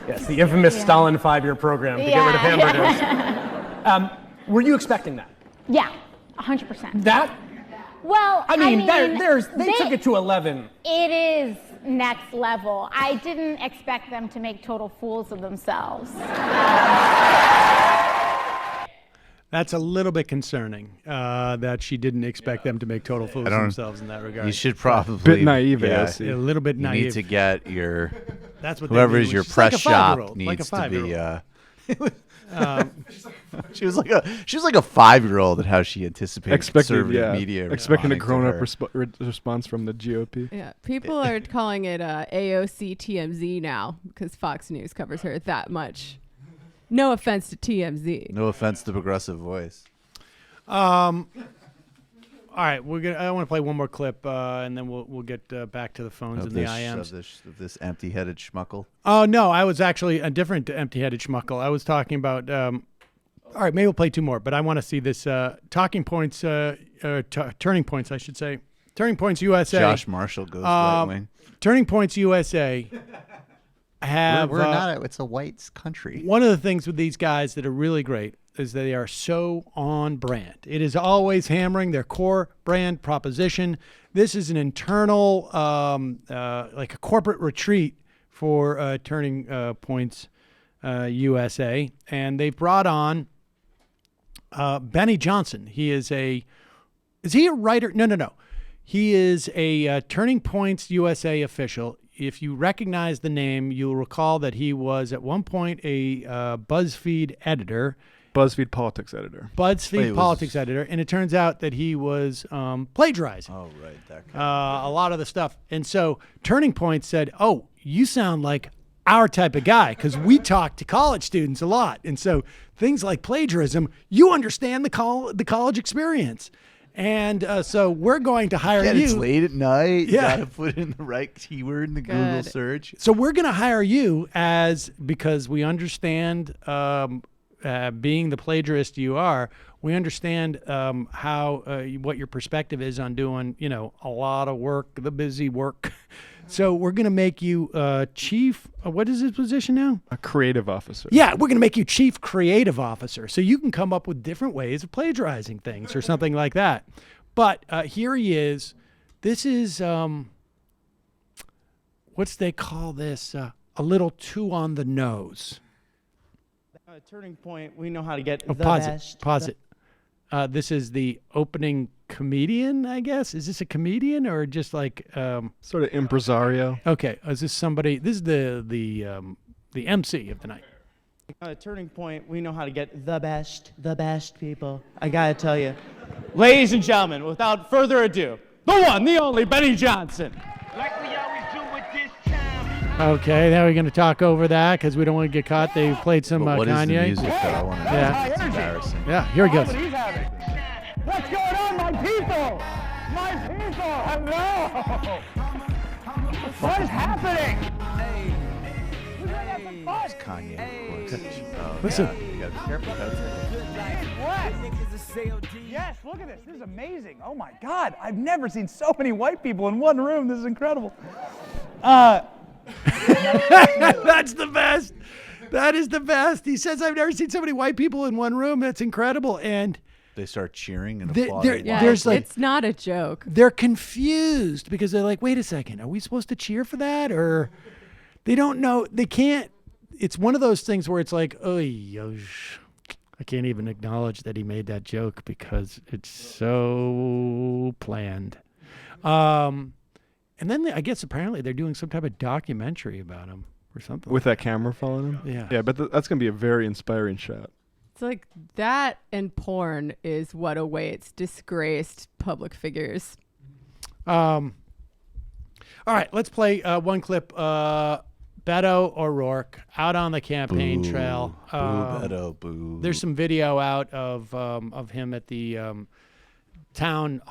Yes, the infamous Stalin 5-year program to get rid of hamburgers. Were you expecting that? Yeah, 100%. That? Well, I mean, they took it to 11. It is next level. I didn't expect them to make total fools of themselves. That's a little bit concerning that she didn't expect them to make total fools of themselves in that regard. You should probably bit naive. A little bit naive. You need to get your That's what whoever is do. your She's press like shop like needs to be. She was like a 5-year-old at how she anticipated conservative media. Expecting a responding grown-up response from the GOP. Yeah, people are calling it AOC TMZ now because Fox News covers her that much. No offense to TMZ. No offense to Progressive Voice. All right, I want to play one more clip, and then we'll get back to the phones and the IMs. Of this empty-headed schmuckle. Oh no, I was actually a different empty-headed schmuckle. I was talking about. All right, maybe we'll play two more, but I want to see this talking points, turning points, I should say. Turning Points USA. Josh Marshall goes right wing. Turning Points USA. We're not. It's a white country. One of the things with these guys that are really great is they are so on brand. It is always hammering their core brand proposition. This is an internal, like a corporate retreat for Turning Points USA, and they've brought on Benny Johnson. He is he a writer? No. He is a Turning Points USA official. If you recognize the name, you'll recall that he was at one point a BuzzFeed editor. BuzzFeed politics editor. Politics editor. And it turns out that he was plagiarizing. Oh, right. That kind a lot of the stuff. And so Turning Point said, oh, you sound like our type of guy because we talk to college students a lot. And so things like plagiarism, you understand the college experience. And so we're going to hire you. It's late at night. Yeah. You got to put in the right keyword in the Google search. So we're going to hire you because we understand being the plagiarist you are, we understand how what your perspective is on doing, a lot of work, the busy work. So we're going to make you chief. What is his position now? A creative officer. Yeah, we're going to make you chief creative officer. So you can come up with different ways of plagiarizing things or something like that. But here he is. This is, what's they call this? A little too on the nose. Turning Point, we know how to get the best. Pause it. This is the opening comedian, I guess. Is this a comedian or just like sort of impresario? Okay, is this somebody? This is the MC of the night. Turning Point, we know how to get the best people. I gotta tell you, ladies and gentlemen, without further ado, the one, the only, Benny Johnson. Like we always do with this time. Okay, now we're going to talk over that because we don't want to get caught. They played some what Kanye. Is the music that I want to know? It's embarrassing. Yeah, here he goes. What's going on, my people? My people, hello! What is happening? It's Kanye, of course. Oh, Listen. God. You gotta be careful. Yes, look at this. This is amazing. Oh my God, I've never seen so many white people in one room. This is incredible. That's the best. That is the best. He says, I've never seen so many white people in one room. That's incredible. And they start cheering and applauding. There's like, it's not a joke. They're confused because they're like, wait a second, are we supposed to cheer for that? Or they don't know. They can't. It's one of those things where it's like, I can't even acknowledge that he made that joke because it's so planned. And then I guess apparently they're doing some type of documentary about him or something. With that camera following him? Yeah. Yeah, but that's going to be a very inspiring shot. It's like that and porn is what awaits disgraced public figures. All right, let's play one clip. Beto O'Rourke out on the campaign trail. Boo, Beto, boo. There's some video out of him at the town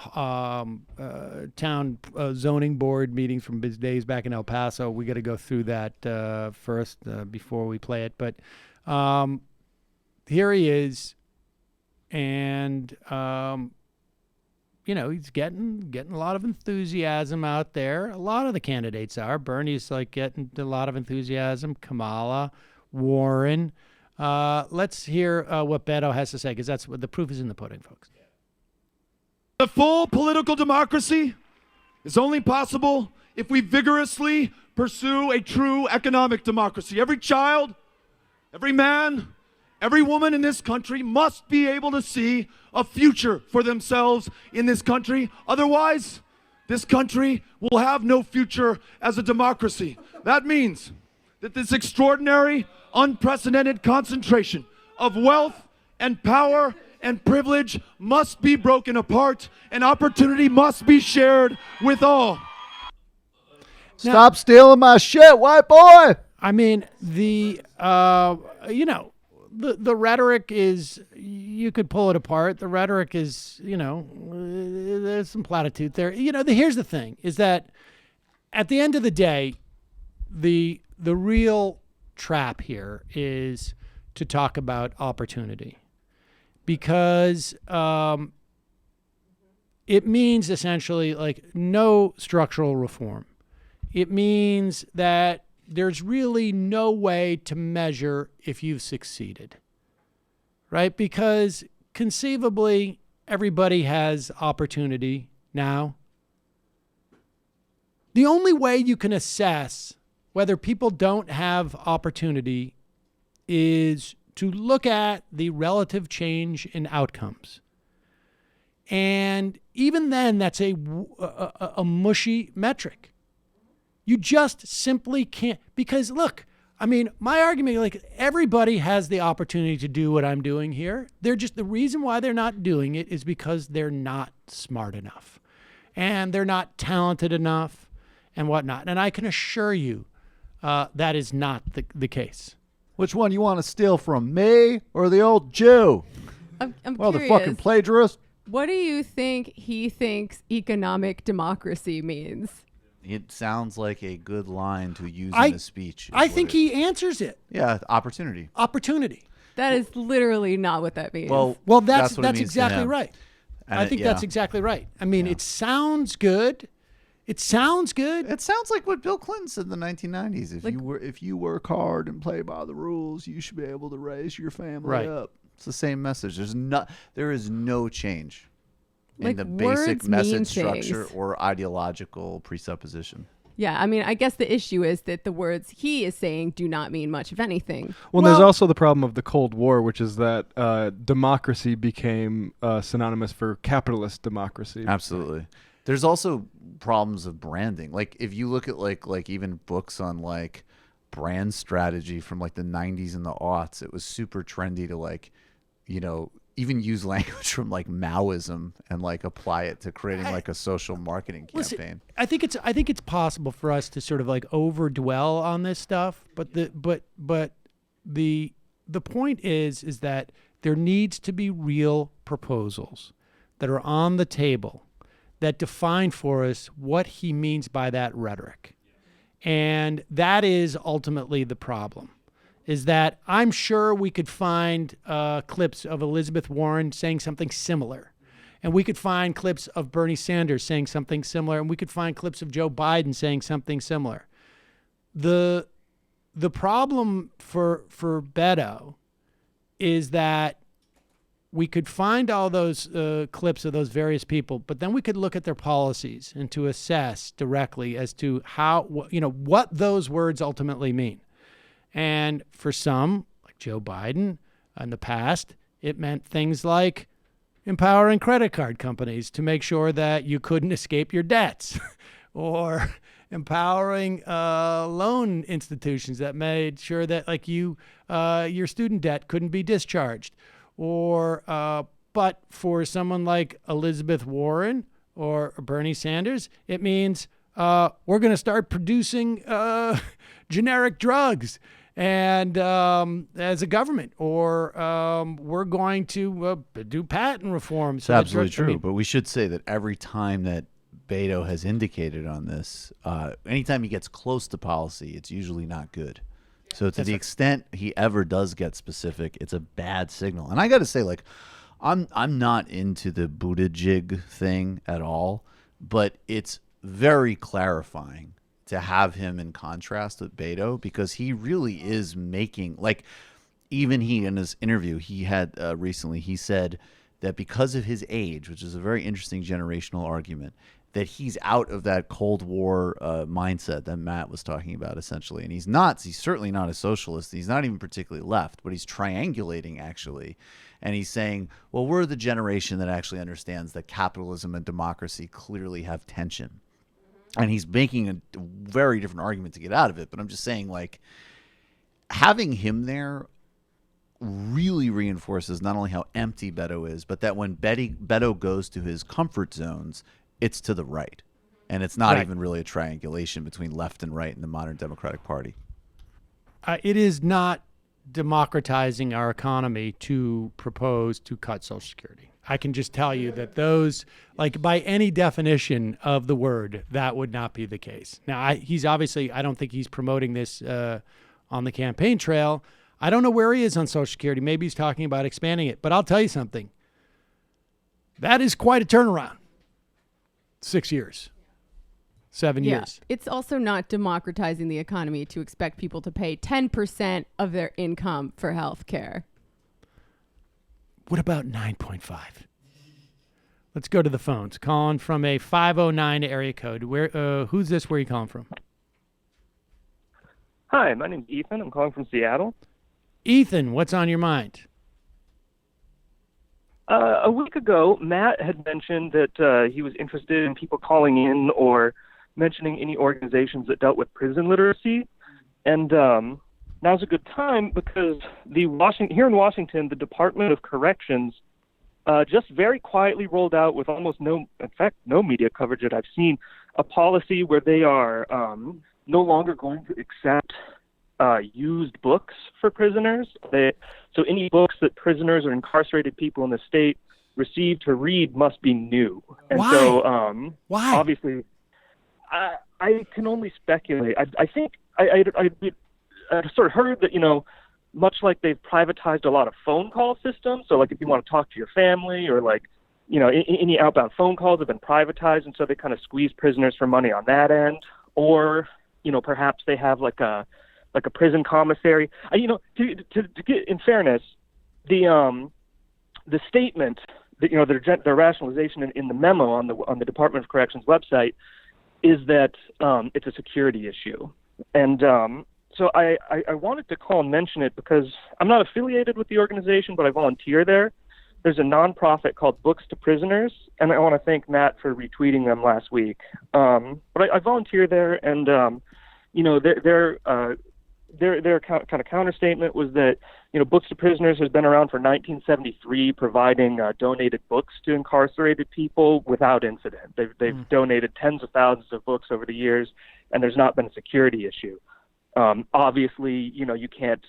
zoning board meetings from his days back in El Paso. We got to go through that first before we play it. But here he is, and he's getting a lot of enthusiasm out there. A lot of the candidates are. Bernie's like getting a lot of enthusiasm. Kamala, Warren. Let's hear what Beto has to say, because that's what the proof is in the pudding, folks. The full political democracy is only possible if we vigorously pursue a true economic democracy. Every child, every man, every woman in this country must be able to see a future for themselves in this country. Otherwise, this country will have no future as a democracy. That means that this extraordinary, unprecedented concentration of wealth and power and privilege must be broken apart, and opportunity must be shared with all. Stop stealing my shit, white boy! I mean, the rhetoric is, you could pull it apart. The rhetoric is, there's some platitude there. Here's the thing, is that at the end of the day, the real trap here is to talk about opportunity. Because it means essentially like no structural reform. It means that there's really no way to measure if you've succeeded, right? Because conceivably, everybody has opportunity now. The only way you can assess whether people don't have opportunity is to look at the relative change in outcomes. And even then, that's a mushy metric. You just simply can't, because look, I mean, my argument, like, everybody has the opportunity to do what I'm doing here. They're just, the reason why they're not doing it is because they're not smart enough and they're not talented enough and whatnot. And I can assure you that is not the case. Which one you want to steal from, me or the old Jew? I'm well, curious. the fucking plagiarist. What do you think he thinks economic democracy means? It sounds like a good line to use in a speech. I think he answers it. Yeah, opportunity. Opportunity. That is literally not what that means. Well, that's exactly right. And I think that's exactly right. I mean, it sounds good. It sounds good. It sounds like what Bill Clinton said in the 1990s. If you work hard and play by the rules, you should be able to raise your family up. It's the same message. There is no change in the basic message structure or ideological presupposition. Yeah, I mean, I guess the issue is that the words he is saying do not mean much of anything. Well, there's also the problem of the Cold War, which is that democracy became synonymous for capitalist democracy. Absolutely. There's also problems of branding. Like, if you look at like even books on like brand strategy from like the 90s and the aughts, it was super trendy to even use language from like Maoism and like apply it to creating like a social marketing campaign. Listen, I think it's possible for us to sort of like over dwell on this stuff, but the point is that there needs to be real proposals that are on the table that define for us what he means by that rhetoric. And that is ultimately the problem, is that I'm sure we could find clips of Elizabeth Warren saying something similar. And we could find clips of Bernie Sanders saying something similar. And we could find clips of Joe Biden saying something similar. The problem for Beto is that we could find all those clips of those various people, but then we could look at their policies and to assess directly as to how, what those words ultimately mean. And for some, like Joe Biden, in the past, it meant things like empowering credit card companies to make sure that you couldn't escape your debts, or empowering loan institutions that made sure that your student debt couldn't be discharged, or but for someone like Elizabeth Warren or Bernie Sanders, it means we're going to start producing generic drugs and as a government, or we're going to do patent reform. It's absolutely true. But we should say that every time that Beto has indicated on this, anytime he gets close to policy, it's usually not good. So to the extent he ever does get specific, it's a bad signal. And I got to say, like, I'm not into the Buttigieg thing at all, but it's very clarifying to have him in contrast with Beto, because he really is making, like, even he in his interview he had recently, he said that because of his age, which is a very interesting generational argument, that he's out of that Cold War mindset that Matt was talking about, essentially. And he's certainly not a socialist. He's not even particularly left, but he's triangulating, actually. And he's saying, well, we're the generation that actually understands that capitalism and democracy clearly have tension. And he's making a very different argument to get out of it. But I'm just saying, like, having him there really reinforces not only how empty Beto is, but that when Beto goes to his comfort zones, it's to the right. And it's not even really a triangulation between left and right in the modern Democratic Party. It is not democratizing our economy to propose to cut Social Security. I can just tell you that those, like, by any definition of the word, that would not be the case. Now, he's obviously, I don't think he's promoting this on the campaign trail. I don't know where he is on Social Security. Maybe he's talking about expanding it. But I'll tell you something. That is quite a turnaround. 6 years. 7 years. It's also not democratizing the economy to expect people to pay 10% of their income for health care. What about 9.5? Let's go to the phones. Calling from a 509 area code. Who's this? Where are you calling from? Hi, my name's Ethan. I'm calling from Seattle. Ethan, what's on your mind? A week ago, Matt had mentioned that he was interested in people calling in or mentioning any organizations that dealt with prison literacy. And now's a good time because here in Washington, the Department of Corrections just very quietly rolled out, with almost no media coverage that I've seen, a policy where they are no longer going to accept used books for prisoners. So any books that prisoners or incarcerated people in the state receive to read must be new. And Why? So Why? Obviously, I can only speculate. I think I sort of heard that, much like they've privatized a lot of phone call systems. So like if you want to talk to your family or like, any outbound phone calls have been privatized. And so they kind of squeeze prisoners for money on that end. Or, perhaps they have like a prison commissary. To get in fairness, the statement that their rationalization in the memo on the Department of Corrections website is that it's a security issue. And so I wanted to call and mention it because I'm not affiliated with the organization, but I volunteer there. There's a nonprofit called Books to Prisoners, and I want to thank Matt for retweeting them last week. But I volunteer there, and their kind of counterstatement was that Books to Prisoners has been around for 1973, providing donated books to incarcerated people without incident. They've donated tens of thousands of books over the years, and there's not been a security issue. Obviously, you can't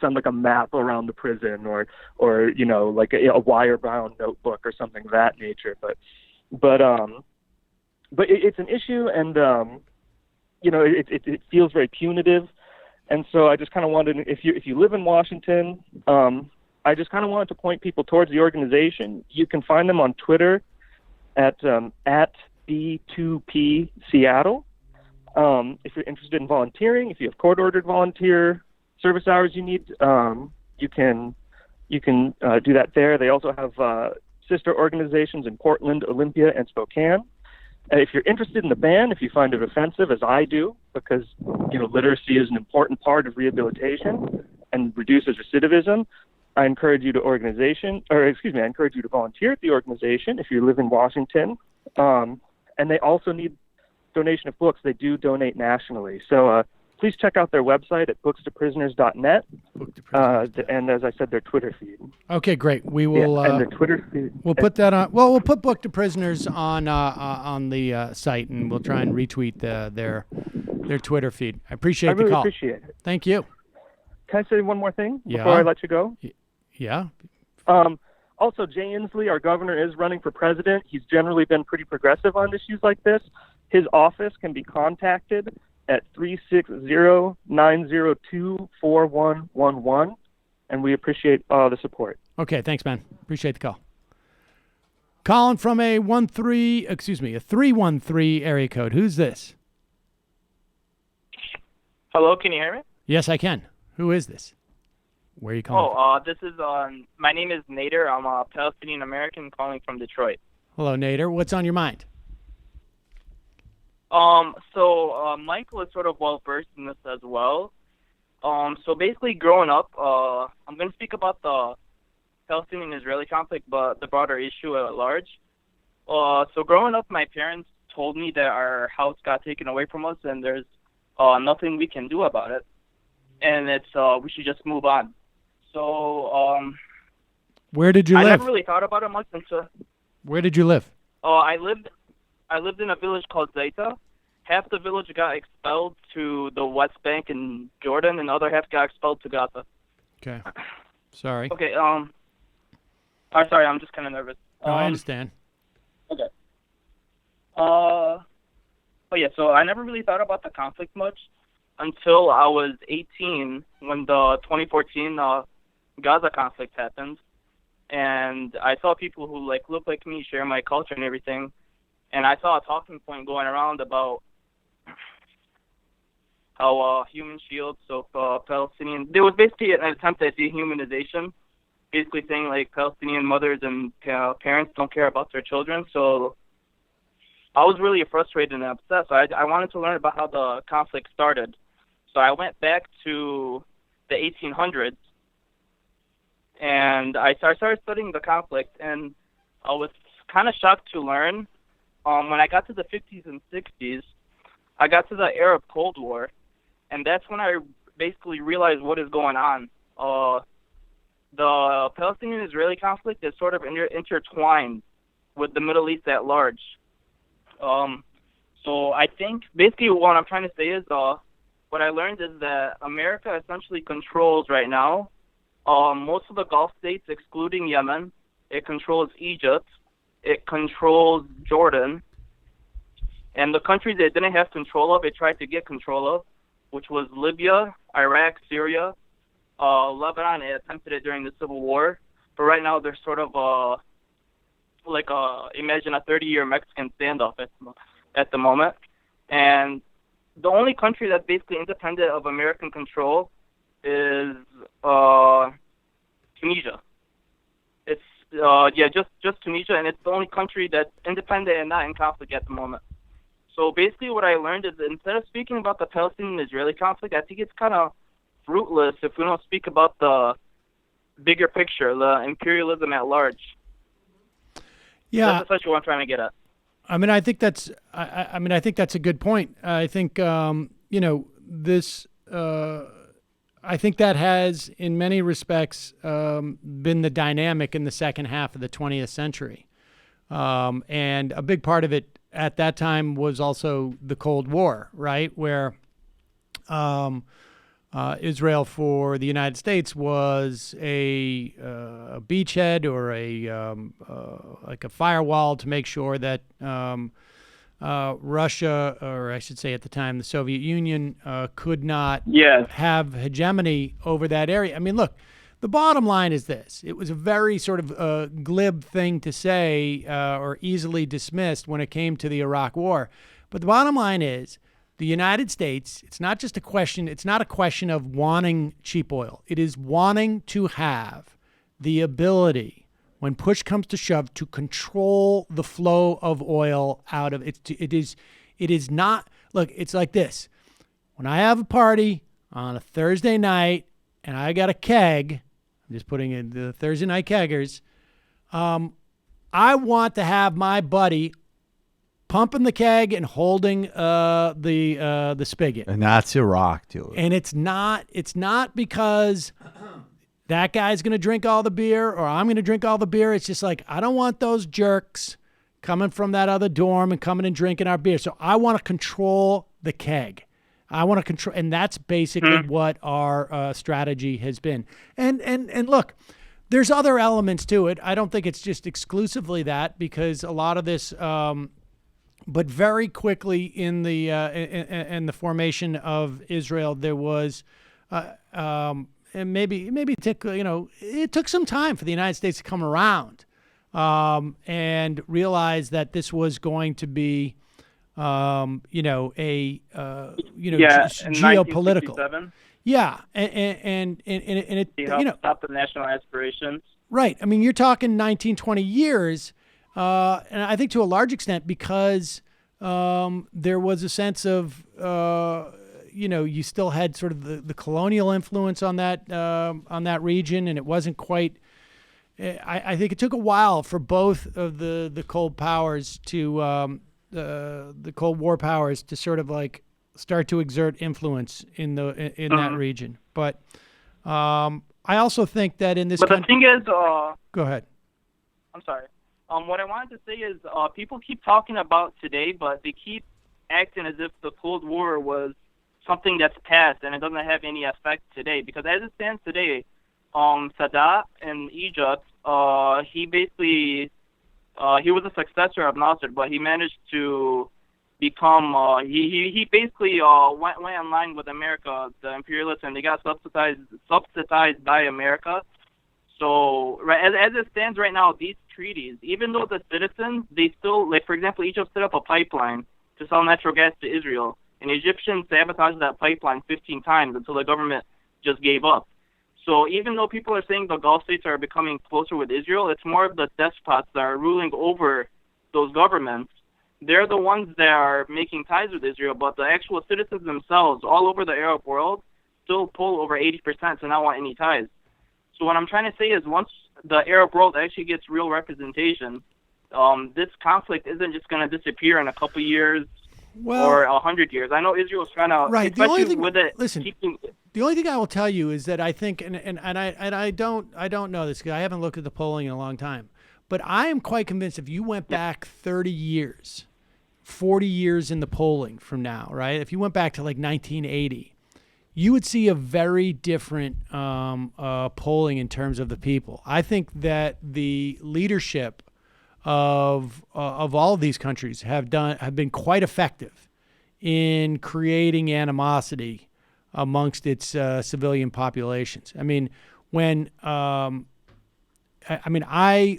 send like a map around the prison or like a wire-bound notebook or something of that nature. But it's an issue, and it feels very punitive. And so I just kind of wanted, if you live in Washington, I just kind of wanted to point people towards the organization. You can find them on Twitter at B2P Seattle. If you're interested in volunteering, if you have court-ordered volunteer service hours you need, you can do that there. They also have sister organizations in Portland, Olympia, and Spokane. If you're interested in the ban, if you find it offensive, as I do, because literacy is an important part of rehabilitation and reduces recidivism, I encourage you to volunteer at the organization if you live in Washington. And they also need donation of books. They do donate nationally. So please check out their website at bookstoprisoners.net. And as I said, their Twitter feed. Okay, great. We will. And their Twitter feed. We'll put that on. Well, we'll put Book to Prisoners on the site, and we'll try and retweet their Twitter feed. I appreciate the really call. Appreciate it. Thank you. Can I say one more thing Yeah. before I let you go? Yeah. Also, Jay Inslee, our governor, is running for president. He's generally been pretty progressive on issues like this. His office can be contacted at 360-902-4111, and we appreciate the support. Okay, thanks, man. Appreciate the call. Calling from a 313 area code. Who's this? Hello, can you hear me? Yes, I can. Who is this? Where are you calling from? This is my name is Nader. I'm a Palestinian American calling from Detroit. Hello, Nader. What's on your mind? Michael is sort of well versed in this as well. So basically, growing up, I'm going to speak about the Palestinian-Israeli conflict, but the broader issue at large. So growing up, my parents told me that our house got taken away from us, and there's nothing we can do about it, and it's we should just move on. So where did you live? I never really thought about it much until. Where did you live? I lived in a village called Zayta. Half the village got expelled to the West Bank in Jordan, and the other half got expelled to Gaza. Okay. Sorry. Okay. I'm sorry. I'm just kind of nervous. No, I understand. Okay. But yeah, so I never really thought about the conflict much until I was 18 when the 2014 Gaza conflict happened, and I saw people who look like me share my culture and everything, and I saw a talking point going around about how human shields of Palestinian. There was basically an attempt at dehumanization, basically saying Palestinian mothers and parents don't care about their children. So I was really frustrated and upset. So I wanted to learn about how the conflict started. So I went back to the 1800s, and I started studying the conflict, and I was kind of shocked to learn when I got to the 50s and 60s, I got to the Arab Cold War, and that's when I basically realized what is going on. The Palestinian-Israeli conflict is sort of intertwined with the Middle East at large. So I think basically what I'm trying to say is what I learned is that America essentially controls right now most of the Gulf states, excluding Yemen. It controls Egypt. It controls Jordan. And the countries it didn't have control of, it tried to get control of, which was Libya, Iraq, Syria, Lebanon. It attempted it during the Civil War. But right now there's sort of imagine a 30-year Mexican standoff at the moment. And the only country that's basically independent of American control is Tunisia. It's just Tunisia, and it's the only country that's independent and not in conflict at the moment. So basically what I learned is that instead of speaking about the Palestinian-Israeli conflict, I think it's kind of fruitless if we don't speak about the bigger picture, the imperialism at large. Yeah. That's essentially what I'm trying to get at. I mean, I think that's a good point. I think, this, I think that has, in many respects, been the dynamic in the second half of the 20th century. And a big part of it at that time was also the Cold War, right? Where Israel for the United States was a beachhead or like a firewall to make sure that Russia, or I should say at the time the Soviet Union, could not have hegemony over that area. I mean, look, the bottom line is this. It was a very sort of glib thing to say or easily dismissed when it came to the Iraq War. But the bottom line is the United States, it's not a question of wanting cheap oil. It is wanting to have the ability, when push comes to shove, to control the flow of oil out of it. It is not, look, it's like this. When I have a party on a Thursday night and I got a keg, I'm just putting in the Thursday night keggers, I want to have my buddy pumping the keg and holding the spigot. And that's Iraq, too. And it's not because that guy's going to drink all the beer or I'm going to drink all the beer. It's just like, I don't want those jerks coming from that other dorm and coming and drinking our beer. So I want to control the keg. I want to control, and that's basically what our strategy has been. And look, there's other elements to it. I don't think it's just exclusively that, because a lot of this, but very quickly in the formation of Israel, there was, and maybe it took some time for the United States to come around and realize that this was going to be, geopolitical. Yeah, and it stop the national aspirations. Right. I mean, you're talking 19, 20 years, and I think to a large extent because there was a sense of you still had sort of the colonial influence on that region, and it wasn't quite. I think it took a while for both of the Cold Powers to the Cold War powers to sort of like start to exert influence in that region. But I also think that in this. But the thing is, go ahead. I'm sorry. What I wanted to say is, people keep talking about today, but they keep acting as if the Cold War was something that's past and it doesn't have any effect today. Because as it stands today, Sadat in Egypt, he basically he was a successor of Nasser, but he managed to become he basically went in line with America, the imperialists, and they got subsidized by America. So as it stands right now, these treaties, even though the citizens, they still, like for example, Egypt set up a pipeline to sell natural gas to Israel, and Egyptians sabotaged that pipeline 15 times until the government just gave up. So even though people are saying the Gulf states are becoming closer with Israel, it's more of the despots that are ruling over those governments. They're the ones that are making ties with Israel, but the actual citizens themselves all over the Arab world still pull over 80% to not want any ties. So what I'm trying to say is once the Arab world actually gets real representation, this conflict isn't just going to disappear in a couple years or 100 years. I know Israel's trying to, right. The only thing, with it, listen, the only thing I will tell you is that I think, and I don't know this because I haven't looked at the polling in a long time, but I am quite convinced if you went back 30 years, 40 years in the polling from now, right? If you went back to like 1980, you would see a very different polling in terms of the people. I think that the leadership of all of these countries have been quite effective in creating animosity amongst its civilian populations. I mean, when I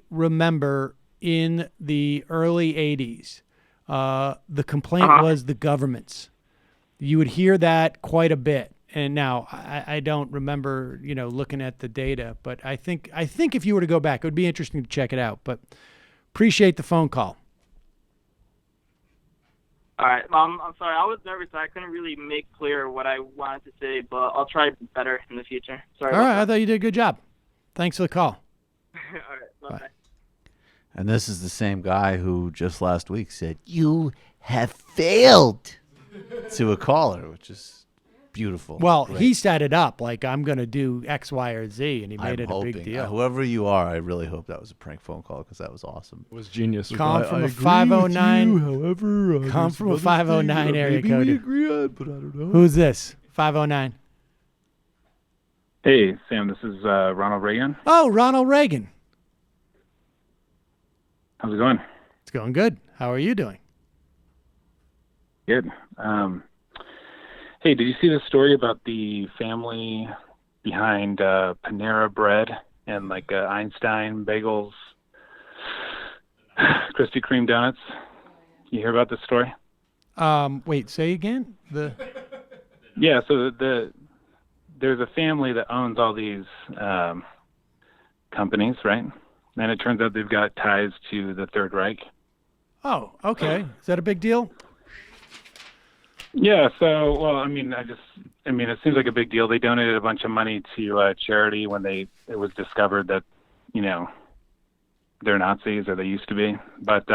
remember in the early 80s, the complaint was the governments. You would hear that quite a bit. And now I don't remember, looking at the data, but I think if you were to go back, it would be interesting to check it out. But appreciate the phone call. All right. I'm sorry. I was nervous. I couldn't really make clear what I wanted to say, but I'll try better in the future. Sorry. All right. I thought you did a good job. Thanks for the call. All right. Bye. And this is the same guy who just last week said, "You have failed," to a caller, which is beautiful. Well, Great. He set it up like I'm going to do X, Y, or Z, and he made it a big deal. Whoever you are, I really hope that was a prank phone call because that was awesome. It was genius. Come from a 509. However, come from a 509 area code. We agree on, but I don't know. Who's this? 509. Hey, Sam. This is Ronald Reagan. Oh, Ronald Reagan. How's it going? It's going good. How are you doing? Good. Hey, did you see the story about the family behind Panera Bread and like Einstein Bagels, Krispy Kreme donuts? You hear about this story? Wait, say again? Yeah, so there's a family that owns all these companies, right? And it turns out they've got ties to the Third Reich. Oh, okay. Is that a big deal? Yeah, so, well, it seems like a big deal. They donated a bunch of money to charity when it was discovered that, they're Nazis, or they used to be. But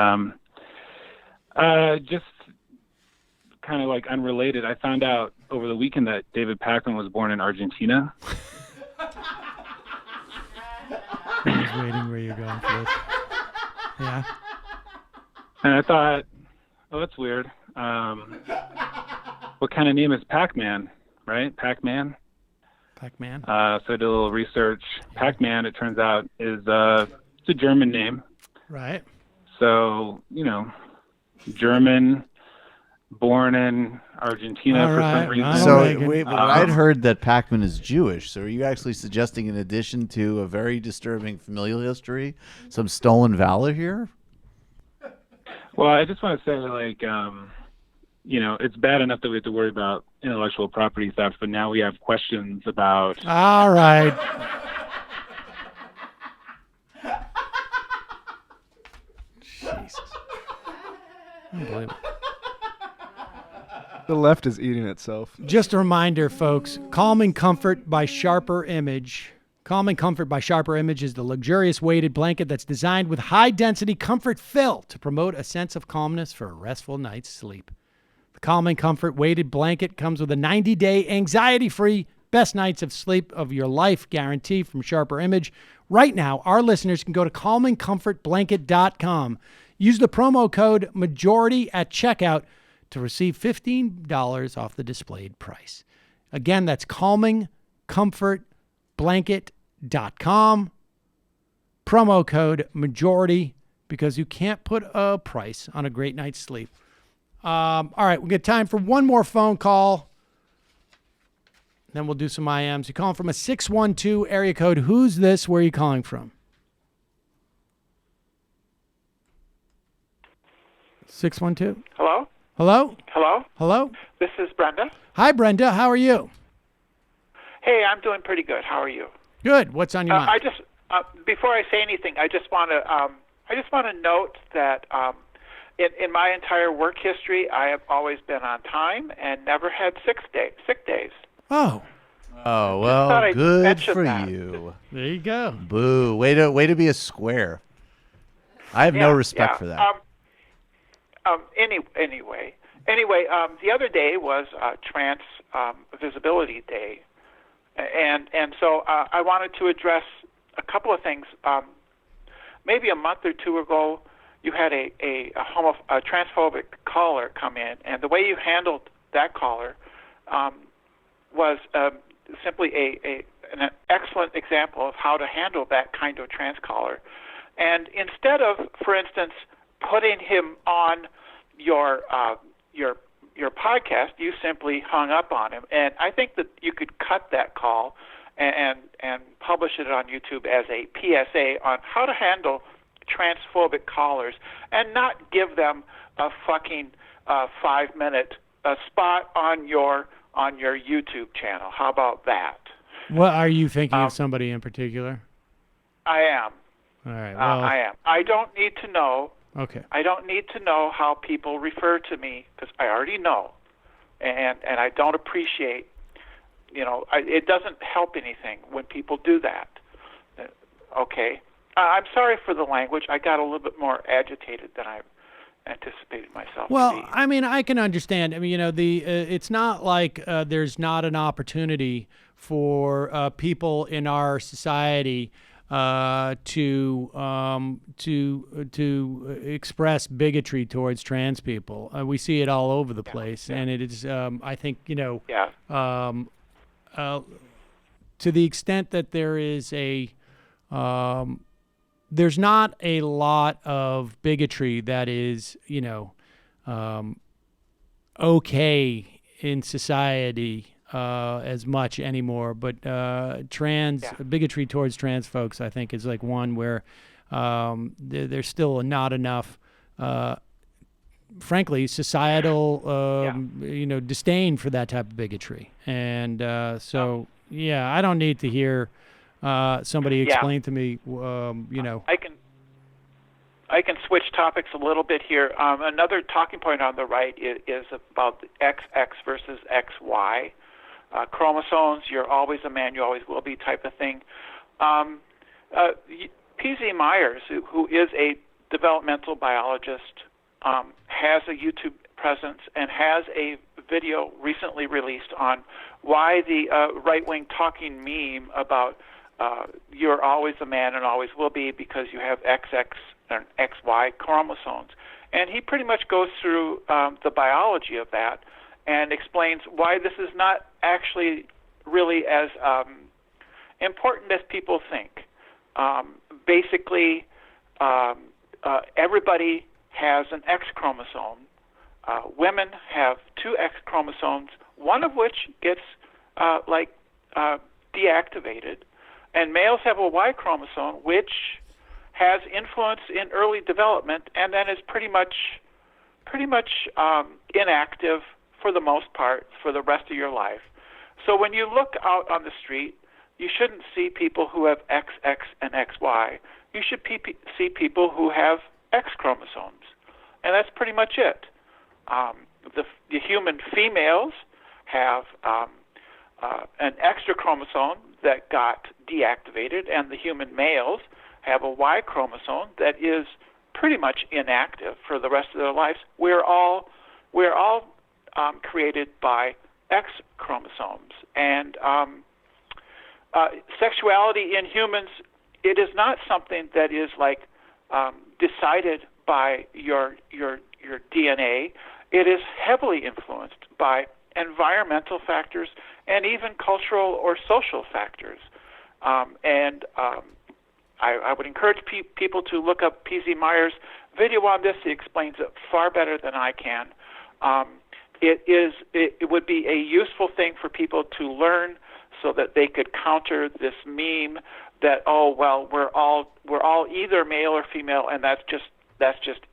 Just kind of like unrelated. I found out over the weekend that David Pakman was born in Argentina. I was waiting where you're going for this. Yeah. And I thought, oh, that's weird. What kind of name is Pac-Man, right? Pac-Man? Pac-Man. So I did a little research. Pac-Man, it turns out, is it's a German name. Right. So, you know, German, born in Argentina for some reason. So wait, but I'd heard that Pac-Man is Jewish. So are you actually suggesting, in addition to a very disturbing familial history, some stolen valor here? Well, I just want to say, like, you know, it's bad enough that we have to worry about intellectual property theft, but now we have questions about... All right. Jesus. Unbelievable. The left is eating itself. Just a reminder, folks, Calming Comfort by Sharper Image. Calming Comfort by Sharper Image is the luxurious weighted blanket that's designed with high-density comfort fill to promote a sense of calmness for a restful night's sleep. The Calming Comfort weighted blanket comes with a 90-day anxiety-free best nights of sleep of your life guarantee from Sharper Image. Right now, our listeners can go to calmingcomfortblanket.com. Use the promo code MAJORITY at checkout to receive $15 off the displayed price. Again, that's calmingcomfortblanket.com. Promo code MAJORITY, because you can't put a price on a great night's sleep. All right, we got time for one more phone call. Then we'll do some IMs. You're calling from a 612 area code. Who's this? Where are you calling from? 612? Hello? Hello? Hello? Hello? This is Brenda. Hi, Brenda. How are you? Hey, I'm doing pretty good. How are you? Good. What's on your mind? I just before I say anything, I just want to note that in my entire work history, I have always been on time and never had sick days. Oh. Oh, well, good for you. There you go. Boo. Way to be a square. I have no respect for that. Anyway, the other day was Trans Visibility Day, and so I wanted to address a couple of things. Maybe a month or two ago, you had a transphobic caller come in, and the way you handled that caller was simply an excellent example of how to handle that kind of trans caller. And instead of, for instance, putting him on your podcast, you simply hung up on him. And I think that you could cut that call and publish it on YouTube as a PSA on how to handle transphobic callers and not give them a fucking 5-minute spot on your YouTube channel. How about that? What are you thinking of somebody in particular? I am. All right. Well, I am. I don't need to know. Okay. I don't need to know how people refer to me because I already know, and I don't appreciate. You know, it doesn't help anything when people do that. Okay. I'm sorry for the language. I got a little bit more agitated than I anticipated myself. Well, I mean, I can understand. I mean, you know, it's not like there's not an opportunity for people in our society to express bigotry towards trans people. We see it all over the place, and it is. I think, you know, to the extent that there is there's not a lot of bigotry that is, you know, okay in society as much anymore. But bigotry towards trans folks, I think, is like one where there's still not enough, frankly, societal, you know, disdain for that type of bigotry. And so, yeah, I don't need to hear somebody explain to me, you know. I can switch topics a little bit here. Another talking point on the right is about the XX versus XY. Chromosomes, you're always a man, you always will be type of thing. P.Z. Myers, who is a developmental biologist, has a YouTube presence and has a video recently released on why the right-wing talking meme about you're always a man and always will be because you have XX and XY chromosomes. And he pretty much goes through the biology of that and explains why this is not actually really as important as people think. Basically, everybody has an X chromosome. Women have two X chromosomes, one of which gets deactivated, and males have a Y chromosome, which has influence in early development, and then is pretty much inactive for the most part for the rest of your life. So when you look out on the street, you shouldn't see people who have XX and XY. You should see people who have X chromosomes, and that's pretty much it. The human females have an extra chromosome that got deactivated, and the human males have a Y chromosome that is pretty much inactive for the rest of their lives. We're all created by X chromosomes, and sexuality in humans, it is not something that is decided by your DNA. It is heavily influenced by environmental factors and even cultural or social factors. I would encourage people to look up P.Z. Meyer's video on this. He explains it far better than I can. It would be a useful thing for people to learn so that they could counter this meme that we're all either male or female, and that's just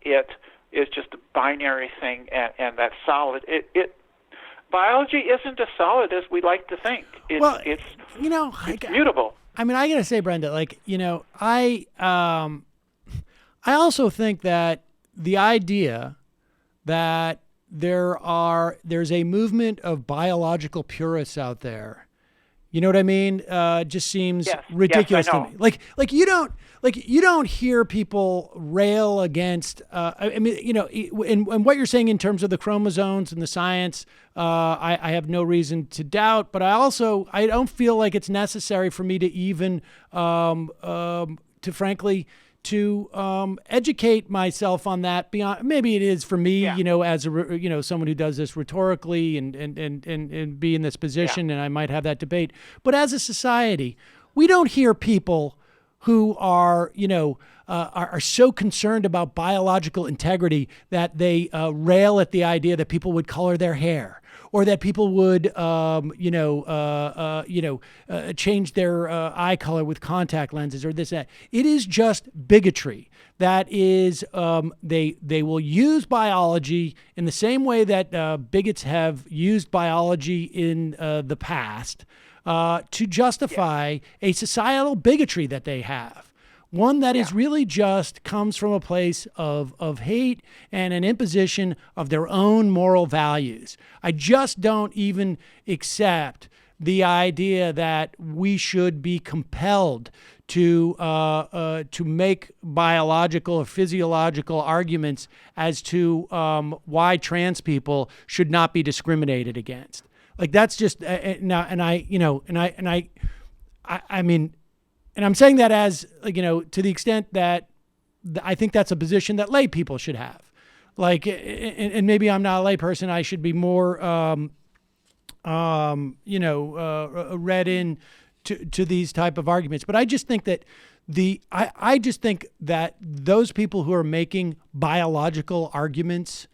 it. It's just a binary thing, and that's solid. Biology isn't as solid as we like to think. It's mutable. I mean, I gotta say, Brenda, I also think that the idea that there's a movement of biological purists out there, you know what I mean? Just seems ridiculous to me. You don't hear people rail against. And what you're saying in terms of the chromosomes and the science, I have no reason to doubt. But I don't feel like it's necessary for me to even, to educate myself on that. Beyond, maybe it is for me, as someone who does this rhetorically and be in this position, and I might have that debate. But as a society, we don't hear people who are so concerned about biological integrity that they rail at the idea that people would color their hair, or that people would, change their eye color with contact lenses, or this, that. It is just bigotry. That is, they will use biology in the same way that bigots have used biology in the past to justify a societal bigotry that they have. One that is really just comes from a place of hate and an imposition of their own moral values. I just don't even accept the idea that we should be compelled to make biological or physiological arguments as to why trans people should not be discriminated against. That's just now, and I'm saying that as, to the extent that I think that's a position that lay people should have. And maybe I'm not a lay person. I should be more, read in to these type of arguments. But I just think that I just think that those people who are making biological arguments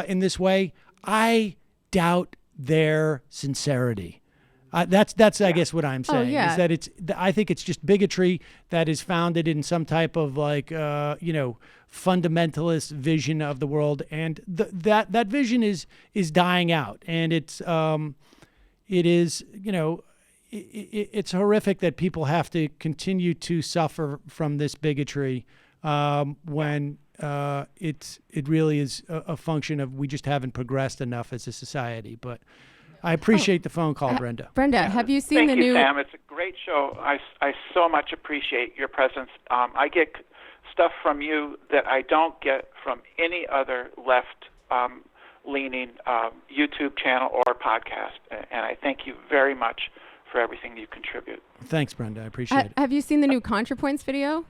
in this way, I doubt their sincerity. That's I guess what I'm saying is that I think it's just bigotry that is founded in some type of fundamentalist vision of the world, and that vision is dying out, and it's horrific that people have to continue to suffer from this bigotry when it really is a function of we just haven't progressed enough as a society. But I appreciate the phone call, Brenda. Brenda, have you seen Thank the you, new? Sam. It's a great show. I so much appreciate your presence. I get stuff from you that I don't get from any other left-leaning YouTube channel or podcast, and I thank you very much for everything you contribute. Thanks, Brenda. I appreciate it. Have you seen the new ContraPoints video?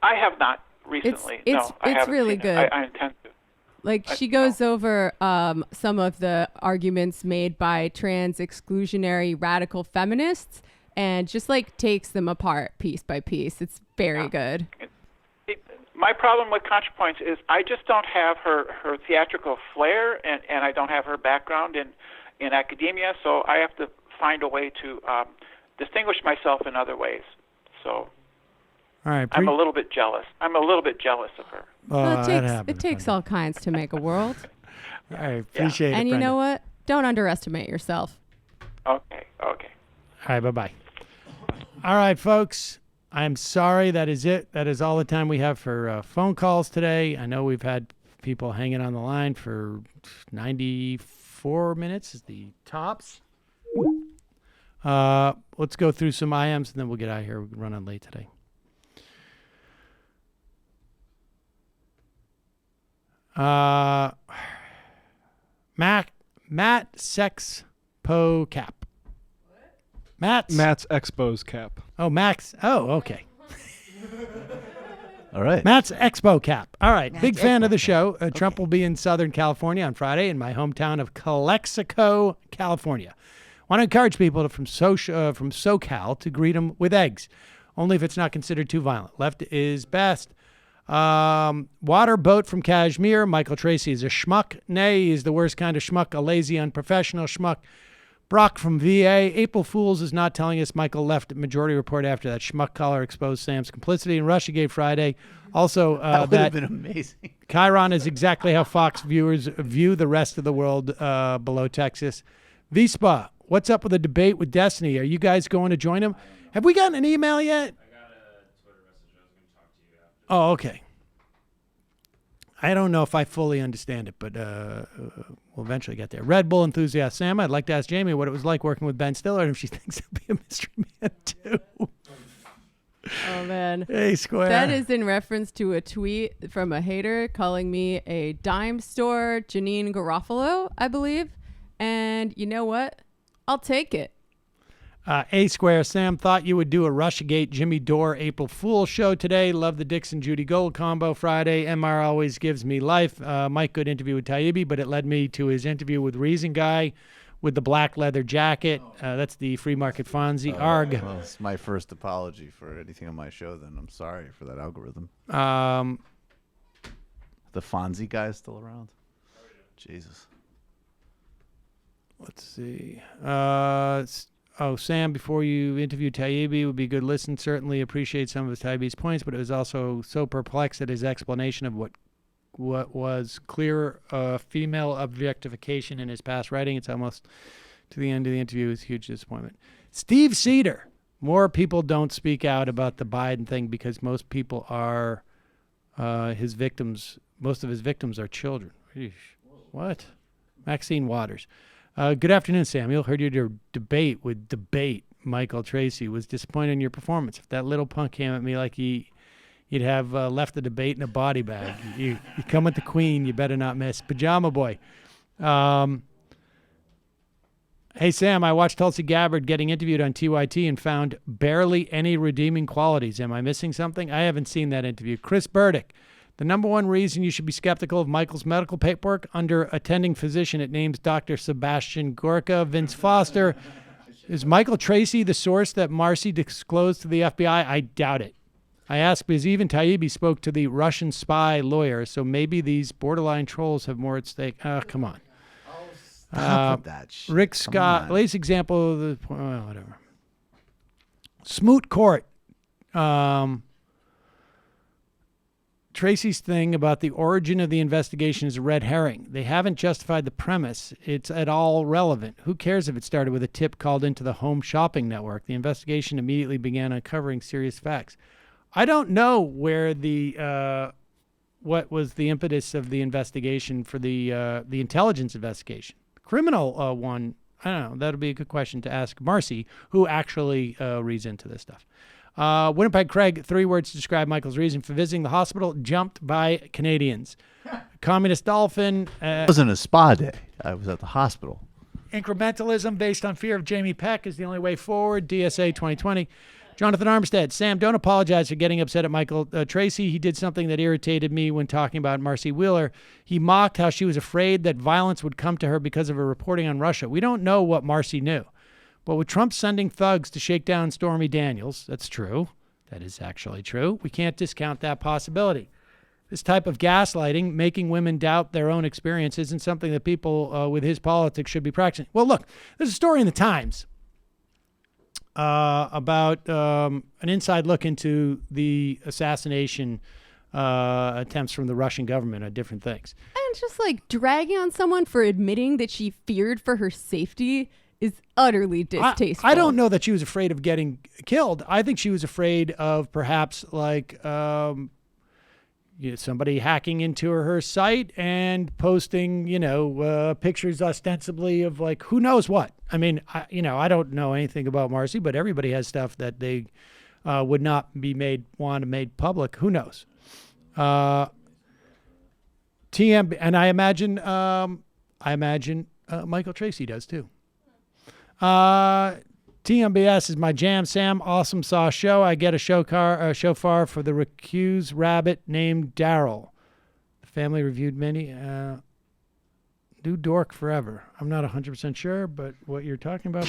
I have not recently. No, I it's haven't really seen it. good. I intend to. Like she goes over some of the arguments made by trans exclusionary radical feminists and just like takes them apart piece by piece. It's very good. My problem with ContraPoints is I just don't have her theatrical flair, and I don't have her background in academia, so I have to find a way to distinguish myself in other ways. So all right, I'm a little bit jealous. I'm a little bit jealous of her. Well, it takes all kinds to make a world. I appreciate it, And you Brenda. know what? Don't underestimate yourself. Okay. All right, bye-bye. All right, folks. I'm sorry. That is it. That is all the time we have for phone calls today. I know we've had people hanging on the line for 94 minutes is the tops. Let's go through some IMs, and then we'll get out of here. We're running late today. Matt Sexpo Cap. Matt's Expo's cap. Oh, Max. Oh, okay. All right. Matt's Expo Cap. All right. Matt's Big fan Expo of the Cap. show. Trump will be in Southern California on Friday in my hometown of Calexico, California. Want to encourage people from SoCal to greet him with eggs, only if it's not considered too violent. Left is best. Water boat from Kashmir. Michael Tracey is a schmuck. Nay, he's the worst kind of schmuck, a lazy, unprofessional schmuck. Brock from VA. April Fools is not telling us Michael left Majority Report after that schmuck caller exposed Sam's complicity in Russiagate Friday. Also, that would have been amazing. Chiron is exactly how Fox viewers view the rest of the world below Texas. Vespa, what's up with the debate with Destiny? Are you guys going to join him? Have we gotten an email yet? Oh, okay. I don't know if I fully understand it, but we'll eventually get there. Red Bull enthusiast Sam, I'd like to ask Jamie what it was like working with Ben Stiller and if she thinks he'll be a mystery man too. Oh, man. Hey, Square. That is in reference to a tweet from a hater calling me a dime store Janine Garofalo, I believe. And you know what? I'll take it. A Square, Sam, thought you would do a Russiagate Jimmy Dore April Fool show today. Love the Dixon Judy Gold combo Friday. MR always gives me life. Mike, good interview with Taibbi, but it led me to his interview with Reason Guy with the black leather jacket. That's the free market Fonzie. Arg. Well, it's my first apology for anything on my show, then. I'm sorry for that algorithm. The Fonzie guy is still around? Jesus. Let's see. Sam, before you interview Taibbi, would be a good listen. Certainly appreciate some of Taibbi's points, but it was also so perplexed at his explanation of what was clear female objectification in his past writing. It's almost to the end of the interview. It's a huge disappointment. Steve Seder. More people don't speak out about the Biden thing because most people are his victims. Most of his victims are children. Eesh. What? Maxine Waters. Good afternoon, Samuel. Heard your debate with Michael Tracey. Was disappointed in your performance. If that little punk came at me like you'd have left the debate in a body bag. You come at the queen, you better not miss. Pajama Boy. Hey, Sam, I watched Tulsi Gabbard getting interviewed on TYT and found barely any redeeming qualities. Am I missing something? I haven't seen that interview. Chris Burdick. The number one reason you should be skeptical of Michael's medical paperwork, under attending physician, it names Dr. Sebastian Gorka. Vince Foster. Is Michael Tracey the source that Marcy disclosed to the FBI? I doubt it. I ask because even Taibbi spoke to the Russian spy lawyer, so maybe these borderline trolls have more at stake. Come on. Stop with that shit. Rick Come Scott, on. latest example of the, whatever. Smoot Court. Tracy's thing about the origin of the investigation is a red herring. They haven't justified the premise. It's at all relevant. Who cares if it started with a tip called into the Home Shopping Network? The investigation immediately began uncovering serious facts. I don't know where the what was the impetus of the investigation for the intelligence investigation. criminal one, I don't know. That'll be a good question to ask Marcy, who actually reads into this stuff. Winnipeg Craig, 3 words to describe Michael's reason for visiting the hospital: jumped by Canadians. Communist Dolphin. It wasn't a spa day. I was at the hospital. Incrementalism based on fear of Jamie Peck is the only way forward. DSA 2020. Jonathan Armstead. Sam, don't apologize for getting upset at Michael Tracey. He did something that irritated me when talking about Marcy Wheeler. He mocked how she was afraid that violence would come to her because of her reporting on Russia. We don't know what Marcy knew. But with Trump sending thugs to shake down Stormy Daniels, that's true. That is actually true. We can't discount that possibility. This type of gaslighting, making women doubt their own experience, isn't something that people with his politics should be practicing. Well, look, there's a story in the Times about an inside look into the assassination attempts from the Russian government on different things. And just like dragging on someone for admitting that she feared for her safety is utterly distasteful. I don't know that she was afraid of getting killed. I think she was afraid of perhaps like somebody hacking into her site and posting, pictures ostensibly of like who knows what. I mean, I don't know anything about Marcy, but everybody has stuff that they would not be made public. Who knows? TM, and I imagine Michael Tracey does too. TMBS is my jam. Sam, awesome saw show. I get a shofar for the recused rabbit named Daryl. The family reviewed many. Do dork forever. I'm not 100% sure, but what you're talking about.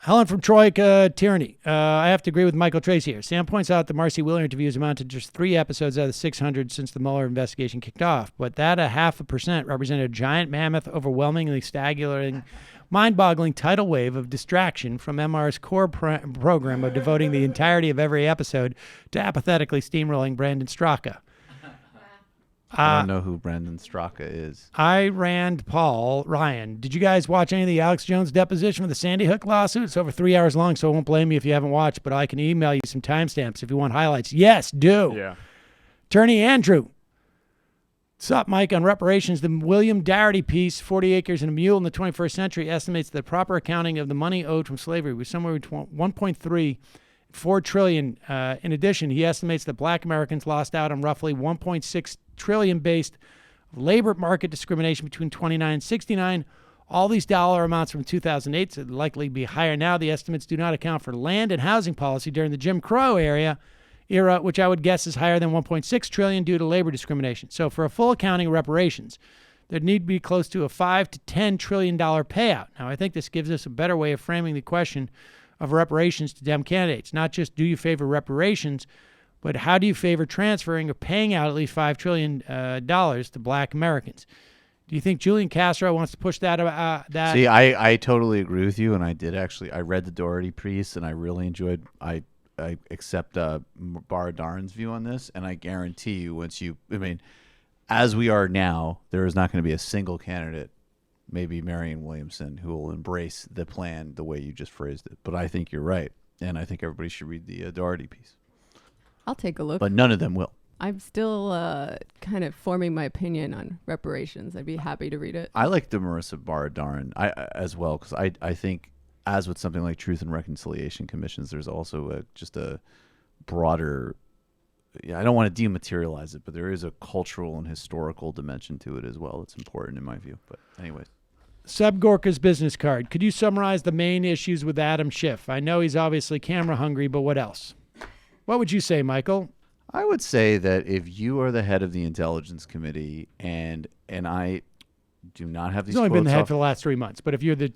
Helen from Troy, Tyranny. I have to agree with Michael Tracey here. Sam points out the Marcy Wheeler interviews amounted to just 3 episodes out of the 600 since the Mueller investigation kicked off. But that 0.5% represented a giant, mammoth, overwhelmingly staggering, mind-boggling tidal wave of distraction from MR's core program of devoting the entirety of every episode to apathetically steamrolling Brandon Straka. I don't know who Brandon Straka is. Ryan. Did you guys watch any of the Alex Jones deposition for the Sandy Hook lawsuit? It's over 3 hours long, so I won't blame you if you haven't watched, but I can email you some timestamps if you want highlights. Yes, do. Yeah. Attorney Andrew. What's up, Mike? On reparations, the William Darity piece, 40 Acres and a Mule in the 21st Century, estimates the proper accounting of the money owed from slavery was somewhere between 1.3 $4 trillion. In addition, he estimates that black Americans lost out on roughly $1.6 trillion based labor market discrimination between 29 and 69. All these dollar amounts from 2008 would likely be higher now. The estimates do not account for land and housing policy during the Jim Crow era, which I would guess is higher than 1.6 trillion due to labor discrimination. So for a full accounting of reparations, there'd need to be close to a $5 to $10 trillion payout. Now, I think this gives us a better way of framing the question of reparations to Dem candidates. Not just do you favor reparations, but how do you favor transferring or paying out at least $5 trillion to black Americans? Do you think Julian Castro wants to push that? See, I totally agree with you, and I did actually. I read the Doherty piece, and I really enjoyed. I accept Baradarn's view on this, and I guarantee you, as we are now, there is not going to be a single candidate, maybe Marianne Williamson, who will embrace the plan the way you just phrased it. But I think you're right, and I think everybody should read the Doherty piece. I'll take a look. But none of them will. I'm still kind of forming my opinion on reparations. I'd be happy to read it. I like the Marissa Baradarn as well, because I think, as with something like Truth and Reconciliation Commissions, there's also just a broader, I don't want to dematerialize it, but there is a cultural and historical dimension to it as well. It's important in my view. But anyways. Seb Gorka's business card. Could you summarize the main issues with Adam Schiff? I know he's obviously camera hungry, but what else? What would you say, Michael? I would say that if you are the head of the Intelligence Committee, and I do not have these. He's only been the head for the last 3 months, but if you're the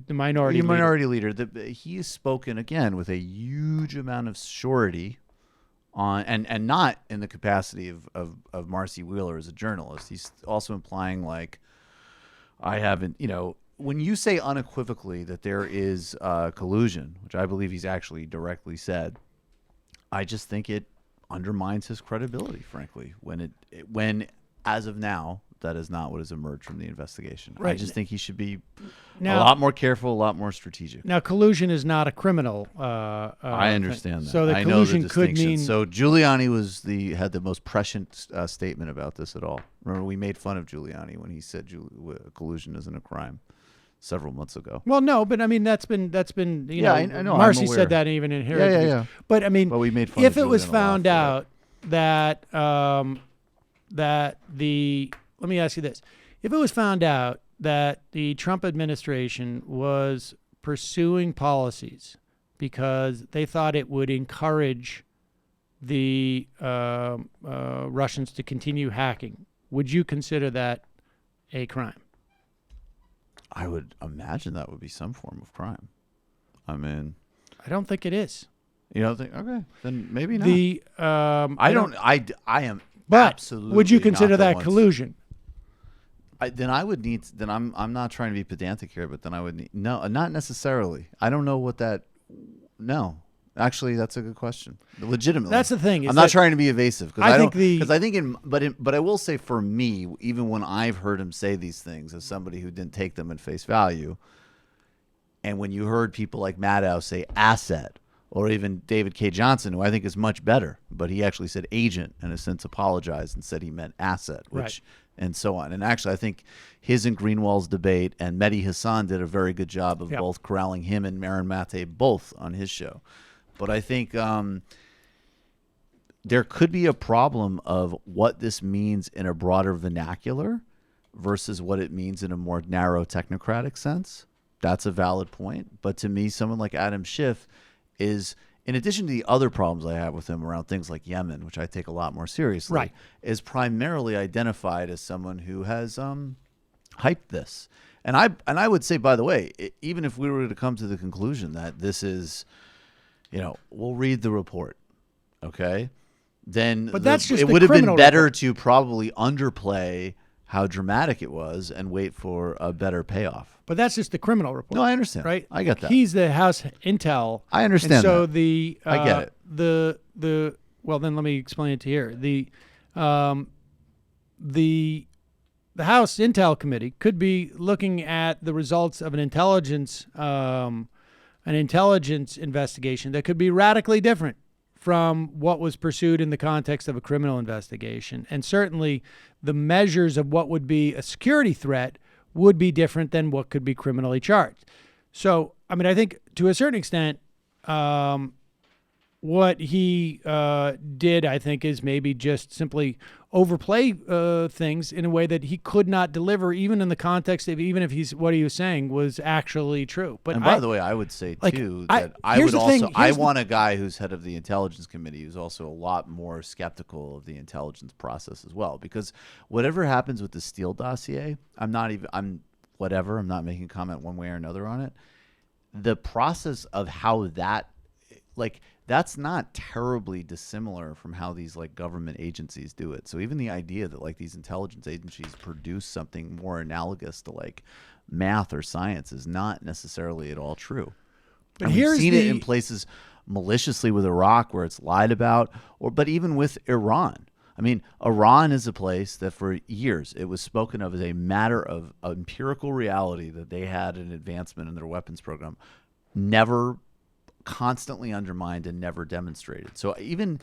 minority leader, he has spoken again with a huge amount of surety on, and not in the capacity of Marcy Wheeler as a journalist. He's also implying like, I haven't, when you say unequivocally that there is collusion, which I believe he's actually directly said, I just think it undermines his credibility, frankly, when as of now, that is not what has emerged from the investigation. I Right. just think he should be Now- a lot more careful, a lot more strategic. Now, collusion is not a criminal. I understand that. So the I know the collusion could distinction. mean. So Giuliani had the most prescient statement about this at all. Remember, we made fun of Giuliani when he said collusion isn't a crime several months ago. Well, no, but I mean that's been you know. I know. Marcy I'm aware. said that even in her. Yeah, interviews. yeah. But I mean, But we made fun if of it was Julian a lot found for that. out that let me ask you this: if it was found out that the Trump administration was pursuing policies because they thought it would encourage the Russians to continue hacking, would you consider that a crime? I would imagine that would be some form of crime. I mean, I don't think it is. You don't think? Okay, then maybe not. I am. But absolutely would you not consider the that ones- collusion? Then I would need. Then I'm not trying to be pedantic here, but then I would need. No, not necessarily. I don't know what that. No, actually, that's a good question. Legitimately, That's the thing, is I'm not that trying to be evasive I think but I will say for me, even when I've heard him say these things as somebody who didn't take them at face value, and when you heard people like Maddow say asset, or even David K. Johnson, who I think is much better, but he actually said agent and has since apologized and said he meant asset, which and so on. And actually, I think his and Greenwald's debate and Mehdi Hassan did a very good job of both corralling him and Marin Mate both on his show. But I think there could be a problem of what this means in a broader vernacular versus what it means in a more narrow technocratic sense. That's a valid point. But to me, someone like Adam Schiff is, in addition to the other problems I have with him around things like Yemen, which I take a lot more seriously, is primarily identified as someone who has hyped this. And I would say, by the way, even if we were to come to the conclusion that this is, we'll read the report, okay? Then But that's just it the would have been criminal better report. to probably underplay how dramatic it was and wait for a better payoff. But that's just the criminal report. No, I understand. Right? I get that. He's the House Intel. I understand And so that. I get it. Well, then let me explain it to you here. The House Intel Committee could be looking at the results of an intelligence investigation that could be radically different from what was pursued in the context of a criminal investigation. And certainly the measures of what would be a security threat would be different than what could be criminally charged. So, I mean, I think to a certain extent, what he did, I think, is maybe just simply overplay things in a way that he could not deliver, even in the context of even if what he was saying was actually true. But and by the way, I would say too that I want a guy who's head of the Intelligence Committee who's also a lot more skeptical of the intelligence process as well. Because whatever happens with the Steele dossier, I'm not making a comment one way or another on it. The process of how that, that's not terribly dissimilar from how these government agencies do it. So even the idea that these intelligence agencies produce something more analogous to math or science is not necessarily at all true. But and we've seen it in places maliciously with Iraq where it's lied about, but even with Iran. I mean, Iran is a place that for years it was spoken of as a matter of empirical reality that they had an advancement in their weapons program, never constantly undermined and never demonstrated. So even,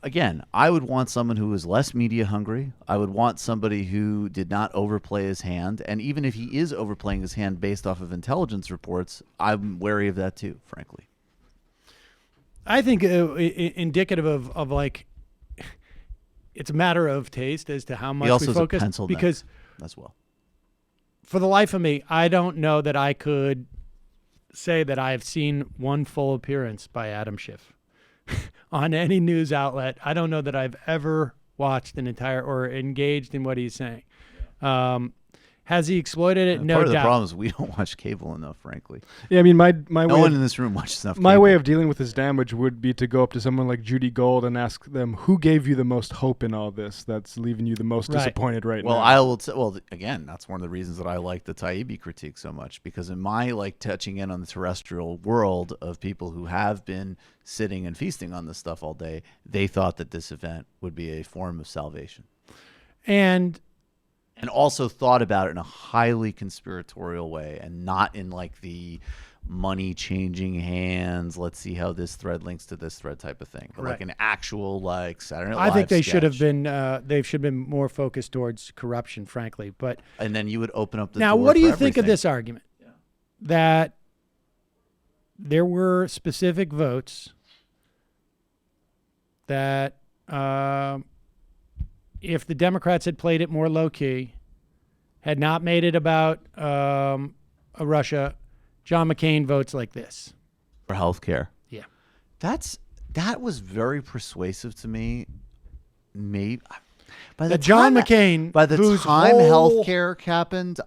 again, I would want someone who was less media hungry. I would want somebody who did not overplay his hand. And even if he is overplaying his hand based off of intelligence reports, I'm wary of that too, frankly. I think indicative of it's a matter of taste as to how much He also we focus. is a pencil neck because as well. For the life of me, I don't know that I could say that I've seen one full appearance by Adam Schiff on any news outlet. I don't know that I've ever watched an entire or engaged in what he's saying. Has he exploited it? No doubt. Part of the problem is we don't watch cable enough, frankly. Yeah, I mean, no one in this room watches enough. My cable. way of dealing with his damage would be to go up to someone like Judy Gold and ask them, who gave you the most hope in all this that's leaving you the most disappointed right now? Well, again, that's one of the reasons that I like the Taibbi critique so much, because in my touching in on the terrestrial world of people who have been sitting and feasting on this stuff all day, they thought that this event would be a form of salvation. And and also thought about it in a highly conspiratorial way, and not in like the money changing hands. Let's see how this thread links to this thread type of thing. But like an actual like Saturday Night Live I think they sketch. should have been. They should have been more focused towards corruption, frankly. But and then you would open up the now. door What do for you think of everything. this argument that there were specific votes that if the Democrats had played it more low key, had not made it about Russia, John McCain votes like this for healthcare? Yeah, that was very persuasive to me. Maybe by the John McCain, by the whose time whole- healthcare happened,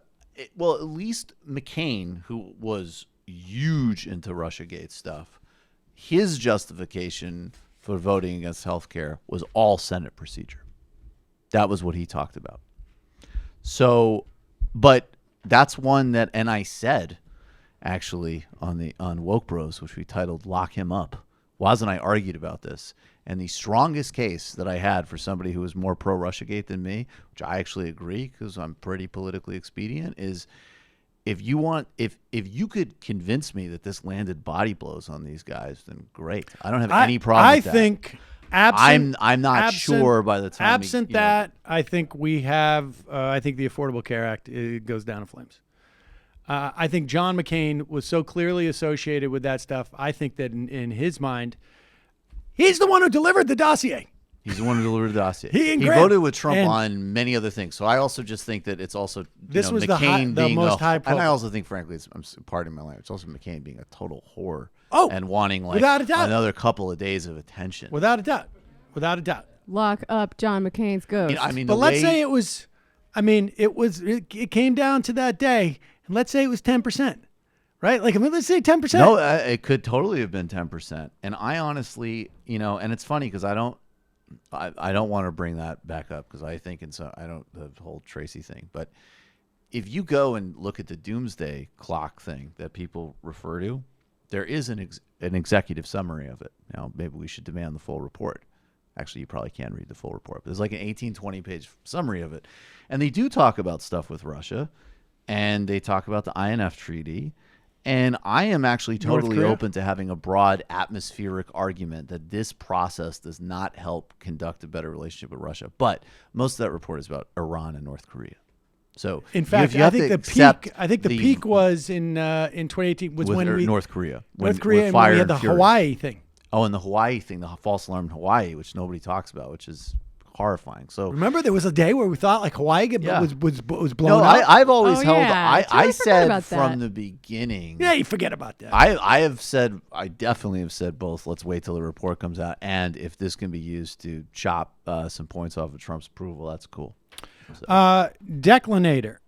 well, at least McCain, who was huge into Russiagate stuff, his justification for voting against healthcare was all Senate procedure. That was what he talked about. So, but that's one that, and I said, actually, on Woke Bros, which we titled "Lock Him Up," Woz and I argued about this, and the strongest case that I had for somebody who was more pro Russiagate than me, which I actually agree because I'm pretty politically expedient, is if you could convince me that this landed body blows on these guys, then great. I don't have any problem with that. I think absent, I'm not sure by the time absent that, I think we have. I think the Affordable Care Act goes down in flames. I think John McCain was so clearly associated with that stuff. I think that in his mind, he's the one who delivered the dossier. He's the one who delivered the dossier. He voted with Trump and on many other things. So I also just think that it's also this was McCain the being most high and I profile. also think, frankly, I'm pardon my language. It's also McCain being a total whore. And wanting like without a doubt. another couple of days of attention. Without a doubt. Without a doubt. Lock up John McCain's ghost. But let's say it was. I mean, it came down to that day, and let's say it was 10%. Right? Like, I mean, let's say 10%. No, it could totally have been 10%. And I honestly, and it's funny because I don't want to bring that back up because I think the whole Tracey thing. But if you go and look at the doomsday clock thing that people refer to, there is an executive summary of it. Now, maybe we should demand the full report. Actually, you probably can read the full report. But there's like an 18-20 page summary of it. And they do talk about stuff with Russia, and they talk about the INF treaty. And I am actually totally open to having a broad atmospheric argument that this process does not help conduct a better relationship with Russia. But most of that report is about Iran and North Korea. So in fact, I think the peak was in 2018 was when we North Korea. North Korea, and when we had the Hawaii thing. Oh, and the Hawaii thing, the false alarm in Hawaii, which nobody talks about, which is horrifying. So remember, there was a day where we thought like Hawaii was blown no, up. I've always held. Yeah. I said from the beginning. Yeah, you forget about that. I definitely have said both. Let's wait till the report comes out, and if this can be used to chop some points off of Trump's approval, that's cool. So. Declinator.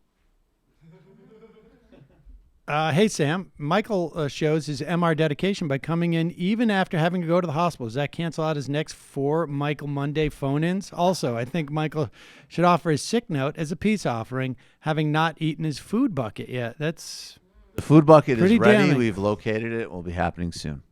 Hey, Sam. Michael shows his MR dedication by coming in even after having to go to the hospital. Does that cancel out his next 4 Michael Monday phone-ins? Also, I think Michael should offer his sick note as a peace offering, having not eaten his food bucket yet. That's the food bucket is ready. Damning. We've located it. It will be happening soon.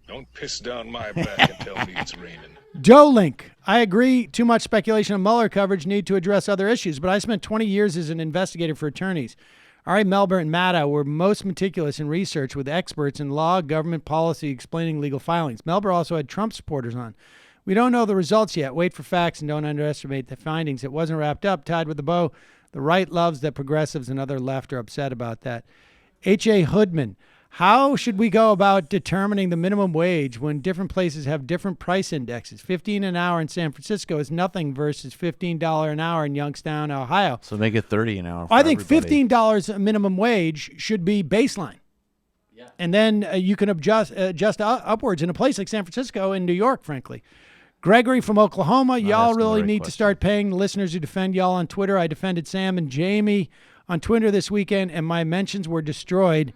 Don't piss down my back and tell me it's raining. Joe Link. I agree. Too much speculation on Mueller coverage need to address other issues, but I spent 20 years as an investigator for attorneys. Ari Melber and Maddow were most meticulous in research with experts in law, government policy, explaining legal filings. Melber also had Trump supporters on. We don't know the results yet. Wait for facts and don't underestimate the findings. It wasn't wrapped up, tied with a bow. The right loves that progressives and other left are upset about that. H.A. Hoodman. How should we go about determining the minimum wage when different places have different price indexes? $15 an hour in San Francisco is nothing versus $15 an hour in Youngstown, Ohio. So make it $30 an hour. I think $15 minimum wage should be baseline. Yeah. And then you can adjust upwards in a place like San Francisco and New York, frankly. Gregory from Oklahoma, y'all really need to start paying listeners who defend y'all on Twitter. I defended Sam and Jamie on Twitter this weekend, and my mentions were destroyed.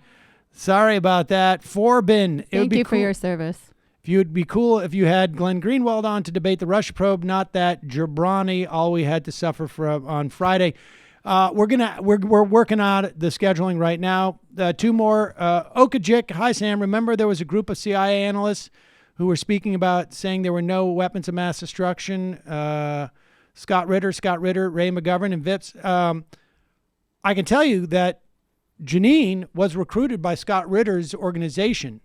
Sorry about that. Forbin. Thank you for your service. It would be cool if you had Glenn Greenwald on to debate the Russia probe, not that jabroni, all we had to suffer from on Friday. We're working on the scheduling right now. 2 more. Okajik. Hi, Sam. Remember there was a group of CIA analysts who were speaking about saying there were no weapons of mass destruction. Scott Ritter, Ray McGovern, and Vips. I can tell you that Janine was recruited by Scott Ritter's organization,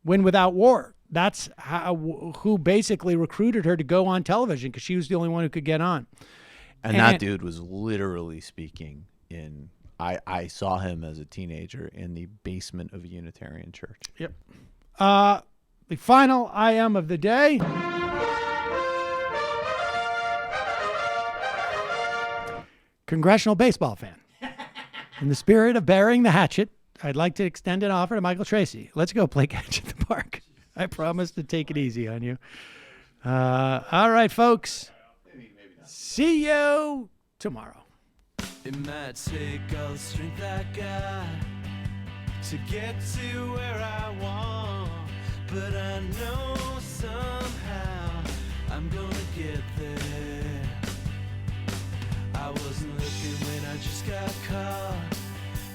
Win Without War. That's who basically recruited her to go on television because she was the only one who could get on. And that dude was literally speaking in, I saw him as a teenager in the basement of a Unitarian church. Yep. The final I am of the day. Congressional baseball fan. In the spirit of burying the hatchet, I'd like to extend an offer to Michael Tracey. Let's go play catch at the park. I promise to take it easy on you. All right, folks. See you tomorrow. It might take all the strength I got to get to where I want, but I know somehow I'm gonna get there. I wasn't looking when I just got caught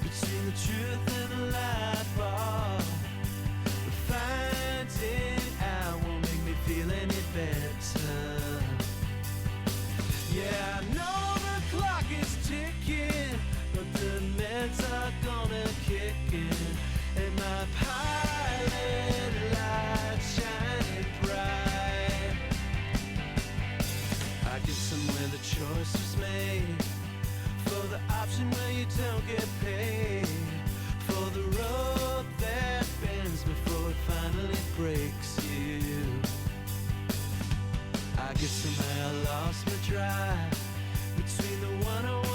between the truth and the light bar, but finding out won't make me feel any better. Yeah, I know the clock is ticking, but the meds are gonna kick in, and my pilot light shining bright. I get somewhere the choice was made, for the option where you don't get paid, for the road that bends before it finally breaks you. I guess somehow I lost my drive between the 101